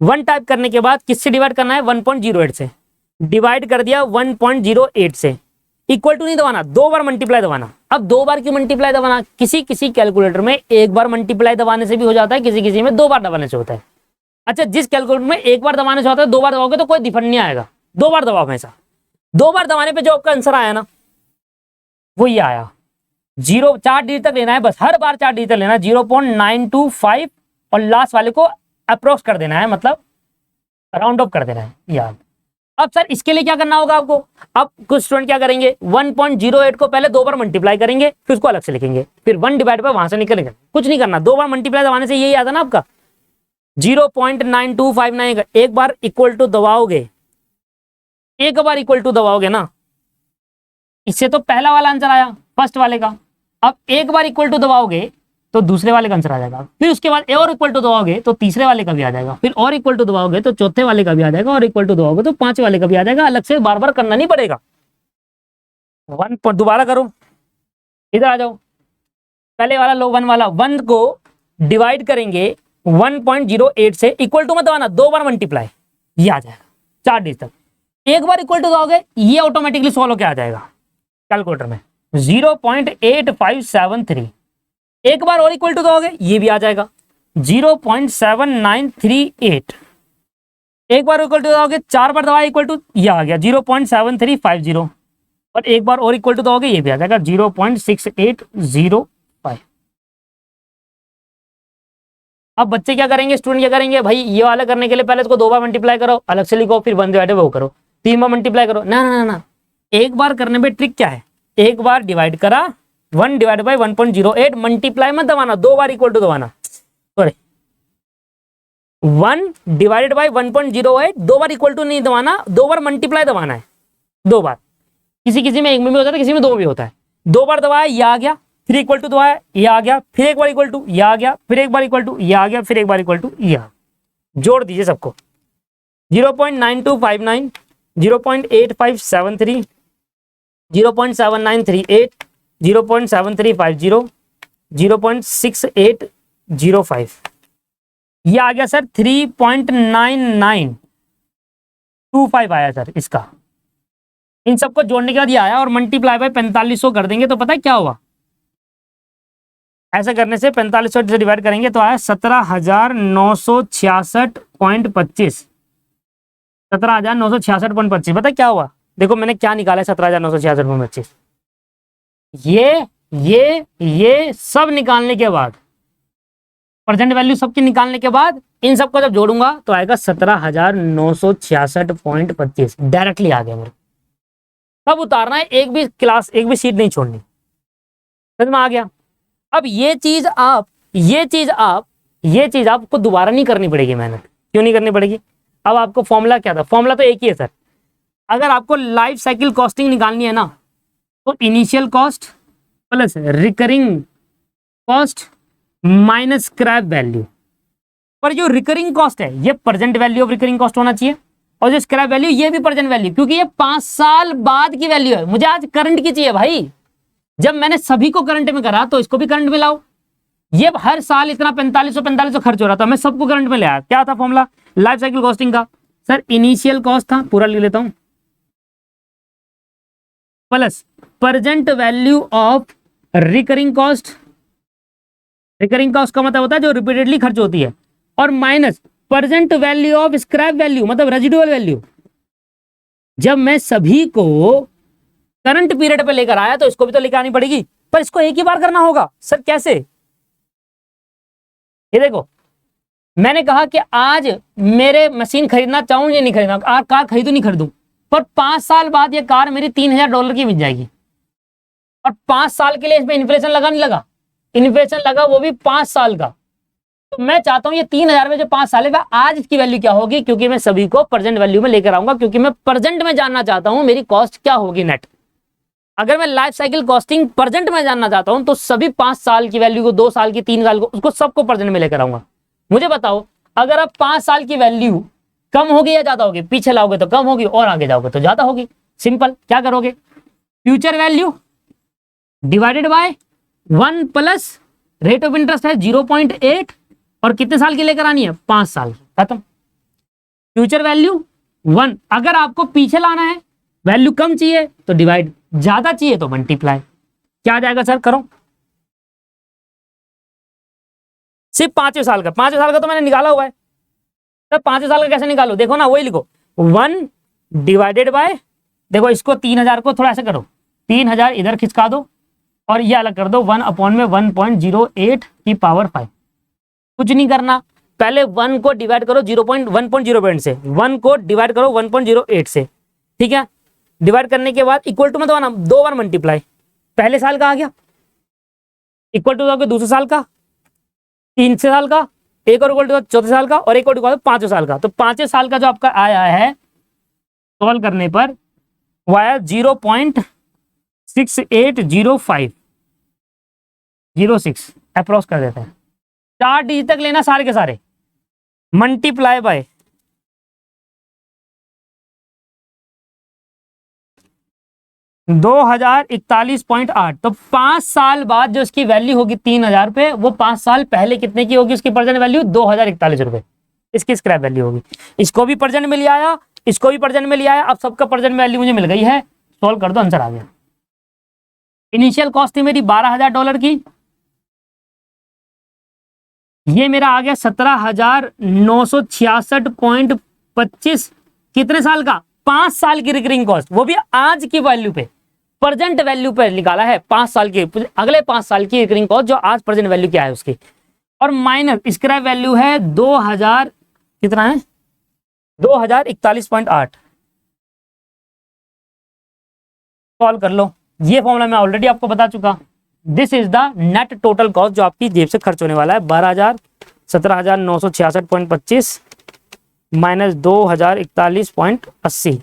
1 टाइप करने के बाद किससे डिवाइड करना है, 1.08 से, डिवाइड कर दिया 1.08 से, इक्वल टू नहीं दबाना, 2 बार मल्टीप्लाई दबाना। अब 2 बार क्यों मल्टीप्लाई दबाना, किसी किसी कैलकुलेटर में 1 बार मल्टीप्लाई दबाने से भी हो जाता है, किसी किसी में 2 बार दबाने से होता है। अच्छा, जिस कैलकुलेटर में 1 बार दबाने से होता है, 2 बार दबाओगे तो कोई डिफरेंट नहीं आएगा, 2 बार दबाओ हमेशा। 2 बार दबाने पे जो आपका आंसर आया ना वो ये आया, 4 डिजिट तक लेना है बस, हर बार 4 डिजिट तक लेना है, 0.925, और लास्ट वाले को अप्रोक्स कर देना है, मतलब राउंड ऑफ कर देना है यार। अब सर इसके लिए क्या करना होगा आपको, अब कुछ स्टूडेंट क्या करेंगे, 1.08 को पहले 2 बार मल्टीप्लाई करेंगे, फिर उसको अलग से लिखेंगे, फिर 1 डिवाइड पर वहां से निकलेंगे, कुछ नहीं करना, 2 बार मल्टीप्लाई दबाने से यही आता ना आपका 0.9259, एक बार इक्वल टू दबाओगे, एक बार इक्वल टू दबाओगे ना, इससे तो पहला वाला आंसर आया फर्स्ट वाले का, अब एक बार इक्वल टू दबाओगे तो दूसरे वाले का आंसर आ जाएगा, फिर उसके बाद और इक्वल टू दबाओगे तो तीसरे वाले का भी आ जाएगा, फिर और इक्वल टू दबाओगे तो चौथे वाले का भी आ जाएगा, और इक्वल टू दबाओगे तो 5 वाले का भी आ जाएगा, अलग से बार बार करना नहीं पड़ेगा। 1 दोबारा करो, इधर आ जाओ, पहले वाला लो 1 वाला, 1 को डिवाइड करेंगे 1.08 से, इक्वल टू मत दबाना, 2 बार मल्टीप्लाई, ये आ जाएगा 4 डिजिट तक, एक बार इक्वल टू दबाओगे ये ऑटोमेटिकली सॉल्व होकर आ जाएगा कैलकुलेटर में 0.8573, एक बार और इक्वल टू दोगे ये भी आ जाएगा 0.7938, एक बार इक्वल टू दोगे 4 बार दबाया इक्वल टू ये आ गया 0.7350, और एक बार और इक्वल टू दोगे ये भी आ जाएगा 0.6805। अब बच्चे क्या करेंगे, स्टूडेंट क्या करेंगे भाई, ये वाला करने के लिए पहले इसको 2 बार मल्टीप्लाई करो, अलग से लिखो, फिर 1 डिवाइड वो करो, 3 बार मल्टीप्लाई करो, ना ना ना ना, एक बार करने पे ट्रिक क्या है, एक बार डिवाइड करा 1 डिवाइड बाई 1.08, मल्टीप्लाई मत दबाना, 2 बार इक्वल टू दबाना, सॉरी 1 डिवाइडेड बाई 1.08, 2 बार इक्वल टू नहीं दबाना, 2 बार मल्टीप्लाई दबाना है, 2 बार, किसी किसी में एक में भी होता है, किसी में 2 में भी होता है, 2 बार दबाया ये आ गया, फिर इक्वल टू दबाया ये आ गया, फिर एक बार इक्वल टू ये आ गया, फिर एक बार इक्वल टू ये आ गया, फिर एक बार इक्वल टू ये आ गया, जोड़ दीजिए सबको, 0.9259, 0.8573, 0.7938, 0.7350, 0.6805, ये आ गया सर 3.9925 आया सर इसका। इन सबको जोड़ने के बाद ये आया और मल्टीप्लाई बाय 4500 कर देंगे तो पता है क्या होगा, ऐसा करने से 4500 से डिवाइड करेंगे तो आया 17,966.25, 17,966.25, पता है क्या हुआ, देखो मैंने क्या निकाला है 17,966.25, ये सब निकालने के बाद, प्रेजेंट वैल्यू सबकी निकालने के बाद इन सबको जब जोड़ूंगा तो आएगा 17,966.25, डायरेक्टली आ गया मेरे, सब उतारना है, एक भी क्लास एक भी शीट नहीं छोड़नी, समझ में आ गया। अब ये चीज आपको दोबारा नहीं करनी पड़ेगी मेहनत, क्यों नहीं करनी पड़ेगी, अब आपको फॉर्मूला क्या था, फॉर्मूला तो एक ही है सर, अगर आपको लाइफ साइकिल कॉस्टिंग निकालनी है ना तो initial cost plus recurring cost minus scrap value, पर जो रिकरिंग कॉस्ट है ये present value of recurring cost होना चाहिए, और जो स्क्रैप वैल्यू ये भी प्रेजेंट वैल्यू, क्योंकि ये 5 साल बाद की वैल्यू है, मुझे आज करंट की चाहिए भाई, जब मैंने सभी को करंट में करा तो इसको भी करंट में लाओ, ये हर साल इतना 4500 खर्च हो रहा था, मैं सबको करंट में ले आया, क्या था फॉर्मूला लाइफ साइकिल कॉस्टिंग का, सर इनिशियल कॉस्ट था, पूरा लिख लेता हूं, plus present value of recurring cost, recurring cost का मतलब होता है जो रिपीटेडली खर्च होती है, और minus present value of scrap value मतलब रेजिडुअल वैल्यू, जब मैं सभी को करंट पीरियड पे लेकर आया तो इसको भी तो लेकर आनी पड़ेगी, पर इसको एक ही बार करना होगा, सर कैसे, ये देखो मैंने कहा कि आज मेरे मशीन खरीदना चाहूं या नहीं खरीदना, कार खरीदूं नहीं खरीदूं, पर 5 साल बाद ये कार मेरी $3,000 की मिल जाएगी, और 5 साल के लिए इसमें इन्फ्लेशन लगा नहीं लगा, इन्फ्लेशन लगा वो भी 5 साल का, तो मैं चाहता हूं ये 3,000 में जो 5 साल है आज इसकी वैल्यू क्या होगी, क्योंकि मैं सभी को प्रेजेंट वैल्यू में लेकर आऊंगा, क्योंकि मैं प्रेजेंट में जानना चाहता हूं मेरी कॉस्ट क्या होगी नेट, अगर मैं लाइफ साइकिल कॉस्टिंग प्रेजेंट में जानना चाहता हूं तो सभी 5 साल की वैल्यू को, 2 साल की, 3 साल को, उसको सबको प्रेजेंट में लेकर आऊंगा। मुझे बताओ अगर आप 5 साल की वैल्यू कम होगी या ज्यादा होगी, पीछे लाओगे तो कम होगी और आगे जाओगे तो ज्यादा होगी, सिंपल, क्या करोगे, future value divided by 1 plus rate of interest है 0.8 और कितने साल की लेकर आनी है, 5 साल, खत्म, फ्यूचर वैल्यू 1, अगर आपको पीछे लाना है वैल्यू कम चाहिए तो डिवाइड, ज्यादा चाहिए तो मल्टीप्लाई, क्या आ जाएगा सर, करो, सिर्फ 5 साल का, 5 साल का तो मैंने निकाला हुआ है, तो 5 साल का कैसे निकालो, देखो ना वही लिखो, 1 डिवाइडेड बाय, देखो इसको 3,000 को थोड़ा ऐसे करो, 3,000 इधर खिसका दो और ये अलग कर दो, 1 में 1.08 की पावर 5, कुछ नहीं करना, पहले 1 को डिवाइड करो 1.0 से, 1 को डिवाइड करो 1.08 से, ठीक है, डिवाइड करने के बाद इक्वल टू में दबाना, 2 बार मल्टीप्लाई, पहले साल का आ गया, इक्वल टू दोगे दूसरे साल का, 3 साल का, एक और इक्वल टू चौथे साल का, और एक और इक्वल टू 5 साल का, तो 5 साल का जो आपका आया है सॉल्व करने पर वो आया 0.6805 अप्रोक्स कर देते हैं, 4 डिजिट तक लेना सारे के सारे, मल्टीप्लाई बाय 2041.8, तो 5 साल बाद जो इसकी वैल्यू होगी 3,000 रुपए, वो 5 साल पहले कितने की होगी उसकी प्रेजेंट वैल्यू, 2041 रुपए इसकी स्क्रैप वैल्यू होगी, इसको भी प्रेजेंट में लिया आया, इसको भी प्रेजेंट में लिया आया, अब सबका प्रेजेंट वैल्यू मुझे मिल गई है, सॉल्व कर दो आंसर आ गया। इनिशियल कॉस्ट थी मेरी $12,000 की, ये मेरा आ गया 17,966.25, कितने साल का, 5 साल की रिकरिंग कॉस्ट, वो भी आज की वैल्यू पे, प्रेजेंट वैल्यू पे निकाला है, 5 साल की, अगले 5 साल की रिकरिंग कॉस्ट जो आज प्रेजेंट वैल्यू क्या है उसकी, और माइनस स्क्रैप वैल्यू है 2000, कितना है 2041.8, सॉल्व कर लो। ये फॉर्मूला मैं ऑलरेडी आपको बता चुका। This is the net total cost जो आपकी जेब से खर्च होने वाला है, 12,000 17,966.25 माइनस 2,041.80।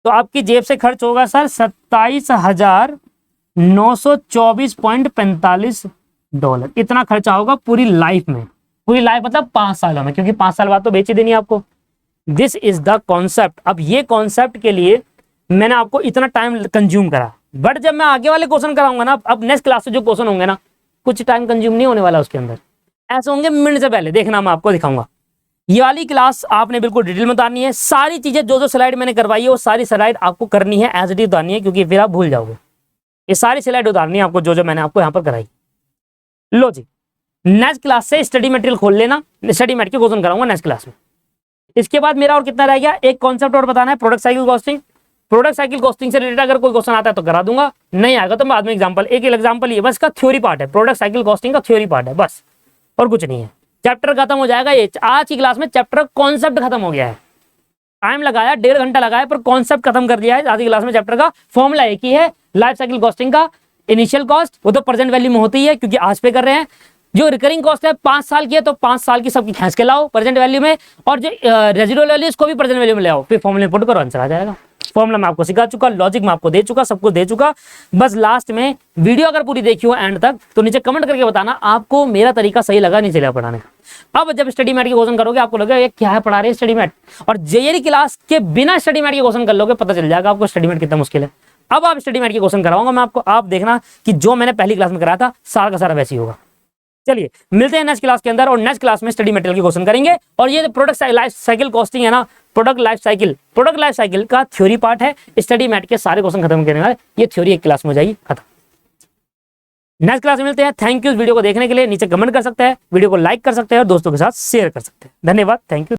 तो आपकी जेब से खर्च होगा सर 27,924.45 डॉलर। इतना खर्चा होगा पूरी लाइफ में, पूरी लाइफ मतलब 5 सालों में, क्योंकि 5 साल बाद तो बेच ही देनी है आपको। This is the concept. अब ये कॉन्सेप्ट के लिए मैंने आपको इतना टाइम कंज्यूम करा, बट जब मैं आगे वाले क्वेश्चन कराऊंगा ना, अब नेक्स्ट क्लास से जो क्वेश्चन होंगे ना, कुछ टाइम कंज्यूम नहीं होने वाला उसके अंदर, ऐसे होंगे मिनट से पहले। देखना मैं आपको दिखाऊंगा। ये वाली क्लास आपने बिल्कुल डिटेल में उतारनी है। सारी चीजें जो जो स्लाइड मैंने करवाई है वो सारी स्लाइड आपको करनी है, एज इट इज उतारनी है, क्योंकि फिर आप भूल जाओगे। ये सारी स्लाइड उतारनी है आपको, जो जो मैंने आपको यहाँ पर कराई। लो जी, नेक्स्ट क्लास से स्टडी मटेरियल खोल लेना, स्टडी मटेरियल के क्वेश्चन कराऊंगा नेक्स्ट क्लास में। इसके बाद मेरा और कितना रह गया, एक कॉन्सेप्ट और बताना है, product cycle costing. Product cycle costing से रिलेटेड अगर कोई क्वेश्चन आता है तो करा दूंगा, नहीं आएगा तो बाद में एग्जांपल, एक एग्जांपल ये बस का थ्योरी पार्ट है, प्रोडक्ट साइकिल कॉस्टिंग का थ्योरी पार्ट है बस, और कुछ नहीं है। चैप्टर खत्म हो जाएगा। ये आज की क्लास में चैप्टर कॉन्सेप्ट खत्म हो गया है। टाइम लगाया 1.5 घंटा लगाया, पर कॉन्सेप्ट खत्म कर दिया है आज की क्लास में। चैप्टर का फॉर्मूला एक ही है, लाइफ साइकिल कॉस्टिंग का। इनिशियल कॉस्ट वो तो प्रेजेंट वैल्यू में होती है, क्योंकि आज पे कर रहे हैं। जो रिकरिंग कॉस्ट है 5 साल की है, तो 5 साल की सबकी खींच के लाओ प्रेजेंट वैल्यू में, और जो रेजिडुअल वैल्यू इसको भी प्रेजेंट वैल्यू में ले आओ, फिर फॉर्मूला पुट करो, आंसर आ जाएगा। फॉर्मूला मैं आपको सिखा चुका, लॉजिक मैं आपको दे चुका, सब कुछ दे चुका। बस लास्ट में वीडियो अगर पूरी देखी हो एंड तक, तो नीचे कमेंट करके बताना आपको मेरा तरीका सही लगा नहीं चला पढ़ाने का। अब जब स्टडी मैट के क्वेश्चन करोगे आपको लगेगा ये क्या है पढ़ा रहे हैं स्टडी मैट, और जेईई क्लास के बिना स्टडी मैट के क्वेश्चन कर लोगे, पता चल जाएगा आपको स्टडी मैट कितना मुश्किल है। अब आप स्टडी मैट के क्वेश्चन कराऊंगा मैं आपको, आप देखना कि जो मैंने पहली क्लास में कराया था सारा का सारा वैसे ही होगा। चलिए मिलते हैं नेक्स्ट क्लास के अंदर, और नेक्स्ट क्लास में स्टडी मटेरियल के क्वेश्चन करेंगे। और ये प्रोडक्ट लाइफ साइकिल कॉस्टिंग है ना, प्रोडक्ट लाइफ साइकिल का थ्योरी पार्ट है। स्टडी मैट के सारे क्वेश्चन खत्म करने वाले, ये थ्योरी एक क्लास में हो जाएगी खत्म। नेक्स्ट क्लास में मिलते हैं। थैंक यू वीडियो को देखने के लिए। नीचे कमेंट कर सकते हैं, वीडियो को लाइक कर सकते हैं और दोस्तों के साथ शेयर कर सकते हैं। धन्यवाद, थैंक यू।